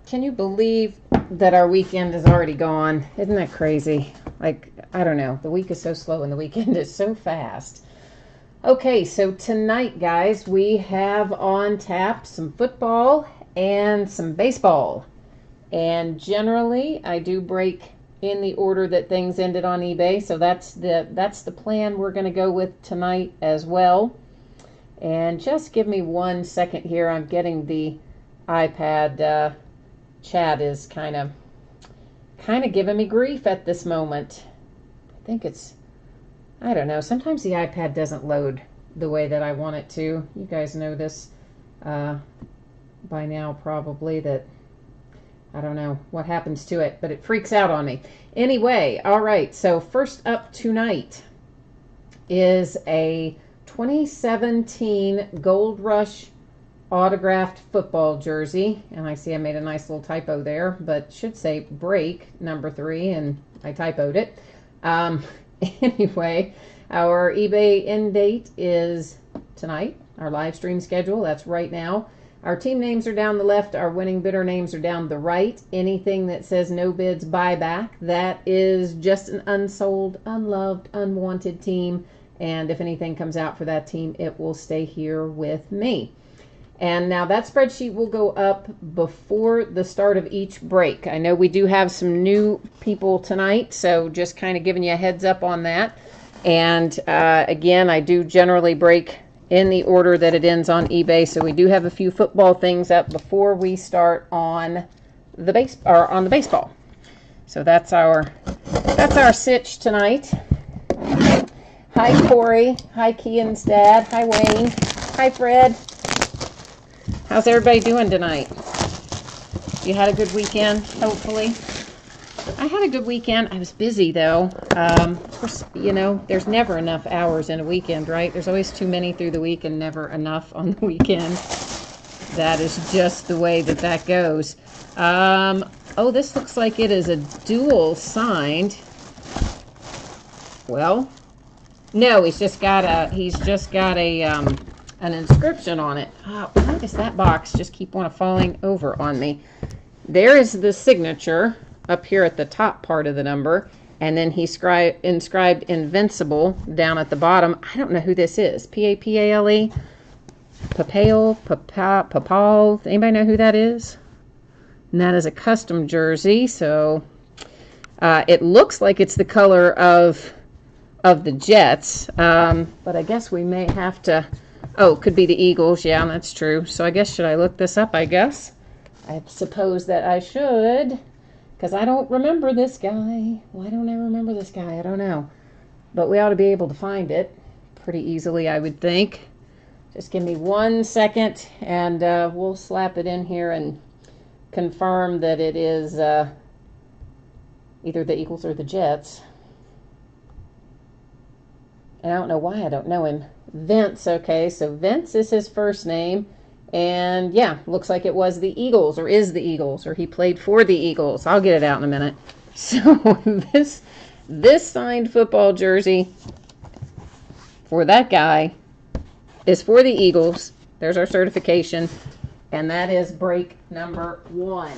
Can you believe that our weekend is already gone? Isn't that crazy? Like, I don't know. The week is so slow and the weekend is so fast. Okay, so tonight, guys, we have on tap some football and some baseball. And generally, I do break in the order that things ended on eBay. So that's the plan we're going to go with tonight as well. And just give me 1 second here. I'm getting the iPad. Chat is kind of giving me grief at this moment. I think I don't know. Sometimes the iPad doesn't load the way that I want it to. You guys know this by now probably, that I don't know what happens to it, but it freaks out on me. Anyway, all right. So first up tonight is a 2017 Gold Rush autographed football jersey, and I see I made a nice little typo there, but should say break number 3, and I typoed it. Anyway, our eBay end date is tonight. Our live stream schedule, that's right now. Our team names are down the left. Our winning bidder names are down the right. Anything that says no bids buyback, that is just an unsold, unloved, unwanted team, and if anything comes out for that team, it will stay here with me. And now that spreadsheet will go up before the start of each break. I know we do have some new people tonight, so just kind of giving you a heads up on that. And again, I do generally break in the order that it ends on eBay, so we do have a few football things up before we start on the baseball. So that's our sitch tonight. Hi Corey. Hi Kian's dad. Hi Wayne. Hi Fred. How's everybody doing tonight? You had a good weekend, hopefully. I had a good weekend. I was busy, though. Of course, you know, there's never enough hours in a weekend, right? There's always too many through the week and never enough on the weekend. That is just the way that goes. Oh, this looks like it is a dual signed. Well, no, he's just got an inscription on it. Oh, what is that box? Just keep on falling over on me. There is the signature up here at the top part of the number, and then he inscribed Invincible down at the bottom. I don't know who this is. P-A-P-A-L-E? Papal? Anybody know who that is? And that is a custom jersey, so it looks like it's the color of the Jets, but I guess we may have to... Oh, could be the Eagles. Yeah, that's true. So I guess, should I look this up, I guess? I suppose that I should, because I don't remember this guy. Why don't I remember this guy? I don't know. But we ought to be able to find it pretty easily, I would think. Just give me 1 second, and we'll slap it in here and confirm that it is either the Eagles or the Jets. And I don't know why I don't know him. Vince, okay, so Vince is his first name, and yeah, looks like it was the Eagles, or is the Eagles, or he played for the Eagles. I'll get it out in a minute. So this signed football jersey for that guy is for the Eagles. There's our certification, and that is break number 1.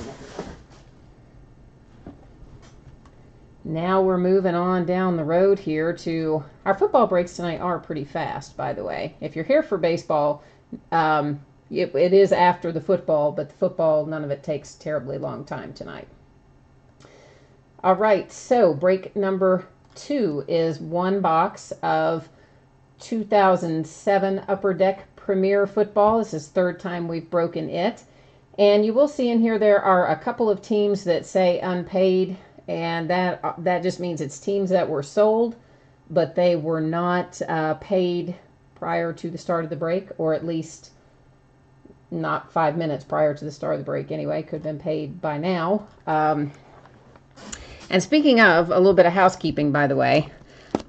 Now we're moving on down the road here to... Our football breaks tonight are pretty fast, by the way. If you're here for baseball, it is after the football, but the football, none of it takes a terribly long time tonight. All right, so break number 2 is 1 box of 2007 Upper Deck Premier Football. This is the 3rd time we've broken it. And you will see in here there are a couple of teams that say unpaid, and that just means it's teams that were sold, but they were not paid prior to the start of the break, or at least not 5 minutes prior to the start of the break anyway. Could have been paid by now. And speaking of, a little bit of housekeeping, by the way,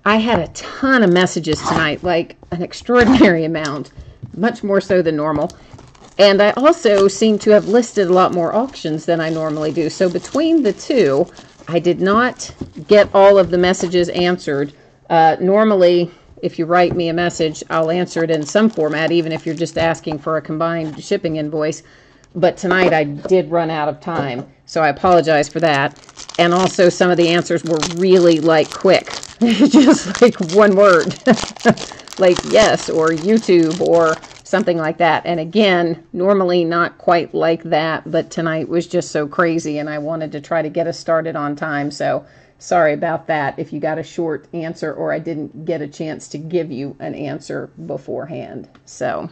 I had a ton of messages tonight, like an extraordinary amount, much more so than normal. And I also seem to have listed a lot more auctions than I normally do. So between the two, I did not get all of the messages answered. Normally, if you write me a message, I'll answer it in some format, even if you're just asking for a combined shipping invoice. But tonight I did run out of time, so I apologize for that. And also some of the answers were really like quick, just like one word, like yes or YouTube or something like that. And again, normally not quite like that, but tonight was just so crazy and I wanted to try to get us started on time. So sorry about that if you got a short answer or I didn't get a chance to give you an answer beforehand. So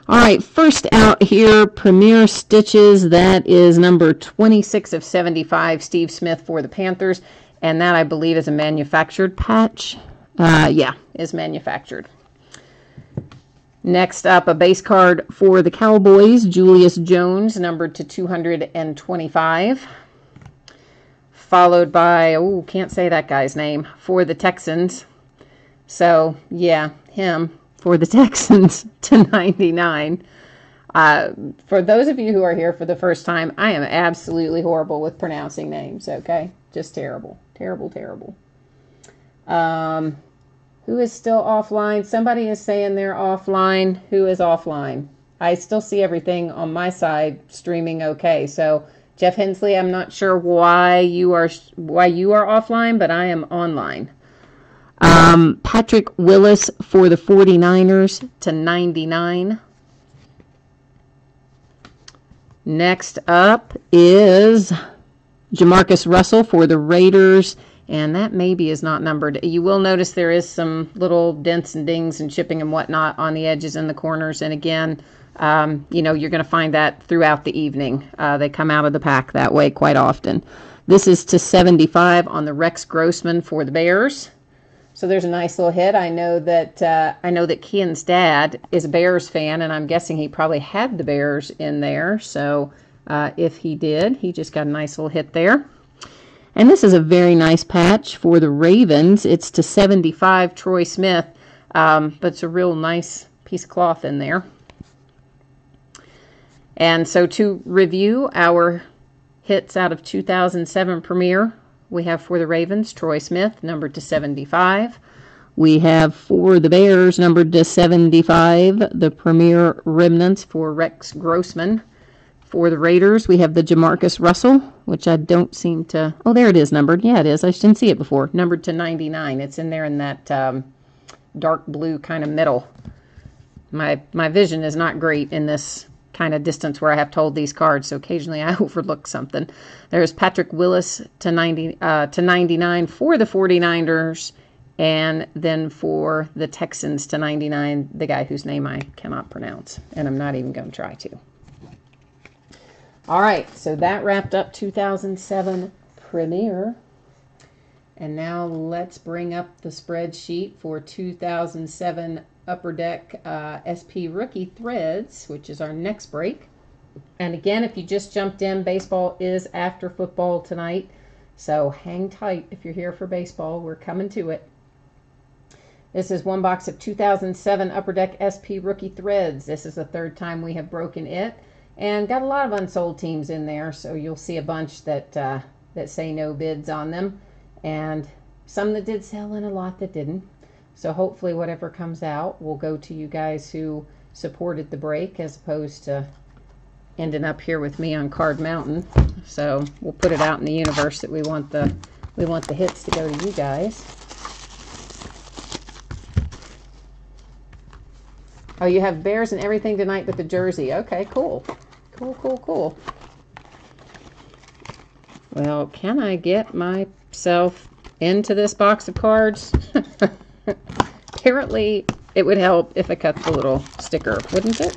all right, first out here, Premier Stitches. That is number 26 of 75, Steve Smith for the Panthers. And that, I believe, is a manufactured patch. Yeah, is manufactured. Next up, a base card for the Cowboys, Julius Jones, numbered to 225. Followed by, oh, can't say that guy's name, for the Texans. So, yeah, him. For the Texans to 99. For those of you who are here for the first time, I am absolutely horrible with pronouncing names, okay? Just terrible. Terrible, terrible. Who is still offline? Somebody is saying they're offline. Who is offline? I still see everything on my side streaming okay. So, Jeff Hensley, I'm not sure why you are offline, but I am online. Patrick Willis for the 49ers to 99. Next up is Jamarcus Russell for the Raiders, and that maybe is not numbered. You will notice there is some little dents and dings and chipping and whatnot on the edges and the corners, and again, you know, you're going to find that throughout the evening. They come out of the pack that way quite often. This is to 75 on the Rex Grossman for the Bears. So there's a nice little hit. I know that Kian's dad is a Bears fan, and I'm guessing he probably had the Bears in there. So if he did, he just got a nice little hit there. And this is a very nice patch for the Ravens. It's to 75, Troy Smith, but it's a real nice piece of cloth in there. And so to review our hits out of 2007 Premier, we have for the Ravens, Troy Smith, numbered to 75. We have for the Bears, numbered to 75, the Premier Remnants for Rex Grossman. For the Raiders, we have the Jamarcus Russell, which I don't seem to... Oh, there it is numbered. Yeah, it is. I didn't see it before. Numbered to 99. It's in there in that dark blue kind of middle. My vision is not great in this kind of distance where I have to hold these cards, so occasionally I overlook something. There's Patrick Willis to 99 for the 49ers, and then for the Texans to 99, the guy whose name I cannot pronounce, and I'm not even going to try to. All right, so that wrapped up 2007 Premier. And now let's bring up the spreadsheet for 2007 Upper Deck SP Rookie Threads, which is our next break. And again, if you just jumped in, baseball is after football tonight. So hang tight if you're here for baseball. We're coming to it. This is one box of 2007 Upper Deck SP Rookie Threads. This is the third time we have broken it. And got a lot of unsold teams in there, so you'll see a bunch that say no bids on them. And some that did sell and a lot that didn't. So hopefully whatever comes out will go to you guys who supported the break as opposed to ending up here with me on Card Mountain. So we'll put it out in the universe that we want the hits to go to you guys. Oh, you have Bears and everything tonight but the jersey. Okay, cool. Cool. Well, can I get myself into this box of cards? Apparently, it would help if I cut the little sticker, wouldn't it?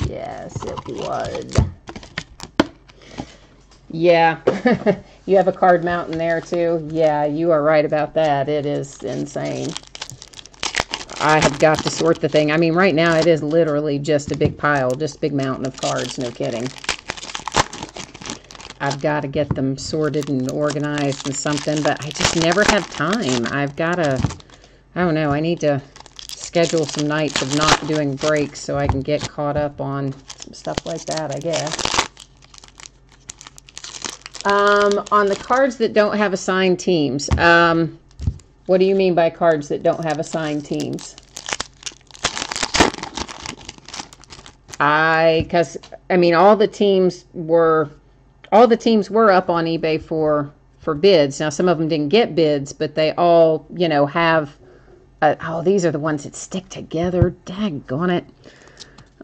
Yes, it would. Yeah, you have a Card Mountain there too. Yeah, you are right about that. It is insane. I have got to sort the thing. I mean, right now it is literally just a big pile, just a big mountain of cards, no kidding. I've got to get them sorted and organized and something, but I just never have time. I've got to, I don't know, I need to schedule some nights of not doing breaks so I can get caught up on some stuff like that, I guess. On the cards that don't have assigned teams, what do you mean by cards that don't have assigned teams? Because I mean, all the teams were up on eBay for bids. Now, some of them didn't get bids, but they all, you know, have. Oh, these are the ones that stick together. Daggone it!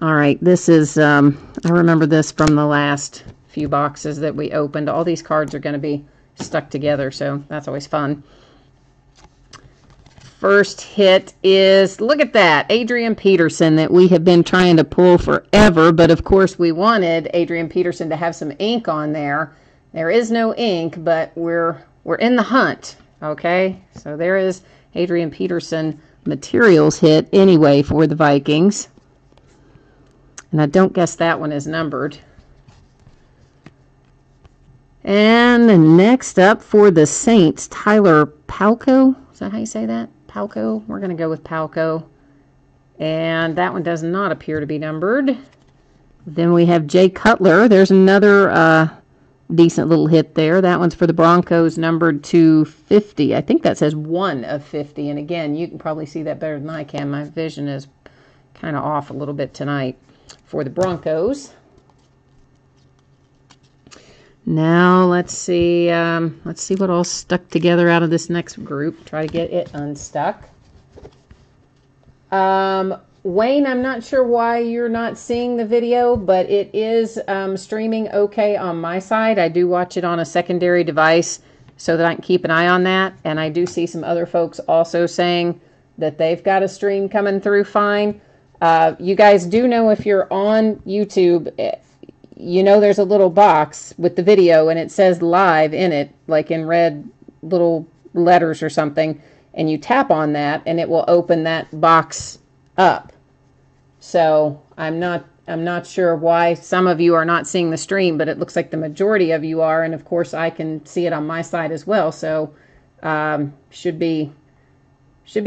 All right, this is. I remember this from the last few boxes that we opened. All these cards are going to be stuck together, so that's always fun. First hit is, look at that, Adrian Peterson that we have been trying to pull forever, but of course we wanted Adrian Peterson to have some ink on there. There is no ink, but we're in the hunt, okay? So there is Adrian Peterson materials hit anyway for the Vikings. And I don't guess that one is numbered. And next up for the Saints, Tyler Palko. Is that how you say that? Palko. We're going to go with Palko. And that one does not appear to be numbered. Then we have Jay Cutler. There's another decent little hit there. That one's for the Broncos, numbered to 50. I think that says 1 of 50. And again, you can probably see that better than I can. My vision is kind of off a little bit tonight for the Broncos. Now let's see what all stuck together out of this next group. Try to get it unstuck. Wayne, I'm not sure why you're not seeing the video, but it is streaming okay on my side. I do watch it on a secondary device so that I can keep an eye on that. And I do see some other folks also saying that they've got a stream coming through fine. You guys do know if you're on YouTube, you know there's a little box with the video and it says live in it, like in red little letters or something, and you tap on that and it will open that box up. So I'm not sure why some of you are not seeing the stream, but it looks like the majority of you are, and of course I can see it on my side as well, so should be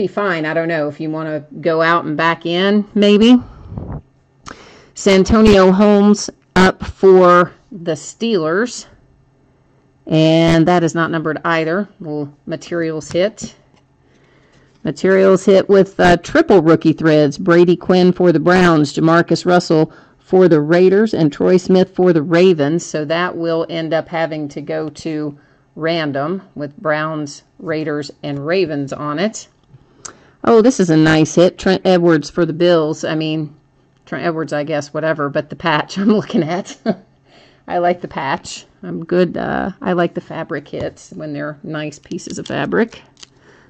fine. I don't know if you want to go out and back in, maybe. Santonio Holmes up for the Steelers, and that is not numbered either. Little materials hit. Materials hit with triple rookie threads. Brady Quinn for the Browns, Jamarcus Russell for the Raiders, and Troy Smith for the Ravens. So that will end up having to go to random with Browns, Raiders, and Ravens on it. Oh, this is a nice hit. Trent Edwards for the Bills. I mean, Trent Edwards, I guess, whatever, but the patch I'm looking at. I like the patch. I'm good. I like the fabric hits when they're nice pieces of fabric.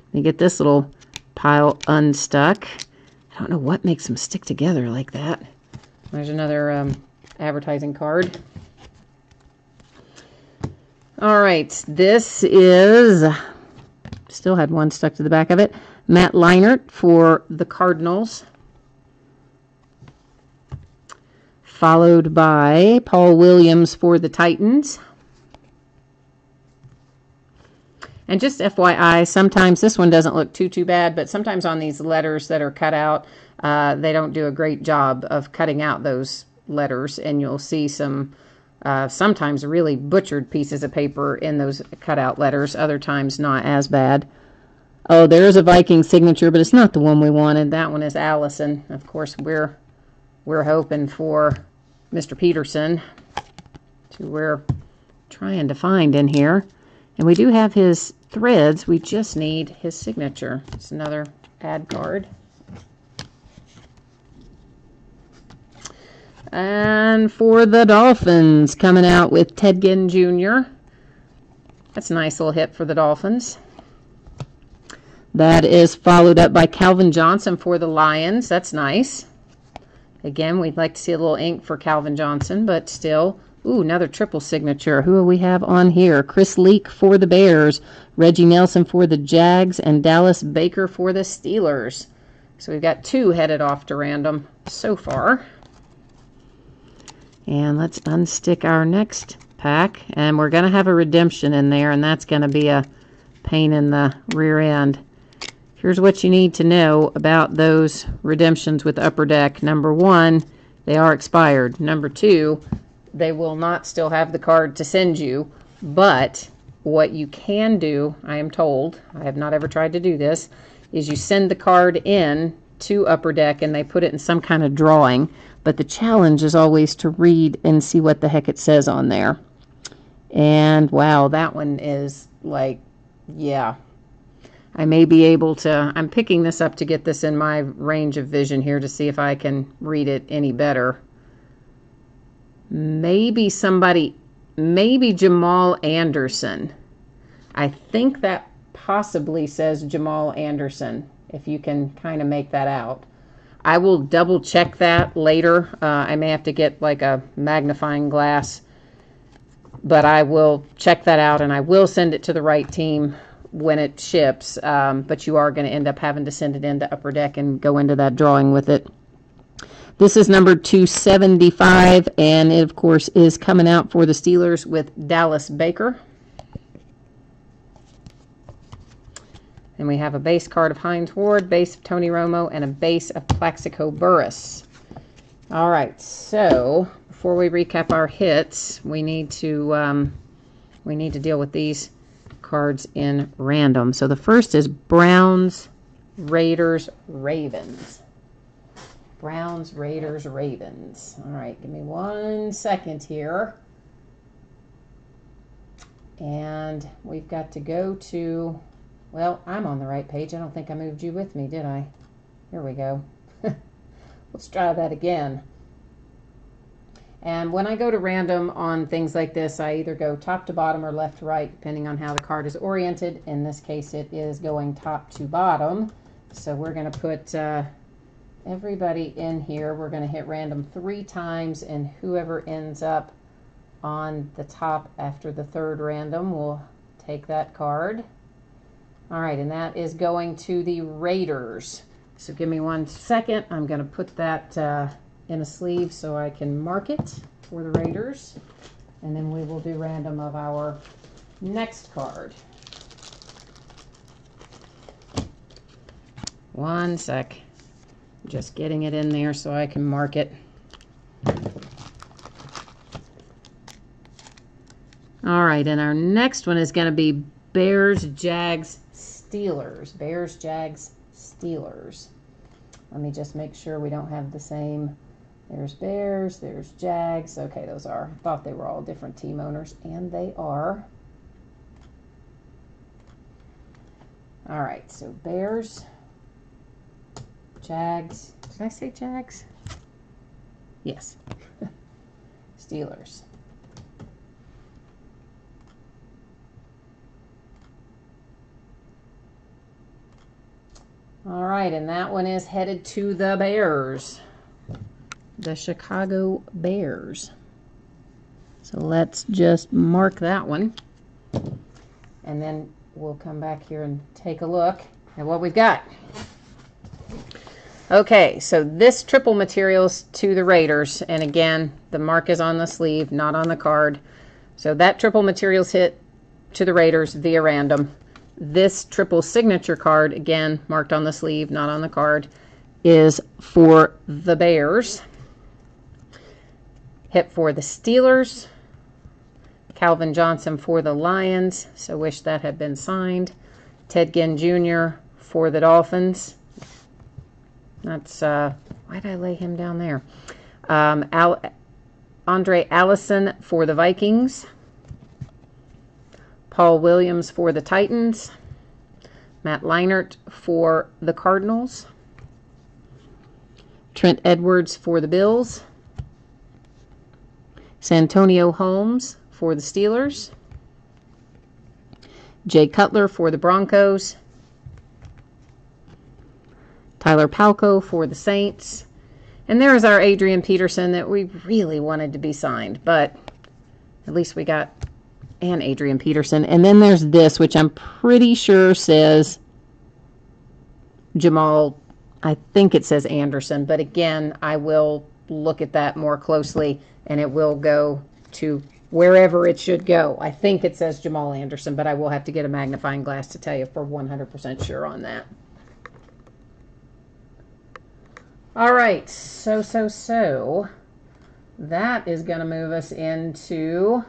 Let me get this little pile unstuck. I don't know what makes them stick together like that. There's another advertising card. All right, this is, still had one stuck to the back of it, Matt Leinart for the Cardinals, followed by Paul Williams for the Titans. And just FYI, sometimes this one doesn't look too bad, but sometimes on these letters that are cut out, they don't do a great job of cutting out those letters, and you'll see some sometimes really butchered pieces of paper in those cutout letters, other times not as bad. Oh, there's a Viking signature, but it's not the one we wanted. That one is Allison. Of course, we're hoping for Mr. Peterson, who we're trying to find in here. And we do have his threads. We just need his signature. It's another ad card. And for the Dolphins, coming out with Ted Ginn Jr. That's a nice little hit for the Dolphins. That is followed up by Calvin Johnson for the Lions. That's nice. Again, we'd like to see a little ink for Calvin Johnson, but still. Ooh, another triple signature. Who do we have on here? Chris Leak for the Bears, Reggie Nelson for the Jags, and Dallas Baker for the Steelers. So we've got two headed off to random so far. And let's unstick our next pack. And we're going to have a redemption in there, and that's going to be a pain in the rear end. Here's what you need to know about those redemptions with Upper Deck. Number one, they are expired. Number two, they will not still have the card to send you, but what you can do, I am told, I have not ever tried to do this, is you send the card in to Upper Deck and they put it in some kind of drawing. but the challenge is always to read and see what the heck it says on there. And wow, that one is like, yeah. I may be able to, I'm picking this up to get this in my range of vision here to see if I can read it any better. Maybe Jamal Anderson. I think that possibly says Jamal Anderson, if you can kind of make that out. I will double check that later. I may have to get like a magnifying glass, but I will check that out and I will send it to the right team when it ships, but you are going to end up having to send it into Upper Deck and go into that drawing with it. This is number 275, and it, of course, is coming out for the Steelers with Dallas Baker. And we have a base card of Hines Ward, base of Tony Romo, and a base of Plaxico Burress. All right, so before we recap our hits, we need to deal with these cards in random. So the first is Browns, Raiders, Ravens. Browns, Raiders, Ravens. All right, give me 1 second here. And we've got to go to, well, I'm on the right page. I don't think I moved you with me, did I? Here we go. Let's try that again. And when I go to random on things like this, I either go top to bottom or left to right, depending on how the card is oriented. In this case, it is going top to bottom. So we're going to put everybody in here. We're going to hit random 3 times, and whoever ends up on the top after the third random will take that card. All right, and that is going to the Raiders. So give me 1 second. I'm going to put that in a sleeve so I can mark it for the Raiders, and then we will do random of our next card. 1 sec. Just getting it in there so I can mark it. All right, and our next one is going to be Bears, Jags, Steelers. Bears, Jags, Steelers. Let me just make sure we don't have the same. There's Bears, there's Jags. Okay, those are, I thought they were all different team owners, and they are. All right, so Bears, Jags. Did I say Jags? Yes. Steelers. All right, and that one is headed to the Bears. The Chicago Bears. So let's just mark that one. And then we'll come back here and take a look at what we've got. Okay, so this triple materials to the Raiders. And again, the mark is on the sleeve, not on the card. So that triple materials hit to the Raiders via random. This triple signature card, again, marked on the sleeve, not on the card, is for the Bears. Hit for the Steelers. Calvin Johnson for the Lions. So wish that had been signed. Ted Ginn Jr. for the Dolphins. That's, why'd I lay him down there? Andre Allison for the Vikings. Paul Williams for the Titans. Matt Leinart for the Cardinals. Trent Edwards for the Bills. Santonio Holmes for the Steelers. Jay Cutler for the Broncos. Tyler Palko for the Saints. And there's our Adrian Peterson that we really wanted to be signed, but at least we got an Adrian Peterson. And then there's this, which I'm pretty sure says Jamal. I think it says Anderson, but again, I will look at that more closely, and it will go to wherever it should go. I think it says Jamal Anderson, but I will have to get a magnifying glass to tell you for 100% sure on that. All right, so that is going to move us into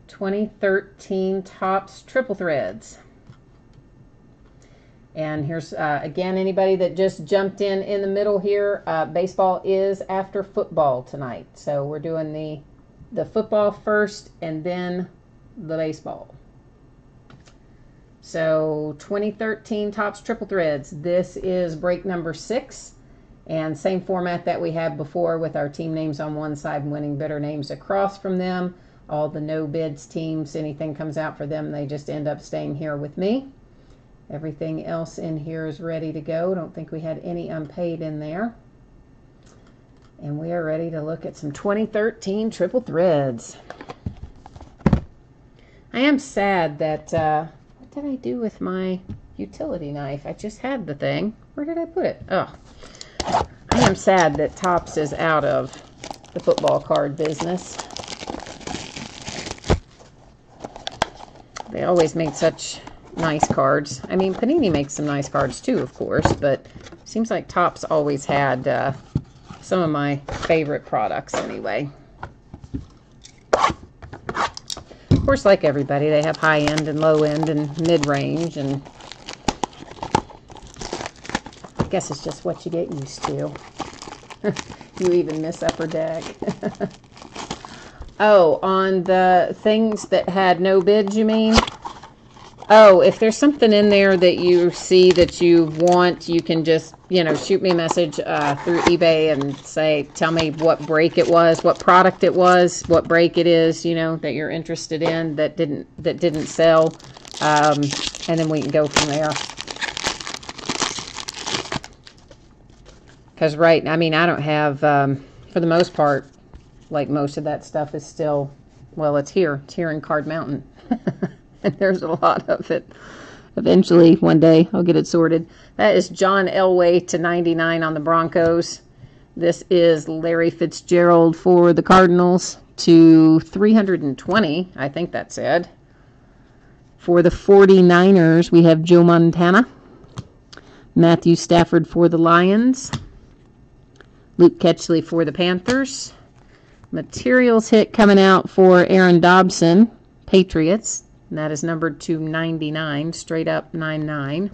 2013 Topps Triple Threads. And here's, again, anybody that just jumped in the middle here, baseball is after football tonight. So we're doing the football first and then the baseball. So 2013 Topps Triple Threads. This is break number 6. And same format that we had before with our team names on one side and winning bidder names across from them. All the no bids teams, anything comes out for them, they just end up staying here with me. Everything else in here is ready to go. Don't think we had any unpaid in there. And we are ready to look at some 2013 Triple Threads. I am sad that, what did I do with my utility knife? I just had the thing. Where did I put it? Oh, I am sad that Topps is out of the football card business. They always make such nice cards. I mean, Panini makes some nice cards too, of course, but it seems like Topps always had some of my favorite products anyway. Of course, like everybody, they have high end and low end and mid range, and I guess it's just what you get used to. You even miss Upper Deck. Oh, on the things that had no bids, you mean? Oh, if there's something in there that you see that you want, you can just, shoot me a message through eBay and say, tell me what break it was, what product it was, what break it is, that you're interested in that didn't sell, and then we can go from there. Because I don't have, for the most part, like most of that stuff is still, well, it's here in Card Mountain. And there's a lot of it. Eventually, one day, I'll get it sorted. That is John Elway /99 on the Broncos. This is Larry Fitzgerald for the Cardinals /320, I think that said. For the 49ers, we have Joe Montana. Matthew Stafford for the Lions. Luke Ketchley for the Panthers. Materials hit coming out for Aaron Dobson, Patriots. And that is numbered /99, straight up 99.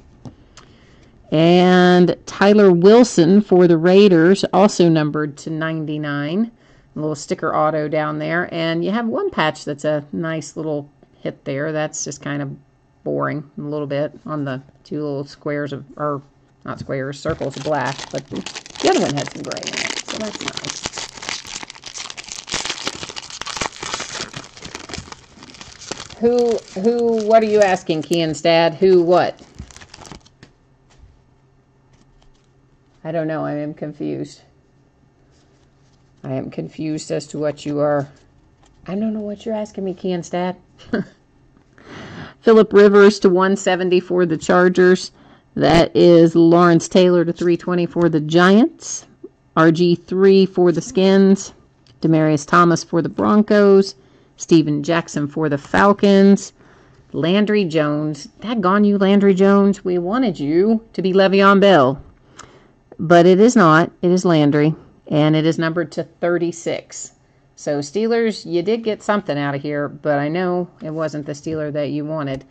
And Tyler Wilson for the Raiders, also numbered /99. A little sticker auto down there. And you have one patch that's a nice little hit there. That's just kind of boring a little bit on the two little squares of, or not squares, circles of black. But the other one had some gray in it, so that's nice. What are you asking, Kianstad? Who, what? I don't know. I am confused. I am confused as to what you are. I don't know what you're asking me, Kianstad. Phillip Rivers /170 for the Chargers. That is Lawrence Taylor /320 for the Giants. RG3 for the Skins. Demaryius Thomas for the Broncos. Steven Jackson for the Falcons. Landry Jones. Daggone you, Landry Jones. We wanted you to be Le'Veon Bell. But it is not. It is Landry. And it is numbered /36. So, Steelers, you did get something out of here, but I know it wasn't the Steeler that you wanted.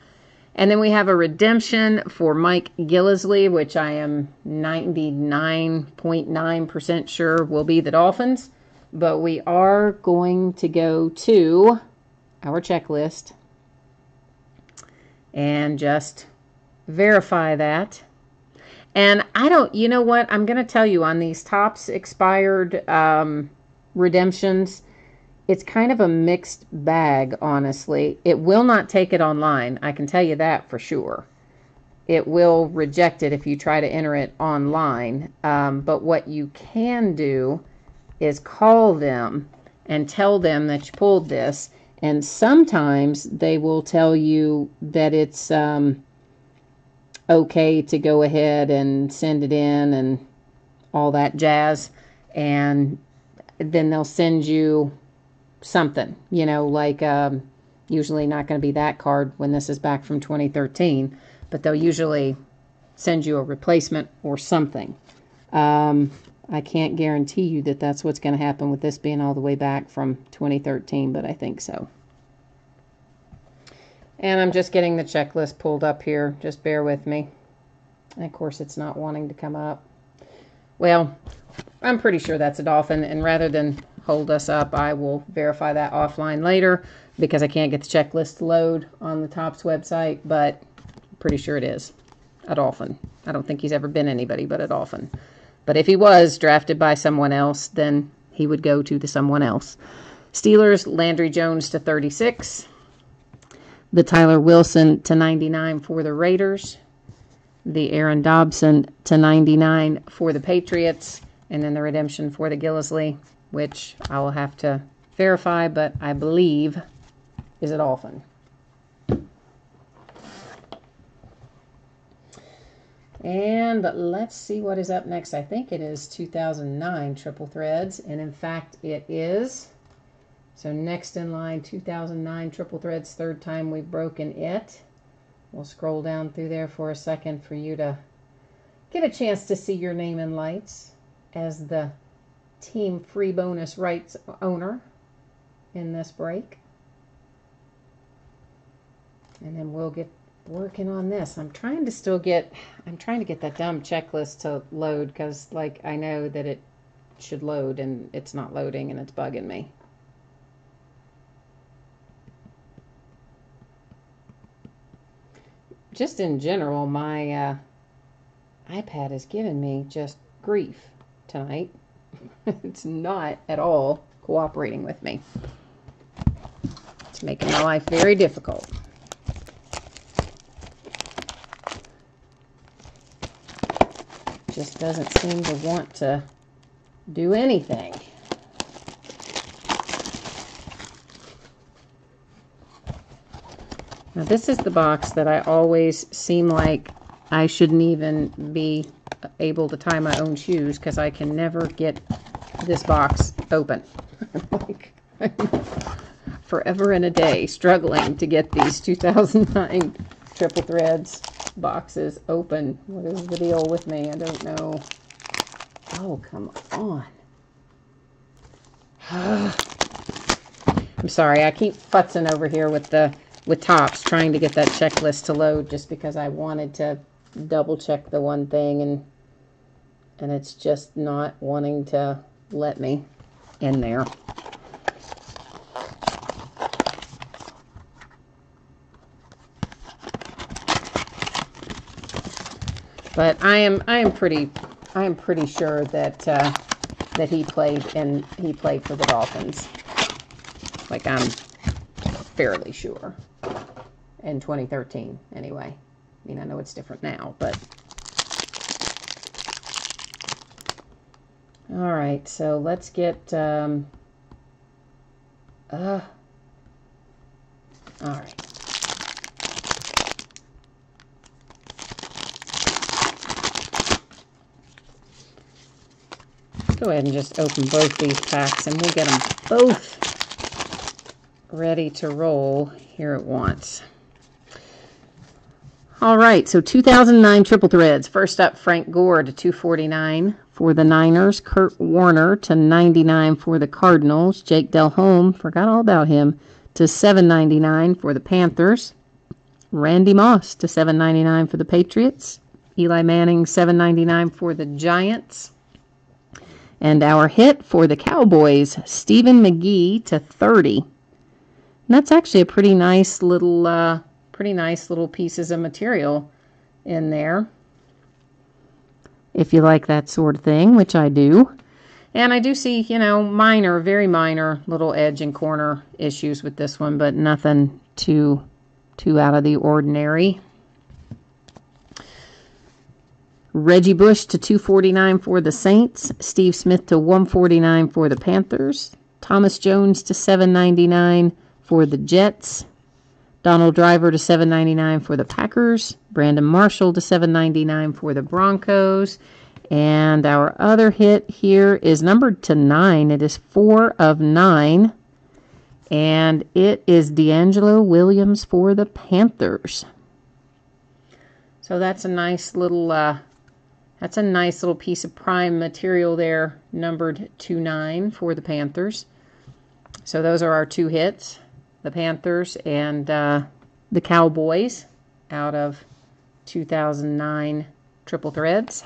And then we have a redemption for Mike Gillislee, which I am 99.9% sure will be the Dolphins. But we are going to go to our checklist and just verify that. And you know what? I'm going to tell you on these Topps expired redemptions, it's kind of a mixed bag, honestly. It will not take it online. I can tell you that for sure. It will reject it if you try to enter it online. But what you can do is call them and tell them that you pulled this, and sometimes they will tell you that it's okay to go ahead and send it in and all that jazz, and then they'll send you something, like usually not going to be that card when this is back from 2013, but they'll usually send you a replacement or something. I can't guarantee you that that's what's going to happen with this being all the way back from 2013, but I think so. And I'm just getting the checklist pulled up here. Just bear with me. And of course, it's not wanting to come up. Well, I'm pretty sure that's a dolphin, and rather than hold us up, I will verify that offline later because I can't get the checklist to load on the Topps website, but I'm pretty sure it is a dolphin. I don't think he's ever been anybody but a dolphin. But if he was drafted by someone else, then he would go to the someone else. Steelers, Landry Jones to 36. The Tyler Wilson to 99 for the Raiders. The Aaron Dobson to 99 for the Patriots. And then the redemption for the Gillislee, which I will have to verify, but I believe is a dolphin. And let's see what is up next. I think it is 2009 Triple Threads, and in fact it is. So next in line, 2009 Triple Threads, third time we've broken it. We'll scroll down through there for a second for you to get a chance to see your name in lights as the team free bonus rights owner in this break. And then we'll get working on this. I'm trying to get that dumb checklist to load because, like, I know that it should load and it's not loading and it's bugging me. Just in general, my iPad is giving me just grief tonight. It's not at all cooperating with me. It's making my life very difficult. Just doesn't seem to want to do anything. Now this is the box that I always seem like I shouldn't even be able to tie my own shoes because I can never get this box open. Like, I'm forever and a day struggling to get these 2009 Triple Threads boxes open. What is the deal with me? I don't know. Oh, come on. I'm sorry. I keep futzing over here with Topps trying to get that checklist to load just because I wanted to double check the one thing and it's just not wanting to let me in there. But I am pretty sure that that he played for the Dolphins. Like, I'm fairly sure in 2013 anyway. I mean, I know it's different now, but all right. So let's get all right. Go ahead and just open both these packs and we'll get them both ready to roll here at once. All right, so 2009 Triple Threads. First up, Frank Gore to 249 for the Niners. Kurt Warner to 99 for the Cardinals. Jake Delhomme, forgot all about him, to 799 for the Panthers. Randy Moss to 799 for the Patriots. Eli Manning, 799 for the Giants. And our hit for the Cowboys, Stephen McGee to 30. And that's actually a pretty nice little pieces of material in there. If you like that sort of thing, which I do. And I do see, minor, very minor little edge and corner issues with this one, but nothing too out of the ordinary. Reggie Bush to 249 for the Saints. Steve Smith to 149 for the Panthers. Thomas Jones to 799 for the Jets. Donald Driver to 799 for the Packers. Brandon Marshall to 799 for the Broncos. And our other hit here is numbered to 9. It is 4 of 9. And it is D'Angelo Williams for the Panthers. So that's a nice little piece of prime material there, numbered to 9 for the Panthers. So those are our two hits, the Panthers and the Cowboys out of 2009 triple threads.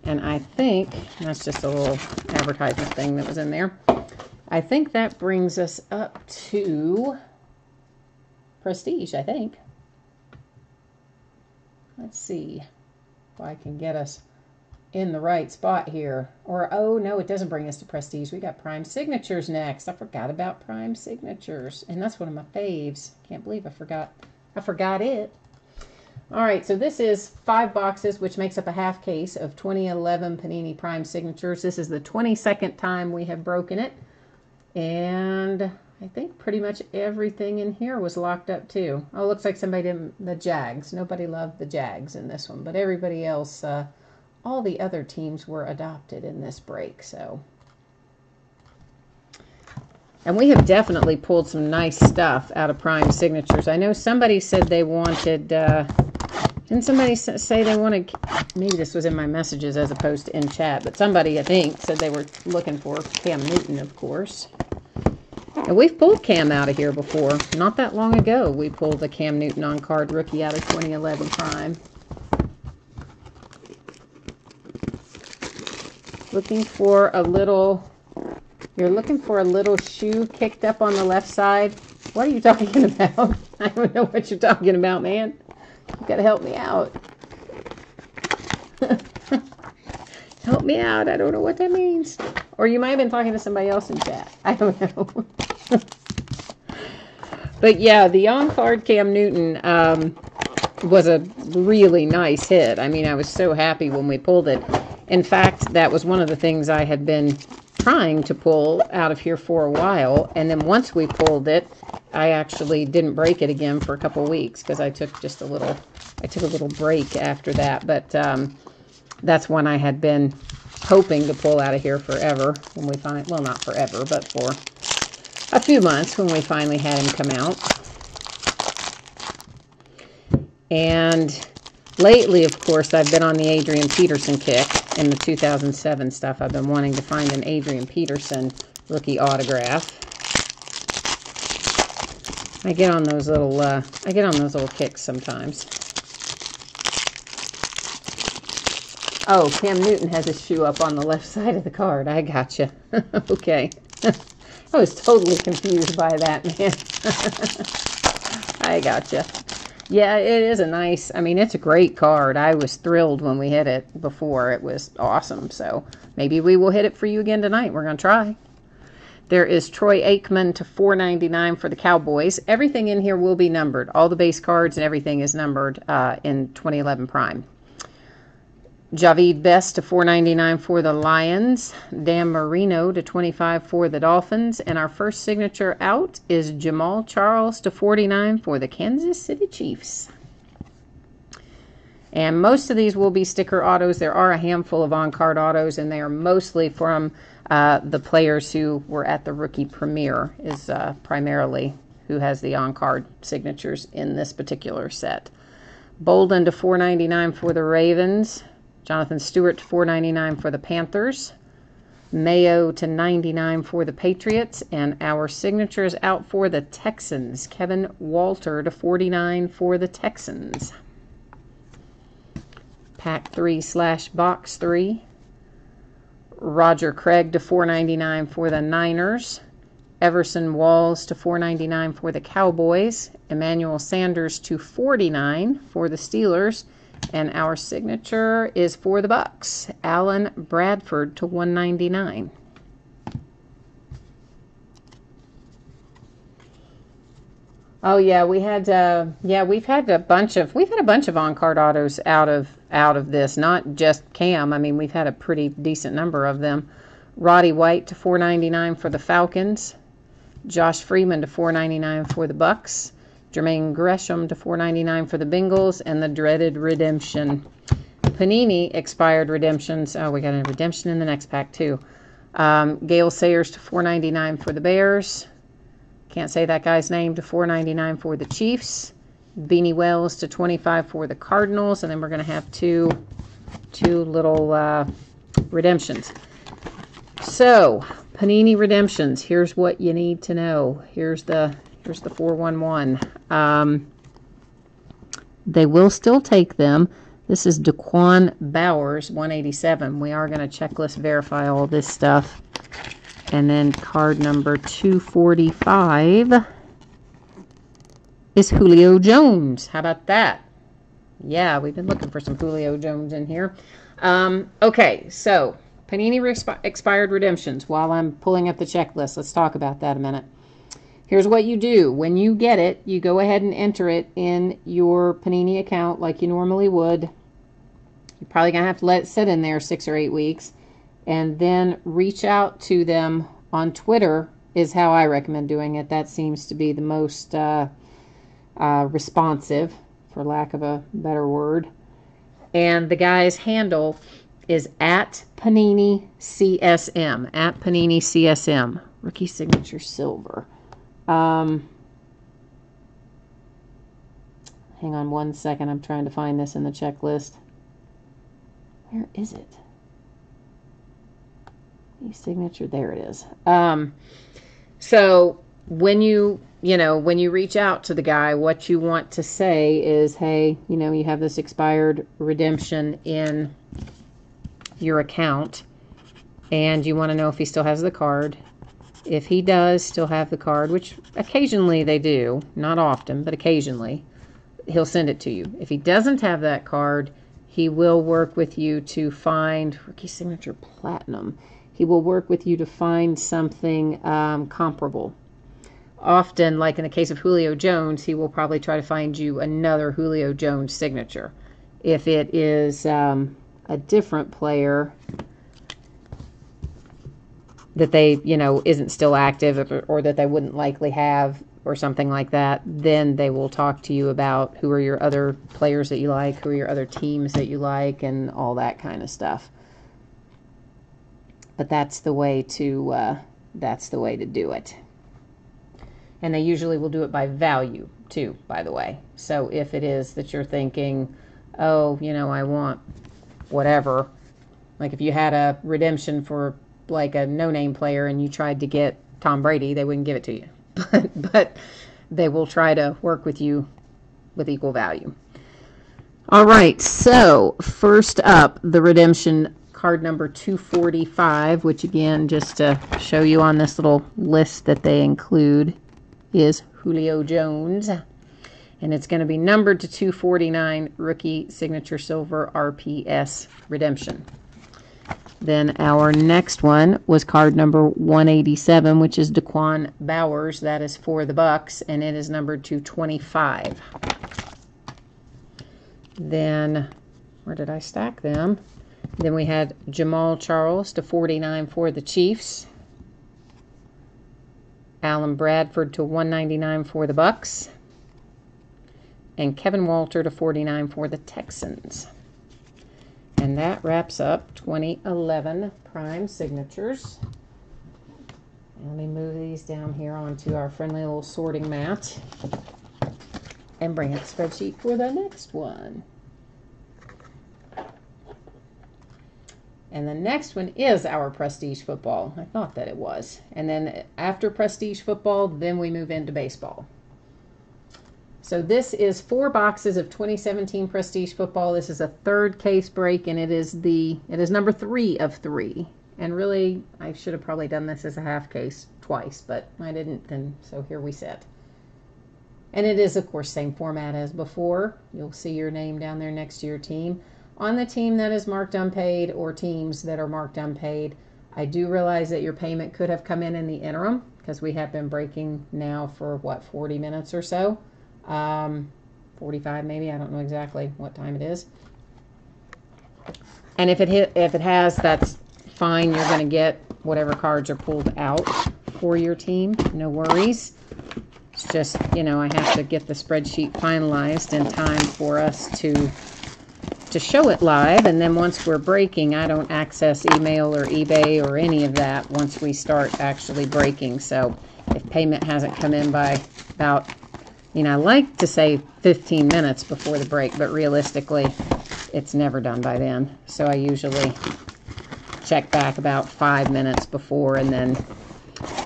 And I think, that's just a little advertisement thing that was in there. I think that brings us up to Prestige, I think. Let's see if I can get us in the right spot here. Or, oh no, it doesn't bring us to Prestige. We got Prime Signatures next. I forgot about Prime Signatures. And that's one of my faves. Can't believe I forgot it. All right, so this is 5 boxes, which makes up a half case of 2011 Panini Prime Signatures. This is the 22nd time we have broken it. And I think pretty much everything in here was locked up too. Oh, looks like somebody didn't, the Jags. Nobody loved the Jags in this one, but everybody else, all the other teams were adopted in this break, so. And we have definitely pulled some nice stuff out of Prime Signatures. I know somebody said they wanted, didn't somebody say they wanted, maybe this was in my messages as opposed to in chat, but somebody, I think, said they were looking for Cam Newton, of course. And we've pulled Cam out of here before. Not that long ago, we pulled the Cam Newton on-card rookie out of 2011 Prime. Looking for a little, you're looking for a little shoe kicked up on the left side. What are you talking about? I don't know what you're talking about, man. You've got to help me out. Help me out. I don't know what that means. Or you might have been talking to somebody else in chat. I don't know. But yeah, the on-card Cam Newton was a really nice hit. I mean, I was so happy when we pulled it. In fact, that was one of the things I had been trying to pull out of here for a while. And then once we pulled it, I actually didn't break it again for a couple weeks because I took just a little, break after that. But that's one I had been hoping to pull out of here forever when we find, well, not forever, but for a few months when we finally had him come out. And lately, of course, I've been on the Adrian Peterson kick in the 2007 stuff. I've been wanting to find an Adrian Peterson rookie autograph. I get on those little kicks sometimes. Oh, Cam Newton has a shoe up on the left side of the card. I gotcha. Okay. I was totally confused by that, man. I gotcha. Yeah, it is a nice, I mean, it's a great card. I was thrilled when we hit it before. It was awesome. So maybe we will hit it for you again tonight. We're going to try. There is Troy Aikman to $4.99 for the Cowboys. Everything in here will be numbered. All the base cards and everything is numbered in 2011 Prime. Javid Best to $4.99 for the Lions. Dan Marino to $25 for the Dolphins. And our first signature out is Jamal Charles to $49 for the Kansas City Chiefs. And most of these will be sticker autos. There are a handful of on-card autos, and they are mostly from the players who were at the rookie premiere, is primarily who has the on-card signatures in this particular set. Bolden to $4.99 for the Ravens. Jonathan Stewart to $4.99 for the Panthers. Mayo to $99 for the Patriots. And our signatures out for the Texans. Kevin Walter to $49 for the Texans. Pack 3/box 3. Roger Craig to $4.99 for the Niners. Everson Walls to $4.99 for the Cowboys. Emmanuel Sanders to $49 for the Steelers. And our signature is for the Bucks. Alan Bradford to $1.99. Oh yeah, we've had a bunch of on-card autos out of this, not just Cam. I mean, we've had a pretty decent number of them. Roddy White to $4.99 for the Falcons. Josh Freeman to $4.99 for the Bucks. Jermaine Gresham to $4.99 for the Bengals, and the dreaded redemption. Panini expired redemptions. Oh, we got a redemption in the next pack, too. Gale Sayers to $4.99 for the Bears. Can't say that guy's name, to $4.99 for the Chiefs. Beanie Wells to $25 for the Cardinals, and then we're going to have two little redemptions. So, Panini redemptions. Here's what you need to know. Here's the 411. they will still take them. This is Daquan Bowers, 187. We are going to checklist verify all this stuff. And then card number 245 is Julio Jones. How about that? Yeah, we've been looking for some Julio Jones in here. Okay, so Panini expired redemptions. While I'm pulling up the checklist, let's talk about that a minute. Here's what you do. When you get it, you go ahead and enter it in your Panini account like you normally would. You're probably going to have to let it sit in there 6 or 8 weeks. And then reach out to them on Twitter is how I recommend doing it. That seems to be the most responsive, for lack of a better word. And the guy's handle is at Panini CSM. At Panini CSM. Rookie signature silver. Hang on one second. I'm trying to find this in the checklist. Where is it? E-signature. There it is. So when you reach out to the guy, what you want to say is, hey, you have this expired redemption in your account, and you want to know if he still has the card. If he does still have the card, which occasionally they do, not often, but occasionally, he'll send it to you. If he doesn't have that card, he will work with you to find rookie signature platinum. He will work with you to find something comparable. Often, like in the case of Julio Jones, he will probably try to find you another Julio Jones signature. If it is a different player that they, isn't still active or that they wouldn't likely have or something like that, then they will talk to you about who are your other players that you like, who are your other teams that you like, and all that kind of stuff. But that's the way to do it. And they usually will do it by value too, by the way. So if it is that you're thinking, oh, I want whatever, like if you had a redemption for like a no-name player and you tried to get Tom Brady, they wouldn't give it to you. But they will try to work with you with equal value. All right, so first up, the redemption card number 245, which again, just to show you on this little list that they include, is Julio Jones. And it's going to be numbered to 249, rookie signature silver RPS redemption. Then our next one was card number 187, which is Daquan Bowers. That is for the Bucks, and it is numbered to 25. Then, where did I stack them? Then we had Jamal Charles to 49 for the Chiefs. Alan Bradford to 199 for the Bucks. And Kevin Walter to 49 for the Texans. And that wraps up 2011 Prime Signatures. Let me move these down here onto our friendly little sorting mat and bring up the spreadsheet for the next one. And the next one is our Prestige Football. I thought that it was. And then after Prestige Football, then we move into baseball. So this is 4 boxes of 2017 Prestige Football. This is a third case break, and it is number 3 of 3. And really, I should have probably done this as a half case twice, but I didn't, and so here we sit. And it is, of course, same format as before. You'll see your name down there next to your team. On the team that is marked unpaid or teams that are marked unpaid, I do realize that your payment could have come in the interim because we have been breaking now for, 40 minutes or so. 45 maybe, I don't know exactly what time it is. And if it has, that's fine. You're going to get whatever cards are pulled out for your team. No worries. It's just, I have to get the spreadsheet finalized in time for us to show it live, and then once we're breaking, I don't access email or eBay or any of that once we start actually breaking. So if payment hasn't come in by about, I like to say 15 minutes before the break, but realistically, it's never done by then. So I usually check back about 5 minutes before, and then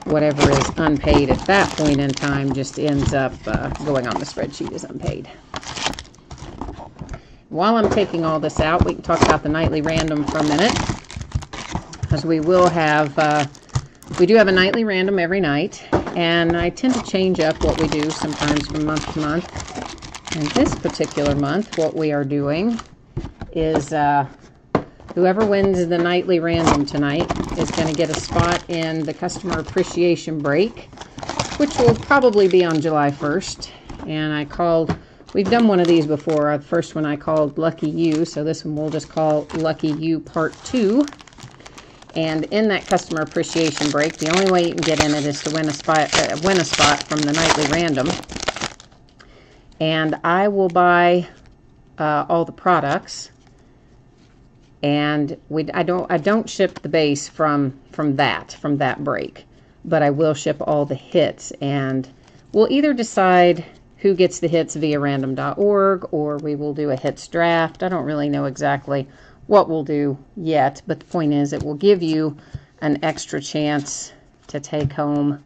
whatever is unpaid at that point in time just ends up going on the spreadsheet as unpaid. while I'm taking all this out, we can talk about the nightly random for a minute, because we will have, we do have a nightly random every night, and I tend to change up what we do sometimes from month to month. And this particular month, what we are doing is whoever wins the nightly random tonight is going to get a spot in the customer appreciation break, which will probably be on July 1st. And I called, we've done one of these before. The first one I called Lucky You, so this one we'll just call Lucky You Part 2. And in that customer appreciation break, the only way you can get in it is to win a spot from the nightly random. And I will buy all the products, and I don't ship the base from that break, but I will ship all the hits, and we'll either decide who gets the hits via random.org, or we will do a hits draft. I don't really know exactly what we'll do yet, but the point is it will give you an extra chance to take home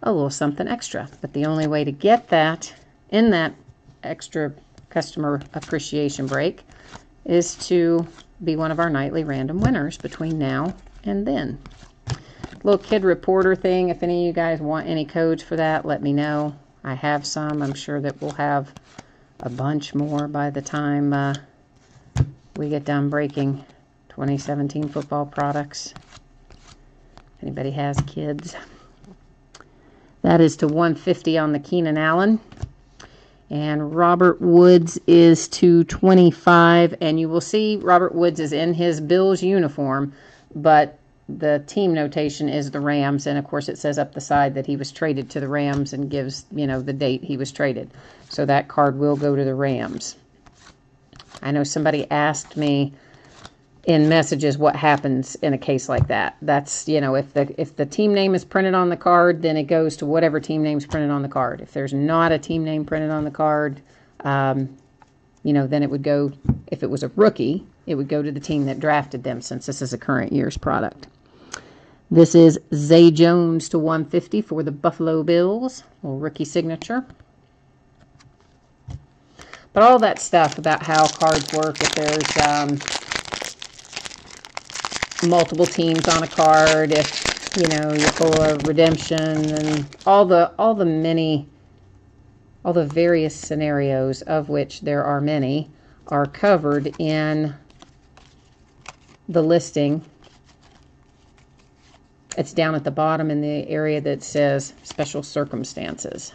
a little something extra. But the only way to get that in that extra customer appreciation break is to be one of our nightly random winners between now and then. Little kid reporter thing, if any of you guys want any codes for that, let me know. I have some. I'm sure that we'll have a bunch more by the time we get done breaking 2017 football products. If anybody has kids. That is to 150 on the Keenan Allen. And Robert Woods is to 25, and you will see Robert Woods is in his Bills uniform, but the team notation is the Rams, and of course it says up the side that he was traded to the Rams and gives, you know, the date he was traded. So that card will go to the Rams. I know somebody asked me in messages what happens in a case like that. That's, you know, if the team name is printed on the card, then it goes to whatever team name is printed on the card. If there's not a team name printed on the card, you know, then it would go, if it was a rookie, it would go to the team that drafted them, since this is a current year's product. This is Zay Jones to 150 for the Buffalo Bills, little rookie signature. But all that stuff about how cards work, if there's multiple teams on a card, if, you know, you're full of redemption, and all the various scenarios, of which there are many, are covered in the listing. It's down at the bottom in the area that says special circumstances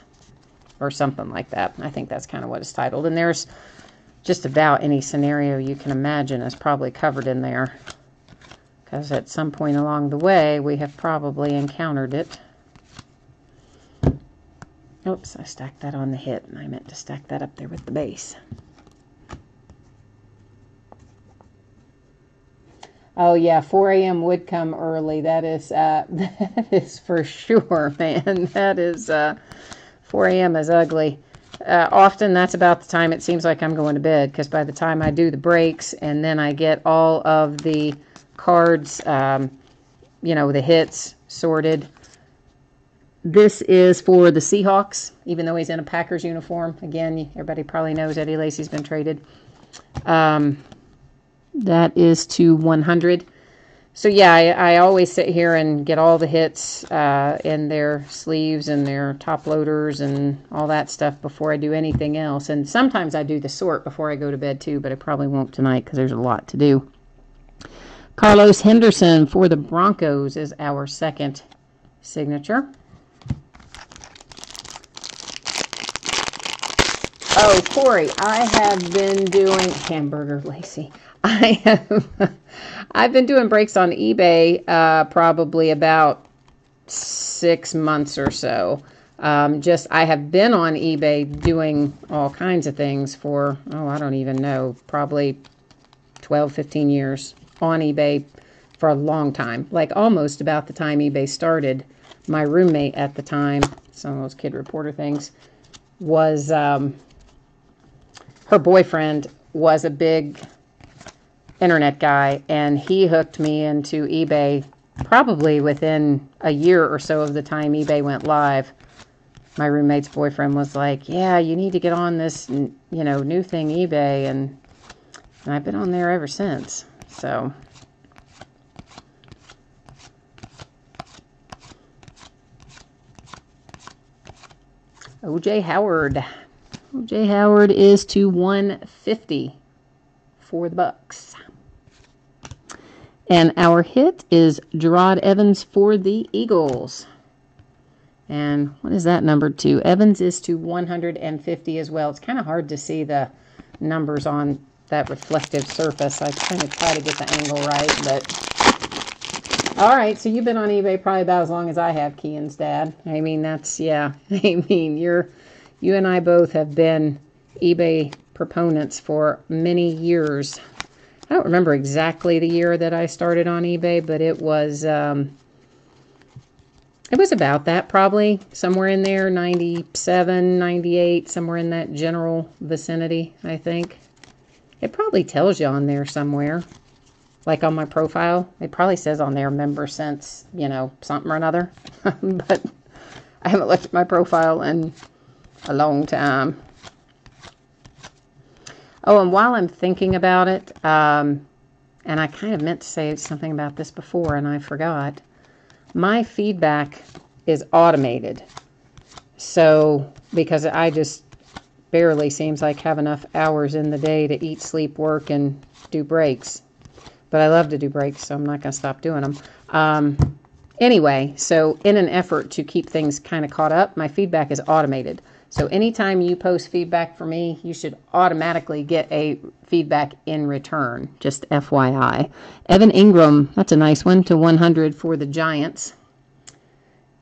or something like that. I think that's kind of what it's titled. And there's just about any scenario you can imagine is probably covered in there, because at some point along the way we have probably encountered it. Oops, I stacked that on the hit, and I meant to stack that up there with the base. Oh yeah, 4 a.m. would come early. That is for sure, man. That is 4 a.m. is ugly. Often that's about the time it seems like I'm going to bed, because by the time I do the breaks and then I get all of the cards, you know, the hits sorted. This is for the Seahawks, even though he's in a Packers uniform. Again, everybody probably knows Eddie Lacy's been traded. That is to 100. So yeah, I always sit here and get all the hits in their sleeves and their top loaders and all that stuff before I do anything else. And sometimes I do the sort before I go to bed too, but I probably won't tonight because there's a lot to do. Carlos Henderson for the Broncos is our second signature. Oh, Corey, I have been doing Hamburger Lacy. I've been doing breaks on eBay probably about 6 months or so. I have been on eBay doing all kinds of things for, I don't even know, probably 12, 15 years on eBay for a long time. Like almost about the time eBay started. My roommate at the time, some of those kid reporter things, was, her boyfriend was a big internet guy, and he hooked me into eBay probably within a year or so of the time eBay went live. My roommate's boyfriend was like, yeah, you need to get on this, you know, new thing, eBay. And And I've been on there ever since. So, O.J. Howard. O.J. Howard is to 150 for the Bucks. And our hit is Gerard Evans for the Eagles. And what is that numbered to? Evans is to 150 as well. It's kind of hard to see the numbers on that reflective surface. I kind of try to get the angle right, but... All right, so you've been on eBay probably about as long as I have, Kian's dad. I mean, that's, yeah. I mean, you and I both have been eBay proponents for many years. I don't remember exactly the year that I started on eBay, but it was about that, probably somewhere in there, 97, 98, somewhere in that general vicinity, I think. It probably tells you on there somewhere, like on my profile. It probably says on there, member since, you know, something or another. But I haven't looked at my profile in a long time. Oh, and while I'm thinking about it, and I kind of meant to say something about this before, and I forgot. My feedback is automated. So, because I just barely seems like have enough hours in the day to eat, sleep, work, and do breaks. But I love to do breaks, so I'm not going to stop doing them. Anyway, so in an effort to keep things kind of caught up, my feedback is automated. So anytime you post feedback for me, you should automatically get a feedback in return. Just FYI. Evan Ingram, that's a nice one, to 100 for the Giants.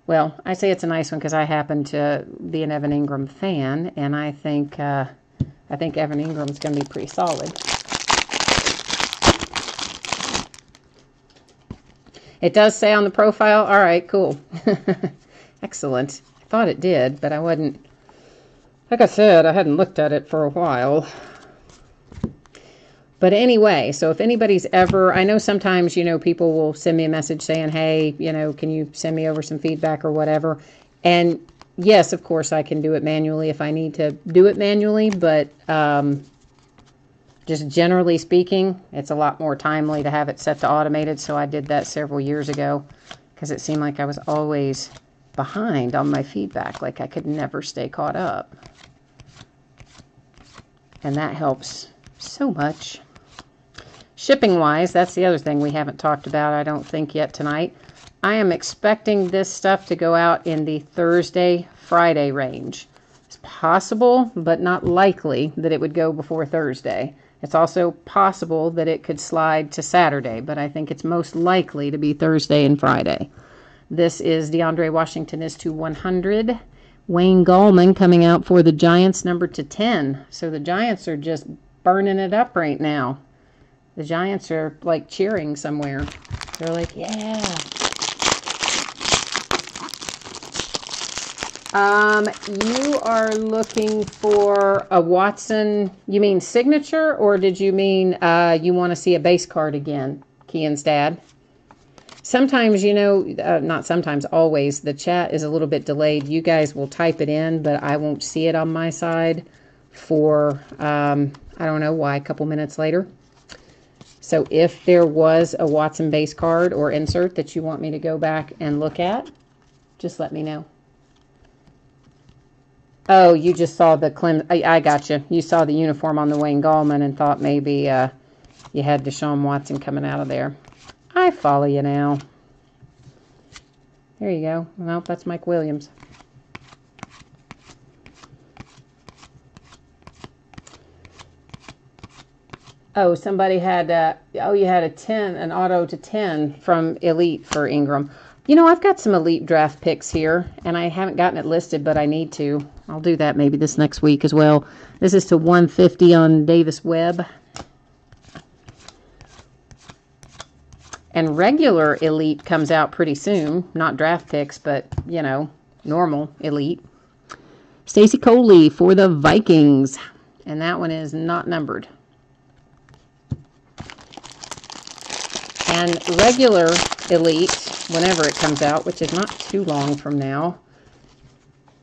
Well, I say it's a nice one because I happen to be an Evan Ingram fan, and I think Evan Ingram's going to be pretty solid. It does say on the profile. All right, cool. Excellent. I thought it did, but I wasn't. Like I said, I hadn't looked at it for a while. But anyway, so if anybody's ever, I know sometimes, you know, people will send me a message saying, hey, you know, can you send me over some feedback or whatever? And yes, of course, I can do it manually if I need to do it manually, but just generally speaking, it's a lot more timely to have it set to automated. So I did that several years ago because it seemed like I was always behind on my feedback, like I could never stay caught up. And that helps so much. Shipping wise, that's the other thing we haven't talked about, I don't think, yet tonight. I am expecting this stuff to go out in the Thursday, Friday range. It's possible, but not likely, that it would go before Thursday. It's also possible that it could slide to Saturday, but I think it's most likely to be Thursday and Friday. This is DeAndre Washington is to 100. Wayne Gallman coming out for the Giants, number to 10. So the Giants are just burning it up right now. The Giants are like cheering somewhere. They're like, yeah. You are looking for a Watson, you mean signature, or did you mean you want to see a base card again, Kian's dad? Sometimes, you know, not sometimes, always, the chat is a little bit delayed. You guys will type it in, but I won't see it on my side for, I don't know why, a couple minutes later. So if there was a Watson base card or insert that you want me to go back and look at, just let me know. Oh, you just saw the Clem. I got you. You saw the uniform on the Wayne Gallman and thought maybe you had Deshaun Watson coming out of there. I follow you now. There you go. Well, that's Mike Williams. Oh, somebody had, you had a 10, an auto to 10 from Elite for Ingram. You know, I've got some Elite draft picks here, and I haven't gotten it listed, but I need to. I'll do that maybe this next week as well. This is to 150 on Davis Webb. And regular Elite comes out pretty soon. Not draft picks, but, you know, normal Elite. Stacy Coley for the Vikings. And that one is not numbered. And regular Elite, whenever it comes out, which is not too long from now,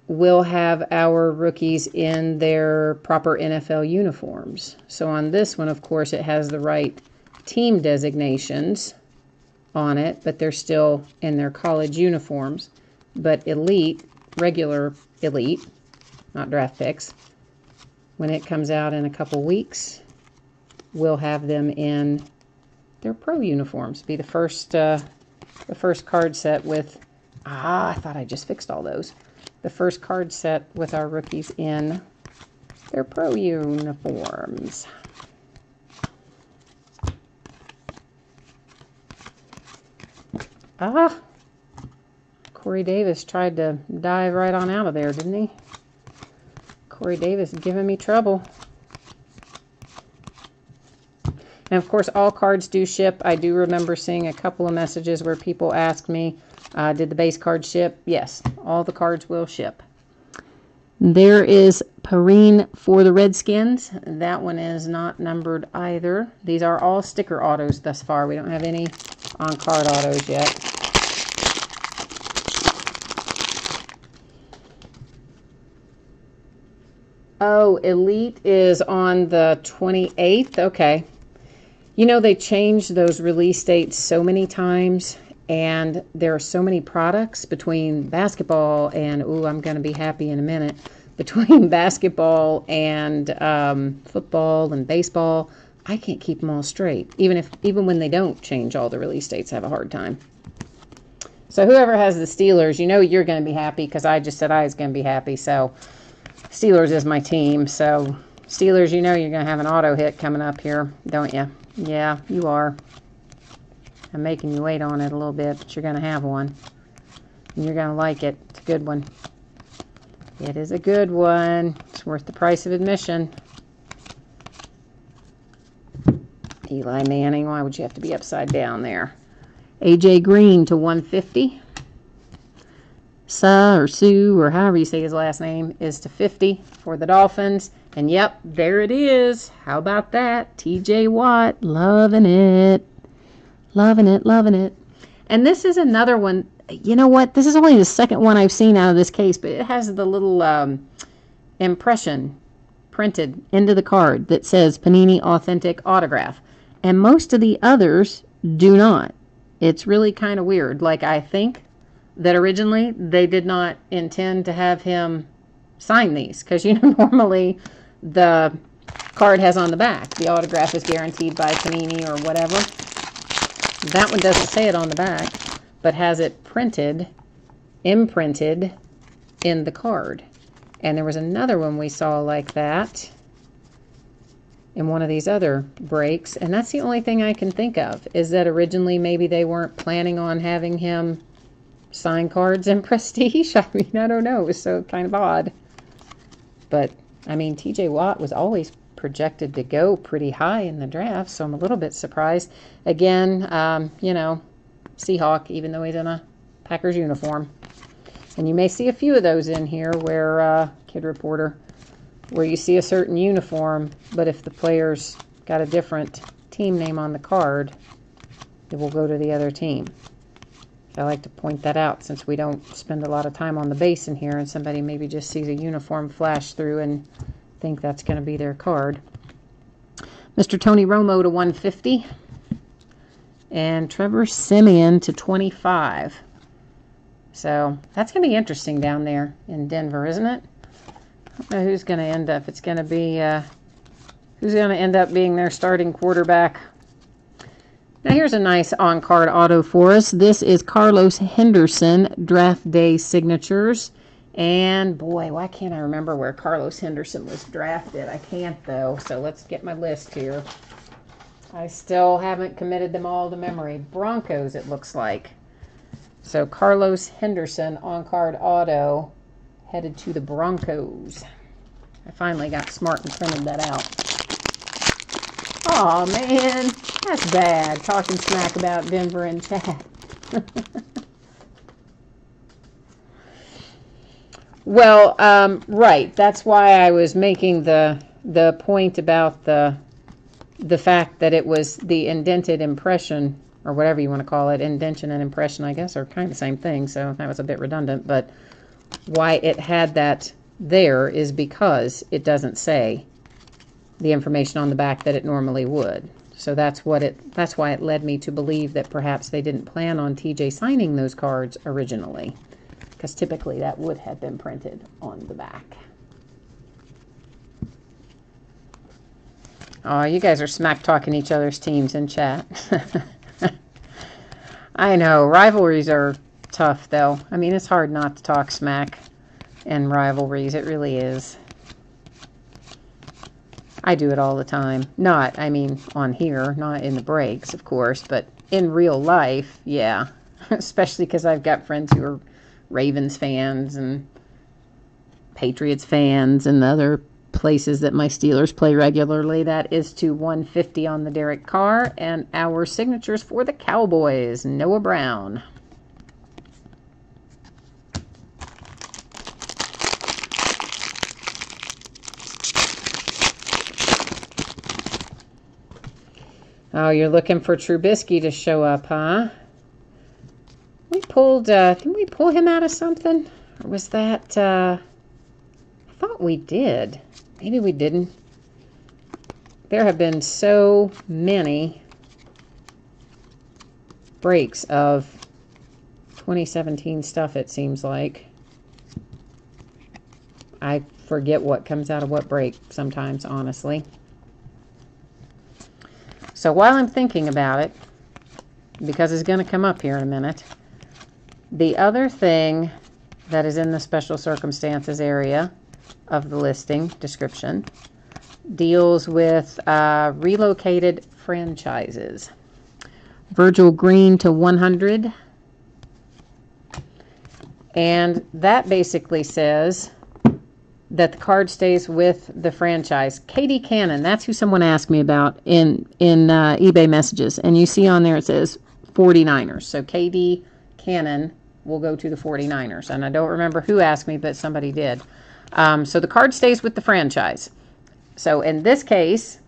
we'll have our rookies in their proper NFL uniforms. So on this one, of course, it has the right team designations on it, but they're still in their college uniforms. But elite, regular elite, not draft picks, when it comes out in a couple weeks, we'll have them in their pro uniforms. Be the first card set with, I thought I just fixed all those. The first card set with our rookies in their pro uniforms. Corey Davis tried to dive right on out of there, didn't he? Corey Davis giving me trouble. And of course, all cards do ship. I do remember seeing a couple of messages where people asked me, did the base card ship? Yes, all the cards will ship. There is Perrine for the Redskins. That one is not numbered either. These are all sticker autos thus far. We don't have any on-card autos yet. Oh, Elite is on the 28th. Okay. You know, they changed those release dates so many times, and there are so many products between basketball and, I'm going to be happy in a minute, between basketball and football and baseball. I can't keep them all straight. Even when they don't change all the release dates, I have a hard time. So whoever has the Steelers, you know you're going to be happy because I just said I was going to be happy. So Steelers is my team. So Steelers, you know you're going to have an auto hit coming up here, don't you? Yeah, you are. I'm making you wait on it a little bit, but you're going to have one. And you're going to like it. It's a good one. It is a good one. It's worth the price of admission. Eli Manning, why would you have to be upside down there? AJ Green to 150. Sue, or however you say his last name, is to 50 for the Dolphins. And yep, there it is. How about that? TJ Watt, loving it. Loving it, loving it. And this is another one. You know what? This is only the second one I've seen out of this case, but it has the little impression printed into the card that says Panini Authentic Autograph. And most of the others do not. It's really kind of weird. Like, I think that originally they did not intend to have him sign these, because, you know, normally the card has on the back, the autograph is guaranteed by Panini or whatever. That one doesn't say it on the back, but has it printed, imprinted in the card. And there was another one we saw like that in one of these other breaks, and that's the only thing I can think of, is that originally maybe they weren't planning on having him sign cards in Prestige. I mean, I don't know. It was so kind of odd. But, I mean, TJ Watt was always projected to go pretty high in the draft, so I'm a little bit surprised. Again, you know, Seahawk, even though he's in a Packers uniform. And you may see a few of those in here where, Kid Reporter, where you see a certain uniform, but if the player's got a different team name on the card, it will go to the other team. I like to point that out since we don't spend a lot of time on the base in here, and somebody maybe just sees a uniform flash through and think that's going to be their card. Mr. Tony Romo to 150. And Trevor Siemian to 25. So that's going to be interesting down there in Denver, isn't it? I don't know who's going to end up. It's going to be, who's going to end up being their starting quarterback. Now here's a nice on-card auto for us. This is Carlos Henderson, draft day signatures. And boy, why can't I remember where Carlos Henderson was drafted? I can't though, so let's get my list here. I still haven't committed them all to memory. Broncos, it looks like. So Carlos Henderson, on-card auto, headed to the Broncos. I finally got smart and printed that out. Aw, man, that's bad, talking smack about Denver in chat. Well, right, that's why I was making the point about the fact that it was the indented impression, or whatever you want to call it. Indention and impression, I guess, are kind of the same thing, so that was a bit redundant. But why it had that there is because it doesn't say the information on the back that it normally would. So that's why it led me to believe that perhaps they didn't plan on TJ signing those cards originally, because typically that would have been printed on the back. Oh, you guys are smack talking each other's teams in chat. I know, rivalries are tough though. I mean, it's hard not to talk smack in rivalries. It really is. I do it all the time. Not, I mean, on here, not in the breaks, of course, but in real life, yeah. Especially because I've got friends who are Ravens fans and Patriots fans and other places that my Steelers play regularly. That is to 150 on the Derek Carr, and our signatures for the Cowboys, Noah Brown. Oh, you're looking for Trubisky to show up, huh? We pulled, didn't we pull him out of something? Or was that, I thought we did. Maybe we didn't. There have been so many breaks of 2017 stuff, it seems like. I forget what comes out of what break sometimes, honestly. So while I'm thinking about it, because it's going to come up here in a minute, the other thing that is in the special circumstances area of the listing description deals with relocated franchises. Virgil Green to 100. And that basically says that the card stays with the franchise. KD Cannon, that's who someone asked me about in eBay messages. And you see on there it says 49ers. So KD Cannon will go to the 49ers. And I don't remember who asked me, but somebody did. So the card stays with the franchise. So in this case,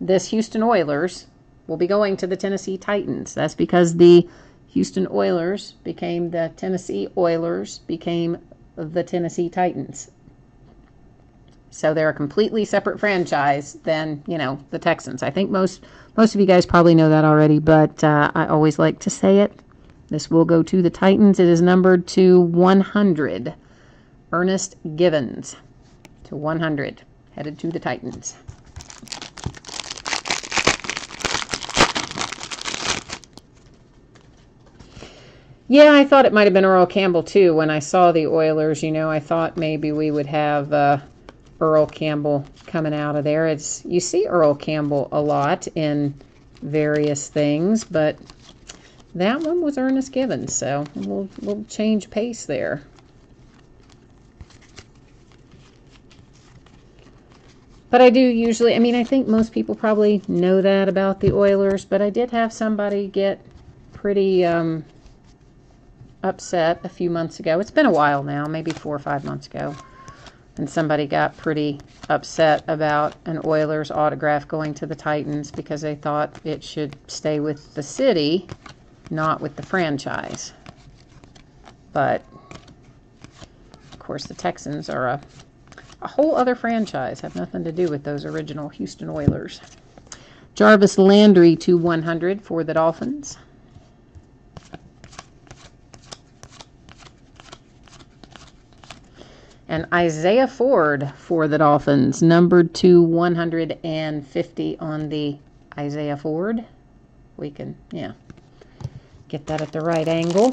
this Houston Oilers will be going to the Tennessee Titans. That's because the Houston Oilers became the Tennessee Oilers, became the Tennessee Titans. So they're a completely separate franchise than, you know, the Texans. I think most of you guys probably know that already, but I always like to say it. This will go to the Titans. It is numbered to 100. Ernest Givens to 100. Headed to the Titans. Yeah, I thought it might have been Earl Campbell too. When I saw the Oilers, you know, I thought maybe we would have Earl Campbell coming out of there. You see Earl Campbell a lot in various things, but that one was Ernest Givens, so we'll change pace there. But I do usually, I mean, I think most people probably know that about the Oilers, but I did have somebody get pretty upset a few months ago. It's been a while now, maybe 4 or 5 months ago. And somebody got pretty upset about an Oilers autograph going to the Titans because they thought it should stay with the city, not with the franchise. But, of course, the Texans are a whole other franchise. Have nothing to do with those original Houston Oilers. Jarvis Landry to 100 for the Dolphins. And Isaiah Ford for the Dolphins, numbered to 150 on the Isaiah Ford. We can, yeah, get that at the right angle.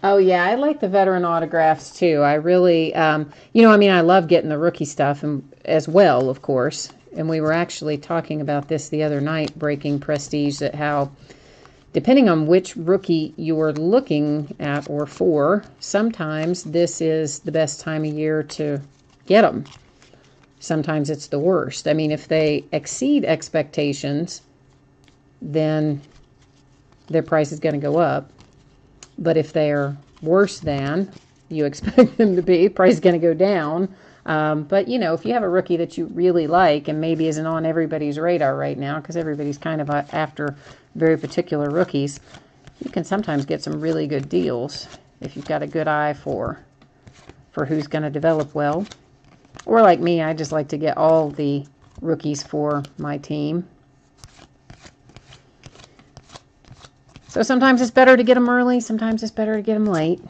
Oh, yeah, I like the veteran autographs, too. I really, you know, I mean, I love getting the rookie stuff as well, of course. And we were actually talking about this the other night, breaking Prestige, that how, depending on which rookie you're looking at or for, sometimes this is the best time of year to get them. Sometimes it's the worst. I mean, if they exceed expectations, then their price is going to go up. But if they're worse than you expect them to be, price is going to go down. But, you know, if you have a rookie that you really like and maybe isn't on everybody's radar right now because everybody's kind of after very particular rookies, you can sometimes get some really good deals if you've got a good eye for who's going to develop well. Or like me, I just like to get all the rookies for my team. So sometimes it's better to get them early, sometimes it's better to get them late.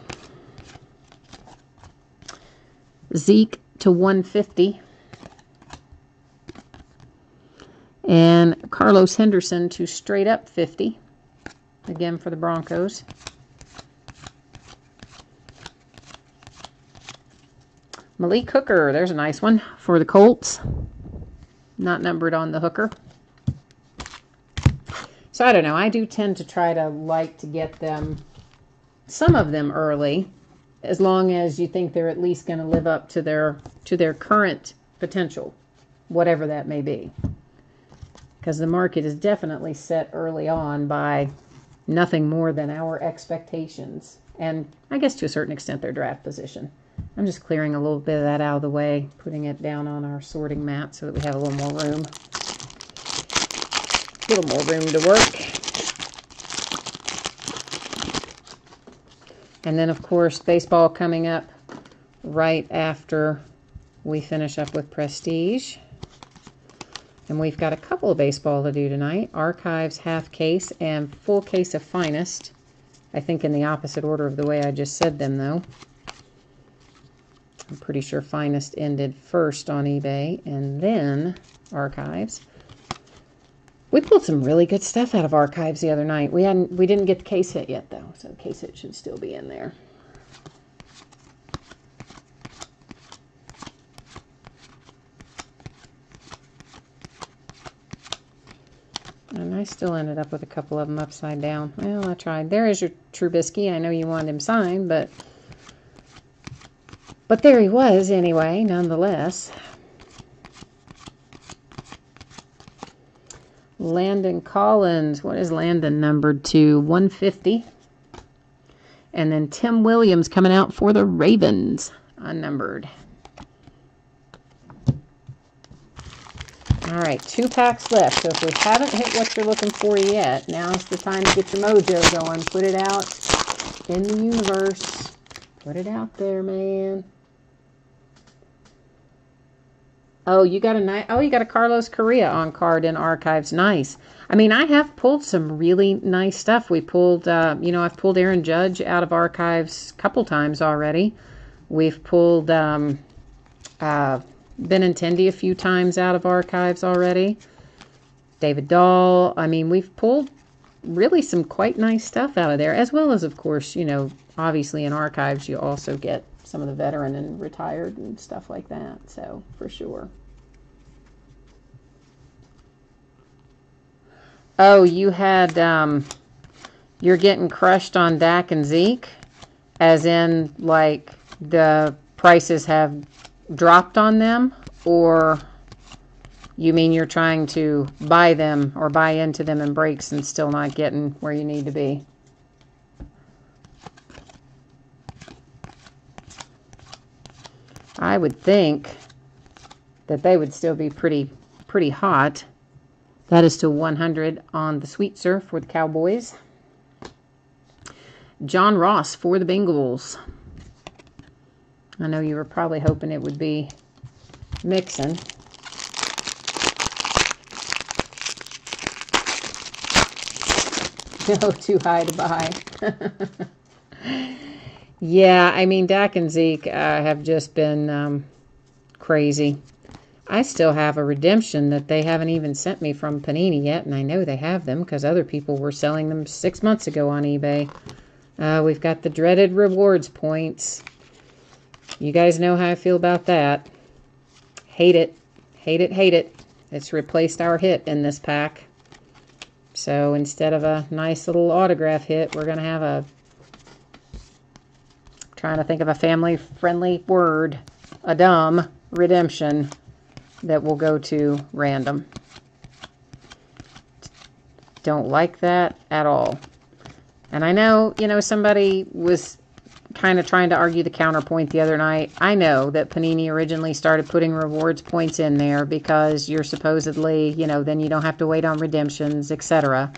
Zeke to 150. And Carlos Henderson to straight up 50. Again for the Broncos. Malik Hooker, there's a nice one for the Colts. Not numbered on the hooker. So I don't know. I do tend to try to like to get them, some of them early, as long as you think they're at least going to live up to their current potential, whatever that may be. Because the market is definitely set early on by nothing more than our expectations. And I guess to a certain extent their draft position. I'm just clearing a little bit of that out of the way, putting it down on our sorting mat so that we have a little more room. A little more room to work. And then, of course, baseball coming up right after we finish up with Prestige. And we've got a couple of baseball to do tonight. Archives half case and full case of Finest. I think in the opposite order of the way I just said them, though. I'm pretty sure Finest ended first on eBay, and then Archives. We pulled some really good stuff out of Archives the other night. We didn't get the case hit yet, though, so the case hit should still be in there. And I still ended up with a couple of them upside down. Well, I tried. There is your Trubisky. I know you wanted him signed, but there he was anyway, nonetheless. Landon Collins. What is Landon numbered to? 150. And then Tim Williams coming out for the Ravens, unnumbered. All right, 2 packs left. So if we haven't hit what you're looking for yet, now's the time to get your mojo going. Put it out in the universe. Put it out there, man. Oh, you got a Carlos Correa on card in Archives. Nice. I mean, I have pulled some really nice stuff. We pulled, I've pulled Aaron Judge out of Archives a couple times already. We've pulled Benintendi a few times out of Archives already. David Dahl. I mean, we've pulled really some quite nice stuff out of there, as well as, of course, obviously in Archives you also get some of the veteran and retired and stuff like that. So, for sure. Oh, you had, you're getting crushed on Dak and Zeke, as in, like, the prices have dropped on them, or you mean you're trying to buy them or buy into them in breaks and still not getting where you need to be? I would think that they would still be pretty hot. That is to 100 on the Sweetser for the Cowboys. John Ross for the Bengals. I know you were probably hoping it would be Mixon. No, too high to buy. Yeah, I mean, Dak and Zeke have just been crazy. I still have a redemption that they haven't even sent me from Panini yet, and I know they have them because other people were selling them 6 months ago on eBay. We've got the dreaded rewards points. You guys know how I feel about that. Hate it. Hate it, hate it. It's replaced our hit in this pack. So instead of a nice little autograph hit, we're going to have a... trying to think of a family-friendly word. A dumb redemption that will go to random. Don't like that at all. And I know, somebody was kind of trying to argue the counterpoint the other night. I know that Panini originally started putting rewards points in there because you're supposedly, then you don't have to wait on redemptions, etc.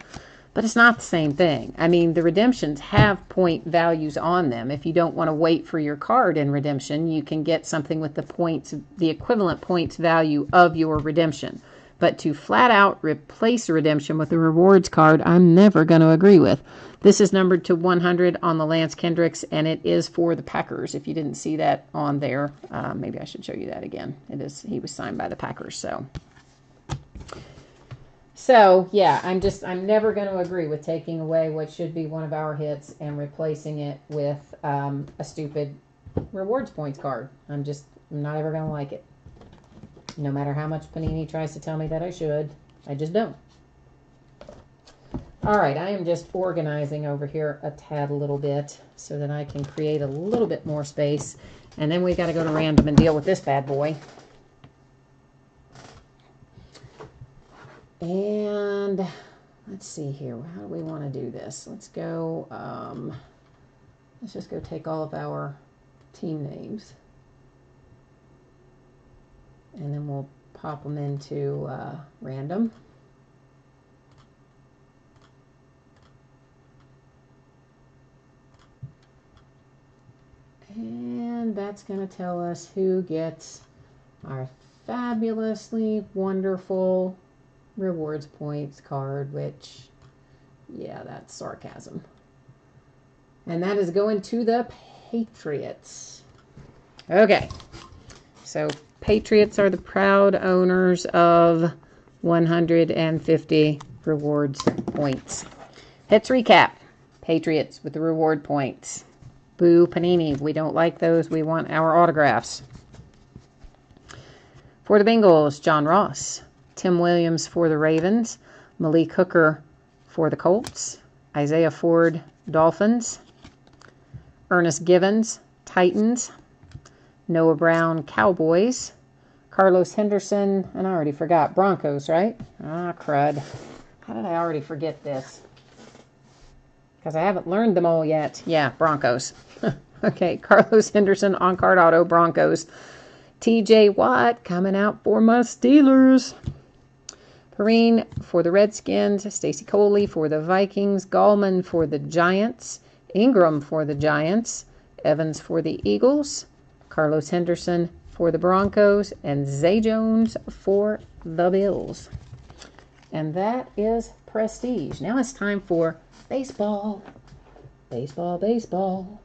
but it's not the same thing. I mean, the redemptions have point values on them. If you don't want to wait for your card in redemption, you can get something with the points, the equivalent points value of your redemption. But to flat out replace a redemption with a rewards card, I'm never going to agree with. This is numbered to 100 on the Lance Kendricks, and it is for the Packers. If you didn't see that on there, maybe I should show you that again. It is. He was signed by the Packers, So yeah, I'm never going to agree with taking away what should be one of our hits and replacing it with a stupid rewards points card. I'm not ever going to like it. No matter how much Panini tries to tell me that I should, I just don't. All right, I am just organizing over here a little bit so that I can create a little bit more space. And then we got to go to random and deal with this bad boy. And let's see here. How do we want to do this? Let's go, let's just go take all of our team names. And then we'll pop them into random. And that's going to tell us who gets our fabulously wonderful rewards points card, which, yeah, that's sarcasm. And that is going to the Patriots. Okay. So Patriots are the proud owners of 150 rewards points. Hits recap. Patriots with the reward points. Boo Panini. We don't like those. We want our autographs. For the Bengals, John Ross. Tim Williams for the Ravens. Malik Hooker for the Colts. Isaiah Ford, Dolphins. Ernest Givens, Titans. Noah Brown, Cowboys. Carlos Henderson, and I already forgot, Broncos, right? Ah, crud. How did I already forget this? Because I haven't learned them all yet. Yeah, Broncos. Okay, Carlos Henderson, on-card auto, Broncos. TJ Watt coming out for my Steelers. Perrine for the Redskins. Stacy Coley for the Vikings. Gallman for the Giants. Ingram for the Giants. Evans for the Eagles. Carlos Henderson for the Broncos. And Zay Jones for the Bills. And that is prestige. Now it's time for baseball. Baseball, baseball.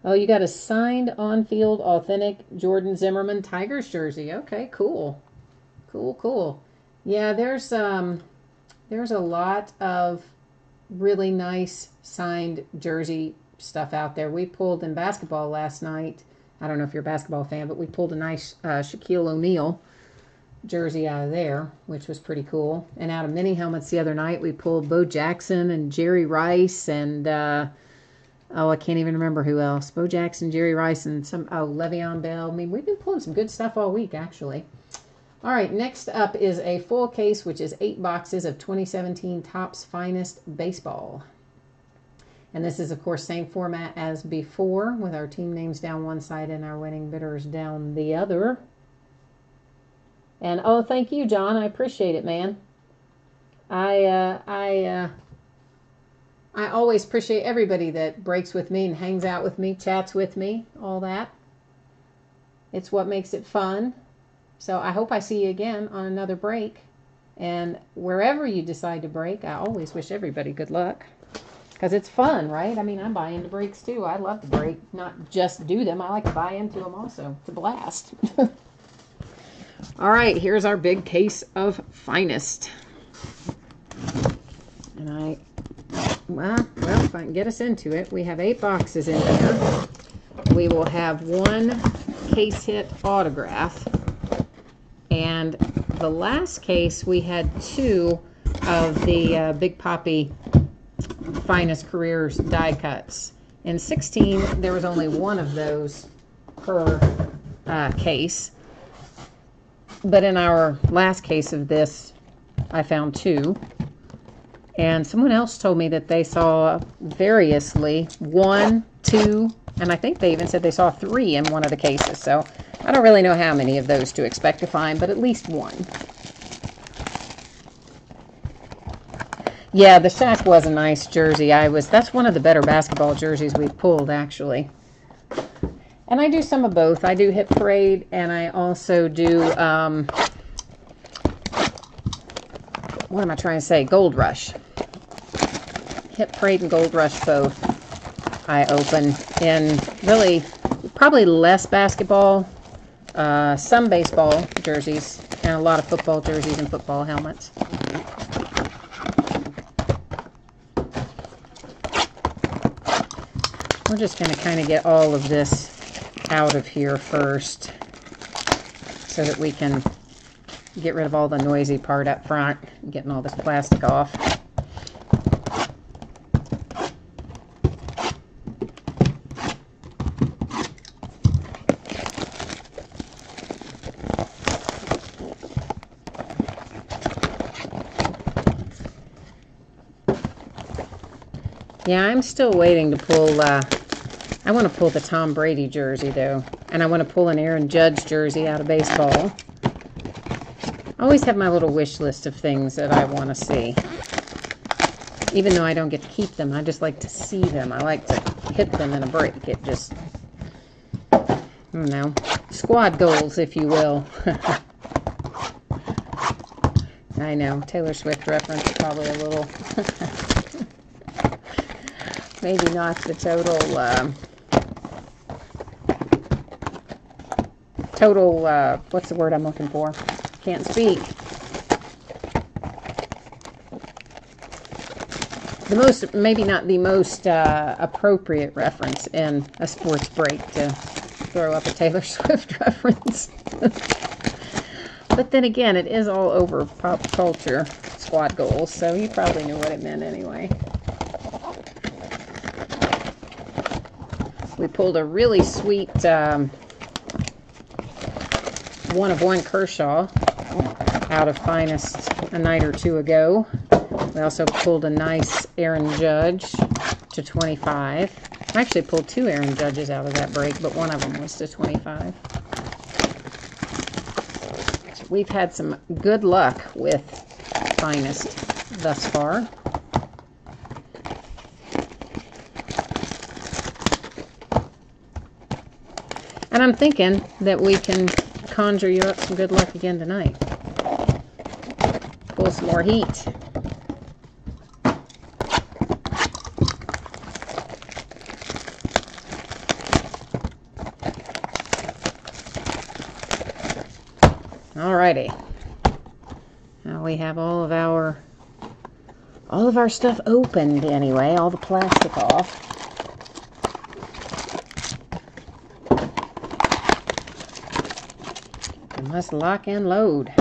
Oh, you got a signed on-field authentic Jordan Zimmerman Tigers jersey. Okay, cool. Cool, cool. Yeah, there's a lot of really nice signed jersey stuff out there. We pulled in basketball last night. I don't know if you're a basketball fan, but we pulled a nice Shaquille O'Neal jersey out of there, which was pretty cool. And out of mini helmets the other night, we pulled Bo Jackson and Jerry Rice and I can't even remember who else. Bo Jackson, Jerry Rice, and Le'Veon Bell. I mean, we've been pulling some good stuff all week, actually. All right, next up is a full case, which is 8 boxes of 2017 Topps Finest Baseball. And this is, of course, same format as before, with our team names down one side and our winning bidders down the other. And, oh, thank you, John. I appreciate it, man. I always appreciate everybody that breaks with me and hangs out with me, chats with me, all that. It's what makes it fun. So I hope I see you again on another break. And wherever you decide to break, I always wish everybody good luck. Because it's fun, right? I mean, I buy into breaks too. I love to break, not just do them. I like to buy into them also. It's a blast. All right, here's our big case of Finest. And well, if I can get us into it, we have 8 boxes in here. We will have 1 case hit autograph. And the last case, we had 2 of the Big Papi Finest Careers die cuts. In 16, there was only 1 of those per case. But in our last case of this, I found 2. And someone else told me that they saw variously 1, 2, and I think they even said they saw 3 in one of the cases. So I don't really know how many of those to expect to find, but at least 1. Yeah, the Shaq was a nice jersey. That's one of the better basketball jerseys we've pulled, actually. And I do some of both. I do Hit Parade, and I also do, what am I trying to say? Gold Rush. Hit Parade and Gold Rush both I open in really probably less basketball, some baseball jerseys, and a lot of football jerseys and football helmets. We're just going to kind of get all of this out of here first so that we can get rid of all the noisy part up front, getting all this plastic off. Yeah, I'm still waiting to pull, I want to pull the Tom Brady jersey, though. And I want to pull an Aaron Judge jersey out of baseball. I always have my little wish list of things that I want to see. Even though I don't get to keep them, I just like to see them. I like to hit them in a break. It just, I don't know, squad goals, if you will. I know, Taylor Swift reference probably a little... Maybe not the total, what's the word I'm looking for? Can't speak. The most, maybe not the most appropriate reference in a sports break to throw up a Taylor Swift reference. But then again, it is all over pop culture, squad goals, so you probably knew what it meant anyway. We pulled a really sweet one of one Kershaw out of Finest a night or two ago. We also pulled a nice Aaron Judge to 25. I actually pulled two Aaron Judges out of that break, but one of them was to 25. So we've had some good luck with Finest thus far. And I'm thinking that we can conjure you up some good luck again tonight. Pull some more heat. Alrighty. Now we have all of our stuff opened anyway, all the plastic off. Let's lock and load.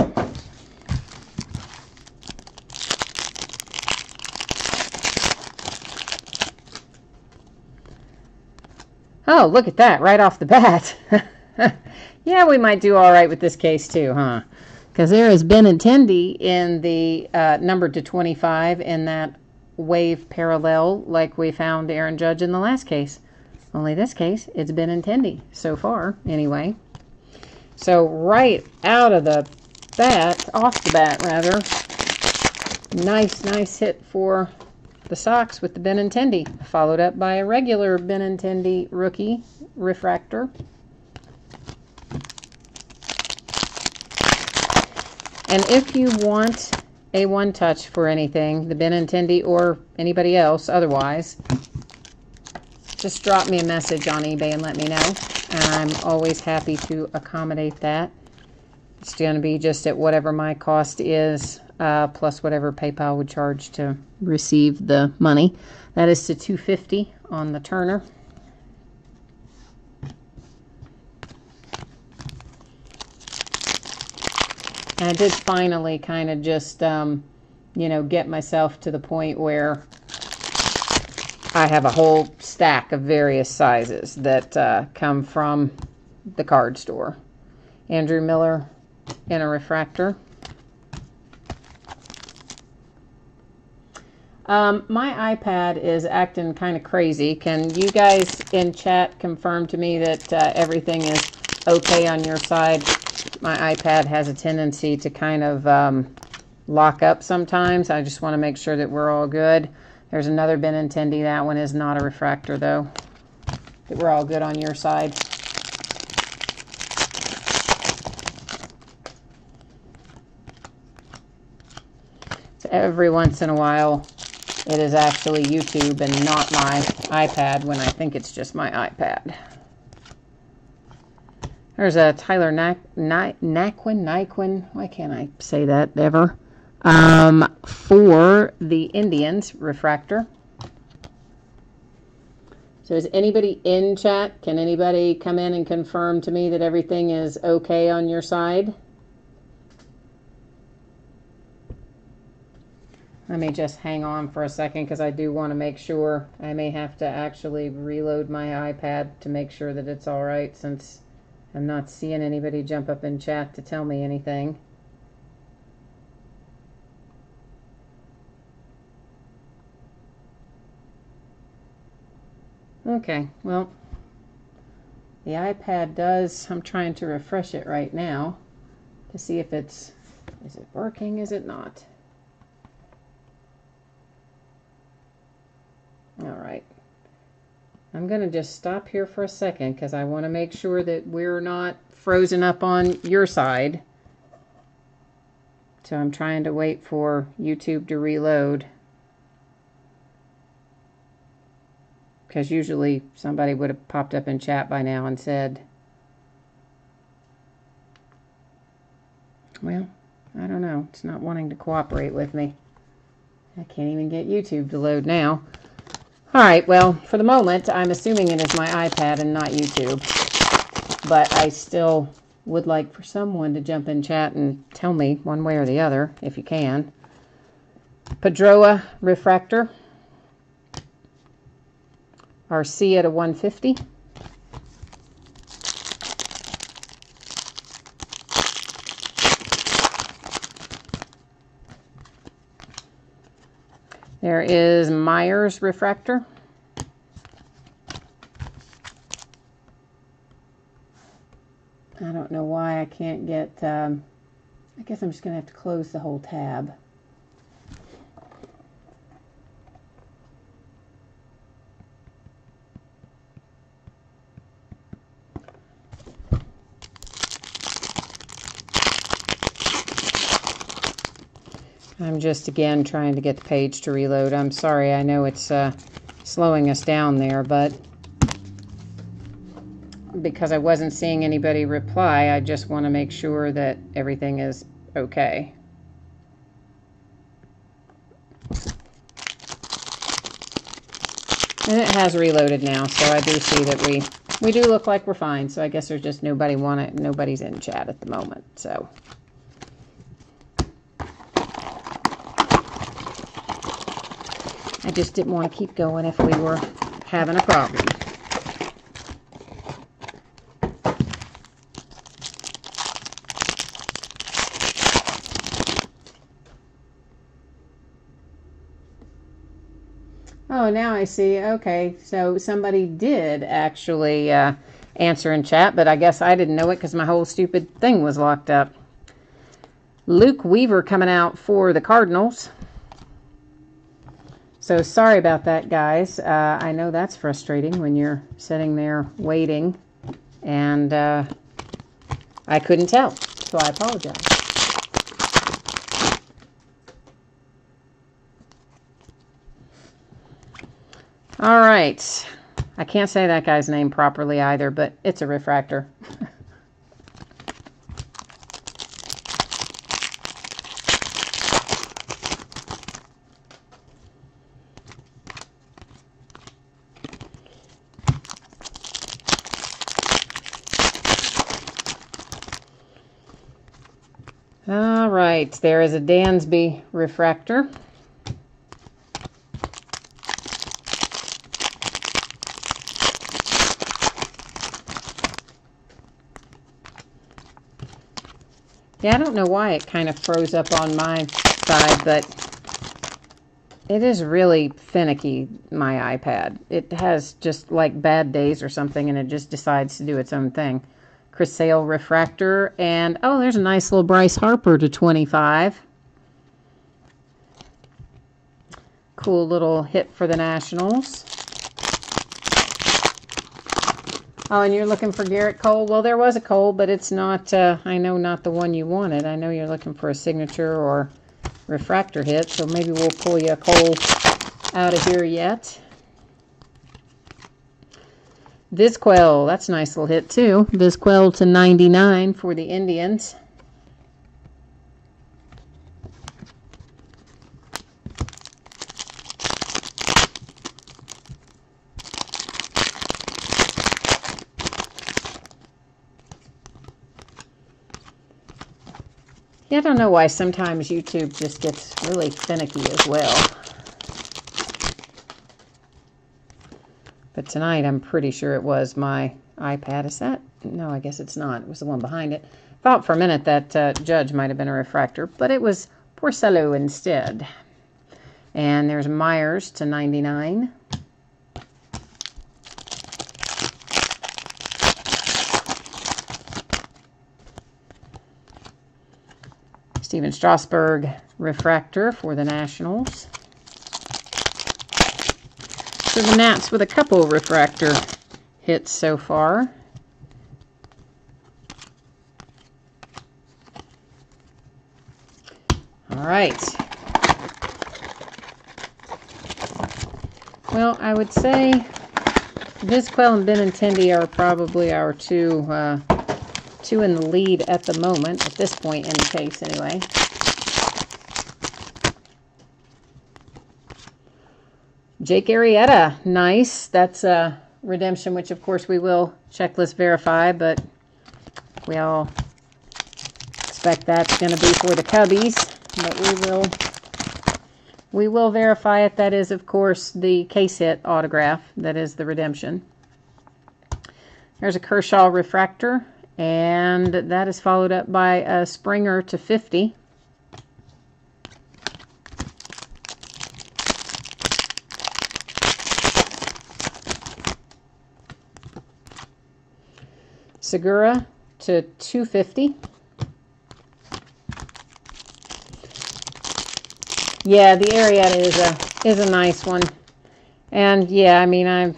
Oh, look at that, right off the bat. Yeah, we might do all right with this case too, huh? Because there is Benintendi in the numbered to 25 in that wave parallel like we found Aaron Judge in the last case. Only this case, it's Benintendi so far, anyway. So right out of the bat, off the bat rather, nice hit for the Sox with the Benintendi, followed up by a regular Benintendi rookie refractor. And if you want a one-touch for anything, the Benintendi or anybody else otherwise, just drop me a message on eBay and let me know. And I'm always happy to accommodate that. It's going to be just at whatever my cost is, plus whatever PayPal would charge to receive the money. That is to $250 on the Turner. And I did finally kind of just, you know, get myself to the point where I have a whole stack of various sizes that come from the card store. Andrew Miller in a refractor. My iPad is acting kind of crazy. Can you guys in chat confirm to me that everything is okay on your side? My iPad has a tendency to kind of lock up sometimes. I just want to make sure that we're all good. There's another Benintendi. That one is not a refractor though. That we're all good on your side. So every once in a while, it is actually YouTube and not my iPad when I think it's just my iPad. There's a Tyler Naquin. Why can't I say that ever? For the Indians refractor. So is anybody in chat? Can anybody come in and confirm to me that everything is okay on your side? Let me just hang on for a second because I do want to make sure. I may have to actually reload my iPad to make sure that it's all right, since I'm not seeing anybody jump up in chat to tell me anything. Okay, well, the iPad does, I'm trying to refresh it right now to see if is it working, is it not? All right. I'm going to just stop here for a second because I want to make sure that we're not frozen up on your side. So I'm trying to wait for YouTube to reload. Because usually somebody would have popped up in chat by now and said, well, I don't know. It's not wanting to cooperate with me. I can't even get YouTube to load now. All right, well, for the moment, I'm assuming it is my iPad and not YouTube. But I still would like for someone to jump in chat and tell me one way or the other, if you can. Pedroa refractor. RC at a 150. There is Myers refractor. I don't know why I can't get, I guess I'm just going to have to close the whole tab. I'm just again trying to get the page to reload. I'm sorry, I know it's slowing us down there, but because I wasn't seeing anybody reply, I just want to make sure that everything is okay. And it has reloaded now, so I do see that we do look like we're fine. So I guess there's just nobody's in chat at the moment. So I just didn't want to keep going if we were having a problem. Oh, now I see. Okay, so somebody did actually answer in chat, but I guess I didn't know it because my whole stupid thing was locked up. Luke Weaver coming out for the Cardinals. So sorry about that, guys. I know that's frustrating when you're sitting there waiting, and I couldn't tell, so I apologize. All right. I can't say that guy's name properly either, but it's a refractor. All right, there is a Dansby refractor. Yeah, I don't know why it kind of froze up on my side, but it is really finicky, my iPad. It has just like bad days or something, and it just decides to do its own thing. Chris Sale refractor, and oh, there's a nice little Bryce Harper to 25. cool little hit for the Nationals. Oh, and you're looking for Garrett Cole. Well, there was a Cole, but it's not, I know, not the one you wanted. I know you're looking for a signature or refractor hit, so maybe we'll pull you a Cole out of here yet. Vizquel, that's a nice little hit too. Vizquel to 99 for the Indians. Yeah, I don't know why sometimes YouTube just gets really finicky as well. But tonight, I'm pretty sure it was my iPad. Is that? No, I guess it's not. It was the one behind it. Thought for a minute that Judge might have been a refractor, but it was Porcello instead. And there's Myers to 99. Steven Strasburg refractor for the Nationals. So the Nats with a couple refractor hits so far. All right. Well, I would say Vizquel and Benintendi are probably our two in the lead at the moment, at this point in the case anyway. Jake Arrieta, nice. That's a redemption, which of course we will checklist verify, but we all expect that's going to be for the Cubbies. But we will verify it. That is, of course, the case hit autograph. That is the redemption. There's a Kershaw refractor, and that is followed up by a Springer to 50. Segura to 250. Yeah, the Arrieta is a nice one. And yeah, I mean,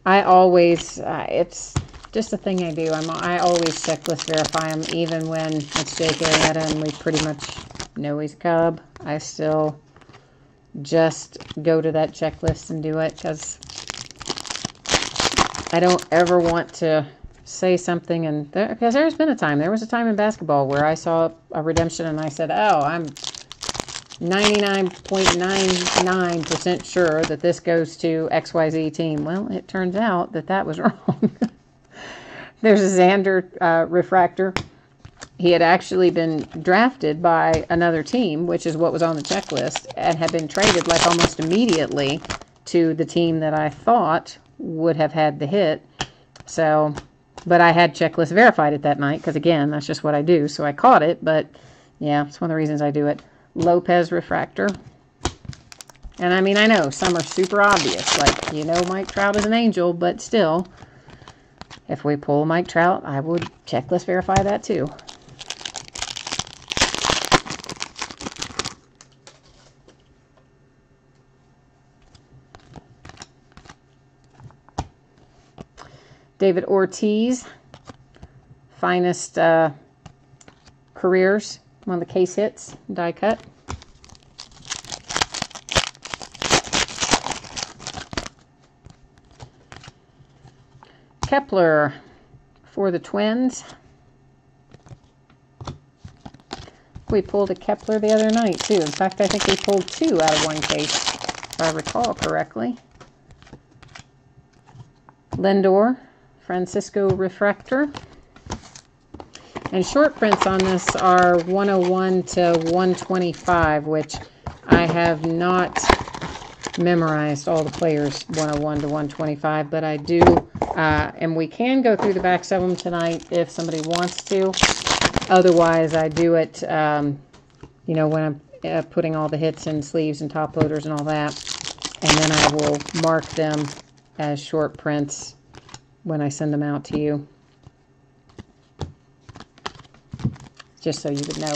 I always it's just a thing I do. I always checklist verify them, even when it's Jake Arrieta and we pretty much know he's a Cub. I still just go to that checklist and do it, because I don't ever want to say something, and because there was a time in basketball where I saw a redemption and I said, oh, I'm 99.99% sure that this goes to XYZ team. Well, it turns out that was wrong. There's a Xander refractor. He had actually been drafted by another team, which is what was on the checklist, and had been traded like almost immediately to the team that I thought would have had the hit. So, but I had checklist verified it that night, because again, that's just what I do. So I caught it, but yeah, it's one of the reasons I do it. Lopez refractor. And I mean, I know some are super obvious, like, you know, Mike Trout is an angel, but still, if we pull Mike Trout, I would checklist verify that too. David Ortiz, finest careers, one of the case hits, die cut. Kepler for the Twins. We pulled a Kepler the other night too. In fact, I think we pulled two out of one case, if I recall correctly. Lindor, Francisco refractor. And short prints on this are 101 to 125, which I have not memorized all the players 101 to 125, but I do, and we can go through the backs of them tonight if somebody wants to. Otherwise, I do it, you know, when I'm putting all the hits and sleeves and top loaders and all that, and then I will mark them as short prints when I send them out to you, just so you would know.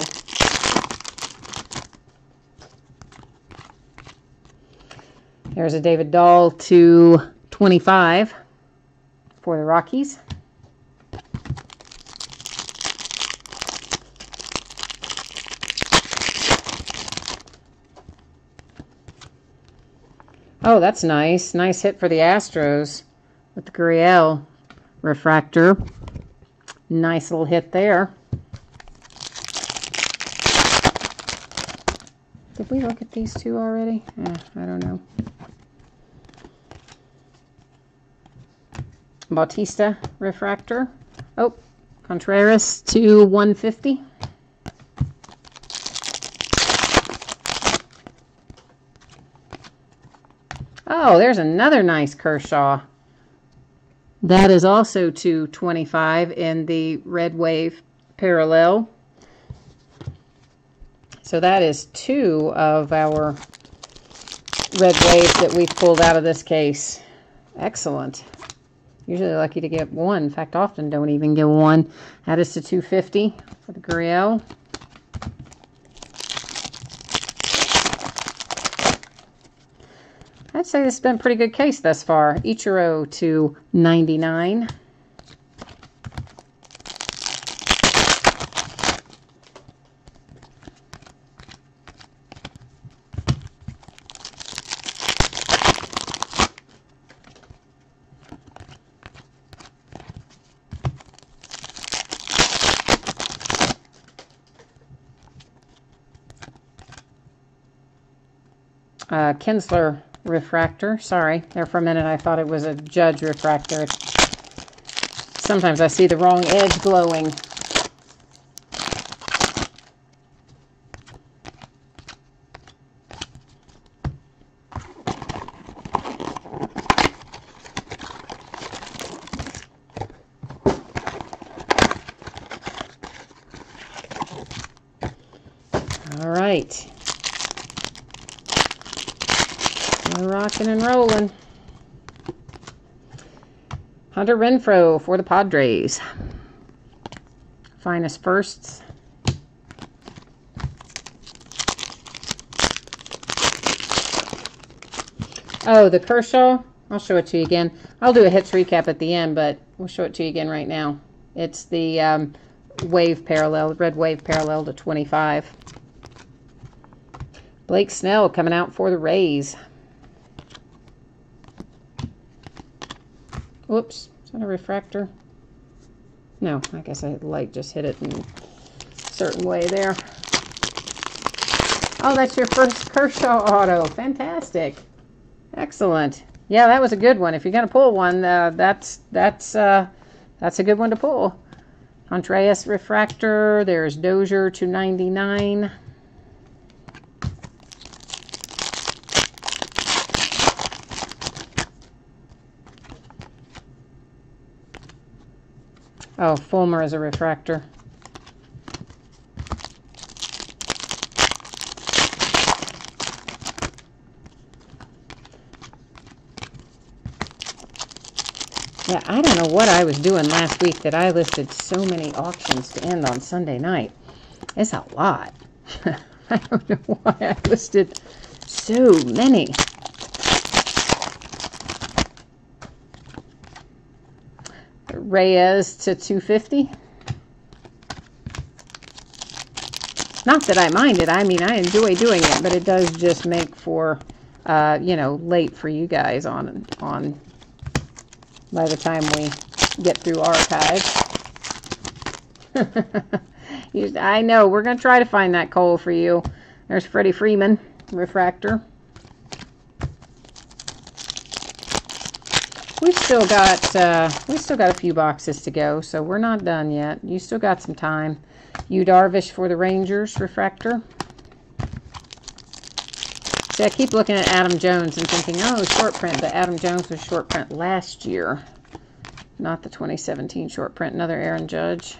There's a David Dahl to 25 for the Rockies. Oh, that's nice. Nice hit for the Astros with the Gurriel refractor. Nice little hit there. Did we look at these two already? I don't know. Bautista refractor. Oh, Contreras to 150. Oh, there's another nice Kershaw. That is also to 25 in the Red Wave parallel. So that is 2 of our Red Waves that we've pulled out of this case. Excellent. Usually lucky to get 1. In fact, often don't even get 1. That is to 250 for the Gurriel. I'd say this has been a pretty good case thus far. Ichiro to 99. Kinsler refractor. Sorry, there for a minute I thought it was a Judge refractor. Sometimes I see the wrong edge glowing. All right. We're rocking and rolling. Hunter Renfroe for the Padres. Finest firsts. Oh, the Kershaw. I'll show it to you again. I'll do a hits recap at the end, but we'll show it to you again right now. It's the wave parallel, Red Wave parallel to 25. Blake Snell coming out for the Rays. Whoops, is that a refractor? No, I guess the light just hit it in a certain way there. Oh, that's your first Kershaw auto. Fantastic. Excellent. Yeah, that was a good one. If you're going to pull one, that's a good one to pull. Contreras refractor. There's Dozier to 99. Oh, Fulmer is a refractor. Yeah, I don't know what I was doing last week that I listed so many auctions to end on Sunday night. It's a lot. I don't know why I listed so many. Reyes to 250. Not that I mind it. I mean, I enjoy doing it, but it does just make for, you know, late for you guys on by the time we get through archives. I know. We're going to try to find that Cole for you. There's Freddie Freeman, refractor. We've still got a few boxes to go, so we're not done yet. You still got some time. Yu Darvish for the Rangers, refractor. See, I keep looking at Adam Jones and thinking, oh, short print, but Adam Jones was short print last year, not the 2017 short print. Another Aaron Judge.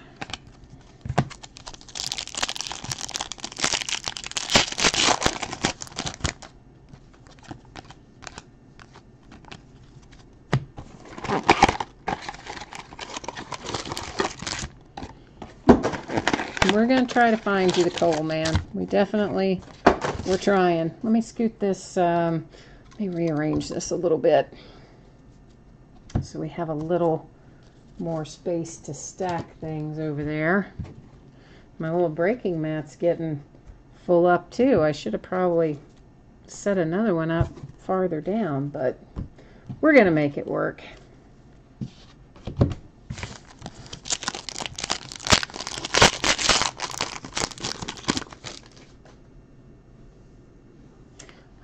We're going to try to find you the Cole, man. We're trying. Let me scoot this Let me rearrange this a little bit so we have a little more space to stack things over there. My little breaking mat's getting full up too. I should have probably set another one up farther down, but we're going to make it work.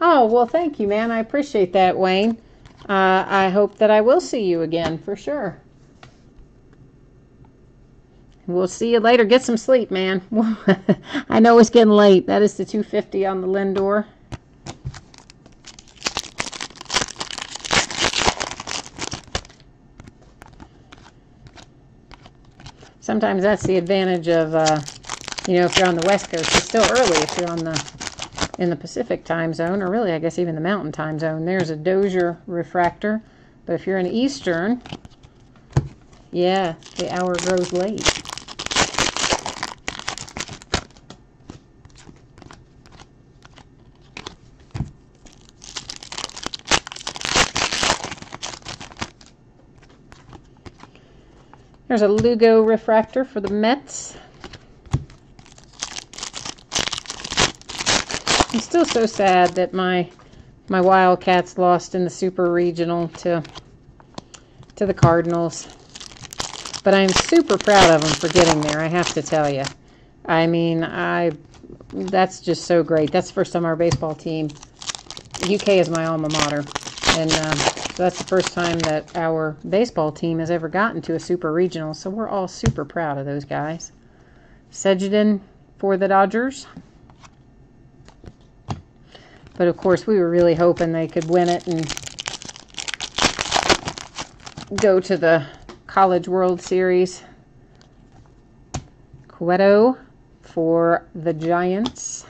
Oh, well, thank you, man. I appreciate that, Wayne. I hope that I will see you again for sure. We'll see you later. Get some sleep, man. I know it's getting late. That is the 250 on the Lindor. Sometimes that's the advantage of, you know, if you're on the West Coast, it's still early. If you're in the Pacific time zone, or really, I guess, even the Mountain time zone, there's a Dozier refractor. But if you're in Eastern, yeah, the hour grows late. There's a Lugo refractor for the Mets. I'm still so sad that my Wildcats lost in the Super Regional to the Cardinals. But I'm super proud of them for getting there, I have to tell you. I mean, that's just so great. That's the first time our baseball team, UK is my alma mater, and so that's the first time that our baseball team has ever gotten to a Super Regional, so we're all super proud of those guys. Sejden for the Dodgers. But of course, we were really hoping they could win it and go to the College World Series. Cueto for the Giants.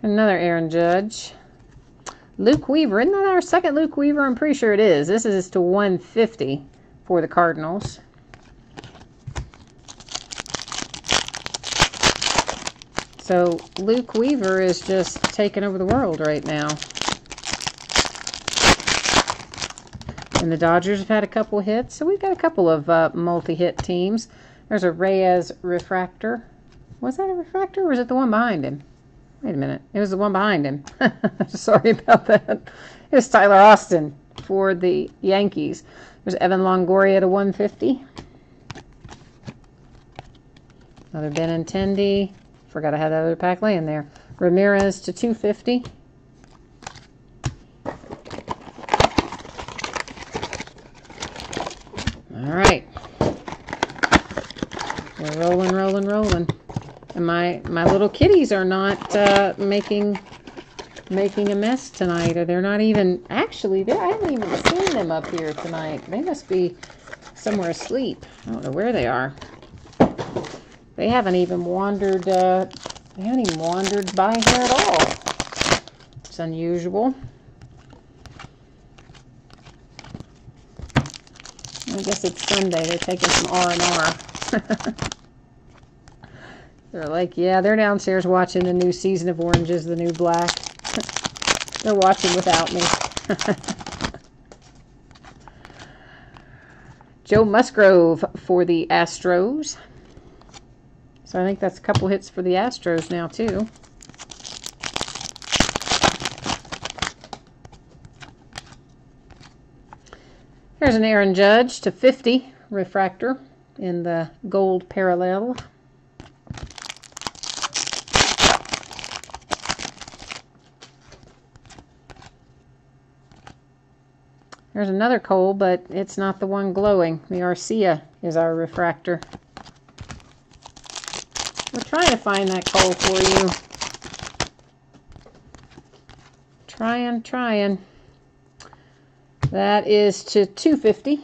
Another Aaron Judge. Luke Weaver. Isn't that our second Luke Weaver? I'm pretty sure it is. This is to 150 for the Cardinals. So Luke Weaver is just taking over the world right now. And the Dodgers have had a couple hits. So we've got a couple of multi-hit teams. There's a Reyes refractor. Was that a refractor or was it the one behind him? Wait a minute. It was the one behind him. Sorry about that. It was Tyler Austin for the Yankees. There's Evan Longoria to 150. Another Benintendi. Forgot I had that other pack laying there. Ramirez to 250. All right. We're rolling, rolling, rolling. And my little kitties are not making a mess tonight. Or they're not even... Actually, I haven't even seen them up here tonight. They must be somewhere asleep. I don't know where they are. They haven't even wandered by here at all. It's unusual. I guess it's Sunday. They're taking some R&R. They're like, yeah, they're downstairs watching the new season of Orange is the New Black. They're watching without me. Joe Musgrove for the Astros. So I think that's a couple hits for the Astros now, too. Here's an Aaron Judge to 50 refractor in the gold parallel. There's another Cole, but it's not the one glowing. The Arcia is our refractor. We're trying to find that Cole for you. Trying. That is to 250.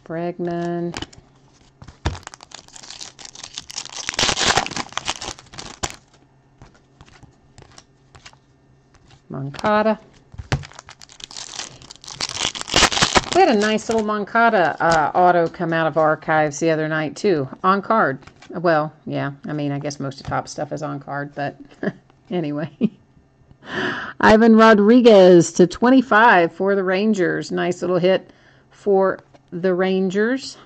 Bregman. Moncada. We had a nice little Moncada auto come out of archives the other night, too. On card. Well, yeah, I mean, I guess most of Top stuff is on card, but anyway. Ivan Rodriguez to 25 for the Rangers. Nice little hit for the Rangers.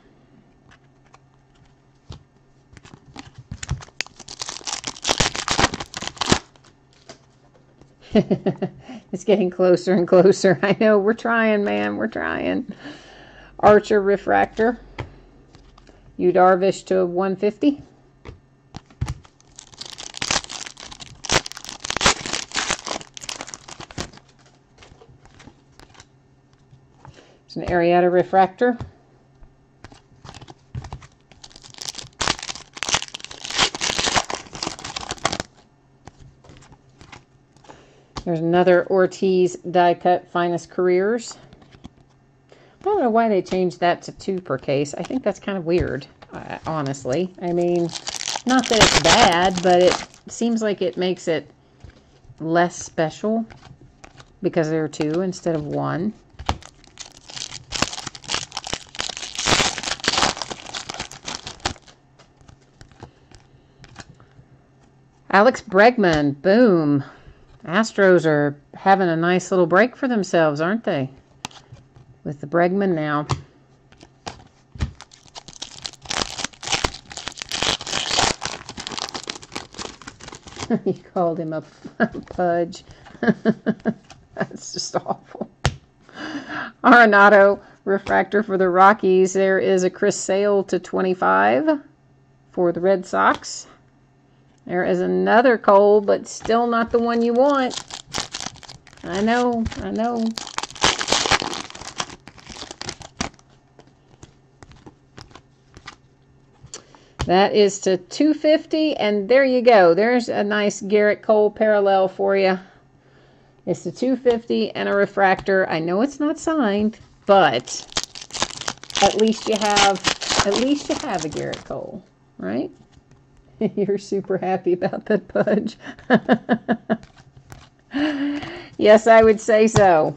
It's getting closer and closer. I know, we're trying, man. We're trying. Archer Refractor. Yu Darvish to 150. It's an Arrieta Refractor. There's another Ortiz die cut Finest Careers. I don't know why they changed that to 2 per case. I think that's kind of weird, honestly. I mean, not that it's bad, but it seems like it makes it less special because there are 2 instead of 1. Alex Bregman, boom. Astros are having a nice little break for themselves, aren't they? With the Bregman now. You called him a pudge. That's just awful. Arenado Refractor for the Rockies. There is a Chris Sale to 25 for the Red Sox. There is another Cole, but still not the one you want. I know, I know. That is to 250, and there you go. There's a nice Garrett Cole parallel for you. It's to 250 and a refractor. I know it's not signed, but at least you have a Garrett Cole, right? You're super happy about that pudge. Yes, I would say so.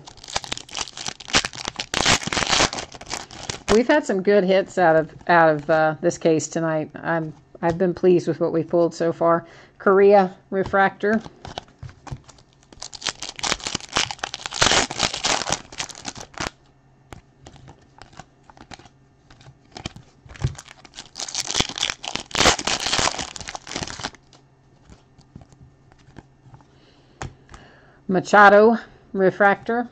We've had some good hits out of this case tonight. I've been pleased with what we've pulled so far. Korea Refractor. Machado Refractor.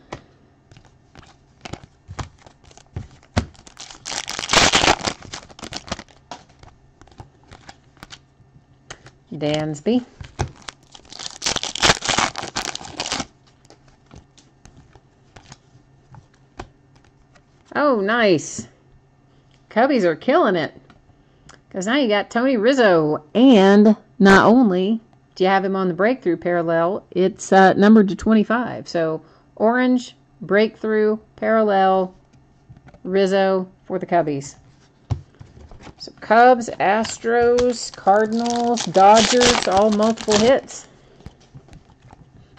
Dansby. Oh, nice. Cubbies are killing it. Because now you got Tony Rizzo. And not only do you have him on the breakthrough parallel, it's numbered to 25. So orange, breakthrough, parallel, Rizzo for the Cubbies. So Cubs, Astros, Cardinals, Dodgers, all multiple hits.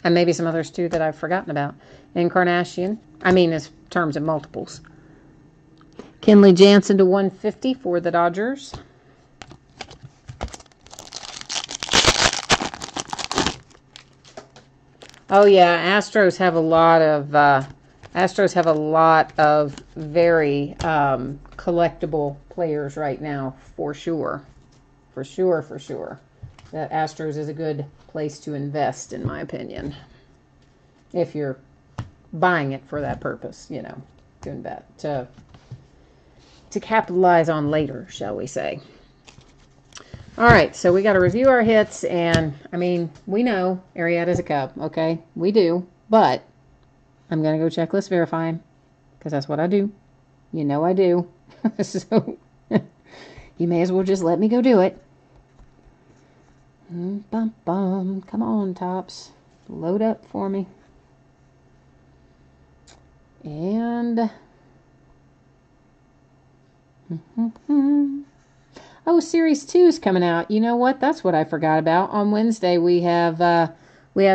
And maybe some others too that I've forgotten about. Encarnacion, I mean in terms of multiples. Kenley Jansen to 150 for the Dodgers. Oh yeah, Astros have a lot of very collectible players right now, for sure. For sure. That Astros is a good place to invest, in my opinion. If you're buying it for that purpose, you know, to invest, to capitalize on later, shall we say. All right, so we got to review our hits, and, I mean, we know Arrieta's a Cub, okay? We do, but I'm going to go checklist verify him, because that's what I do. You know I do. So, you may as well just let me go do it. Bum, bum. Come on, Tops. Load up for me. And... Oh, Series 2 is coming out. You know what? That's what I forgot about. On Wednesday, we have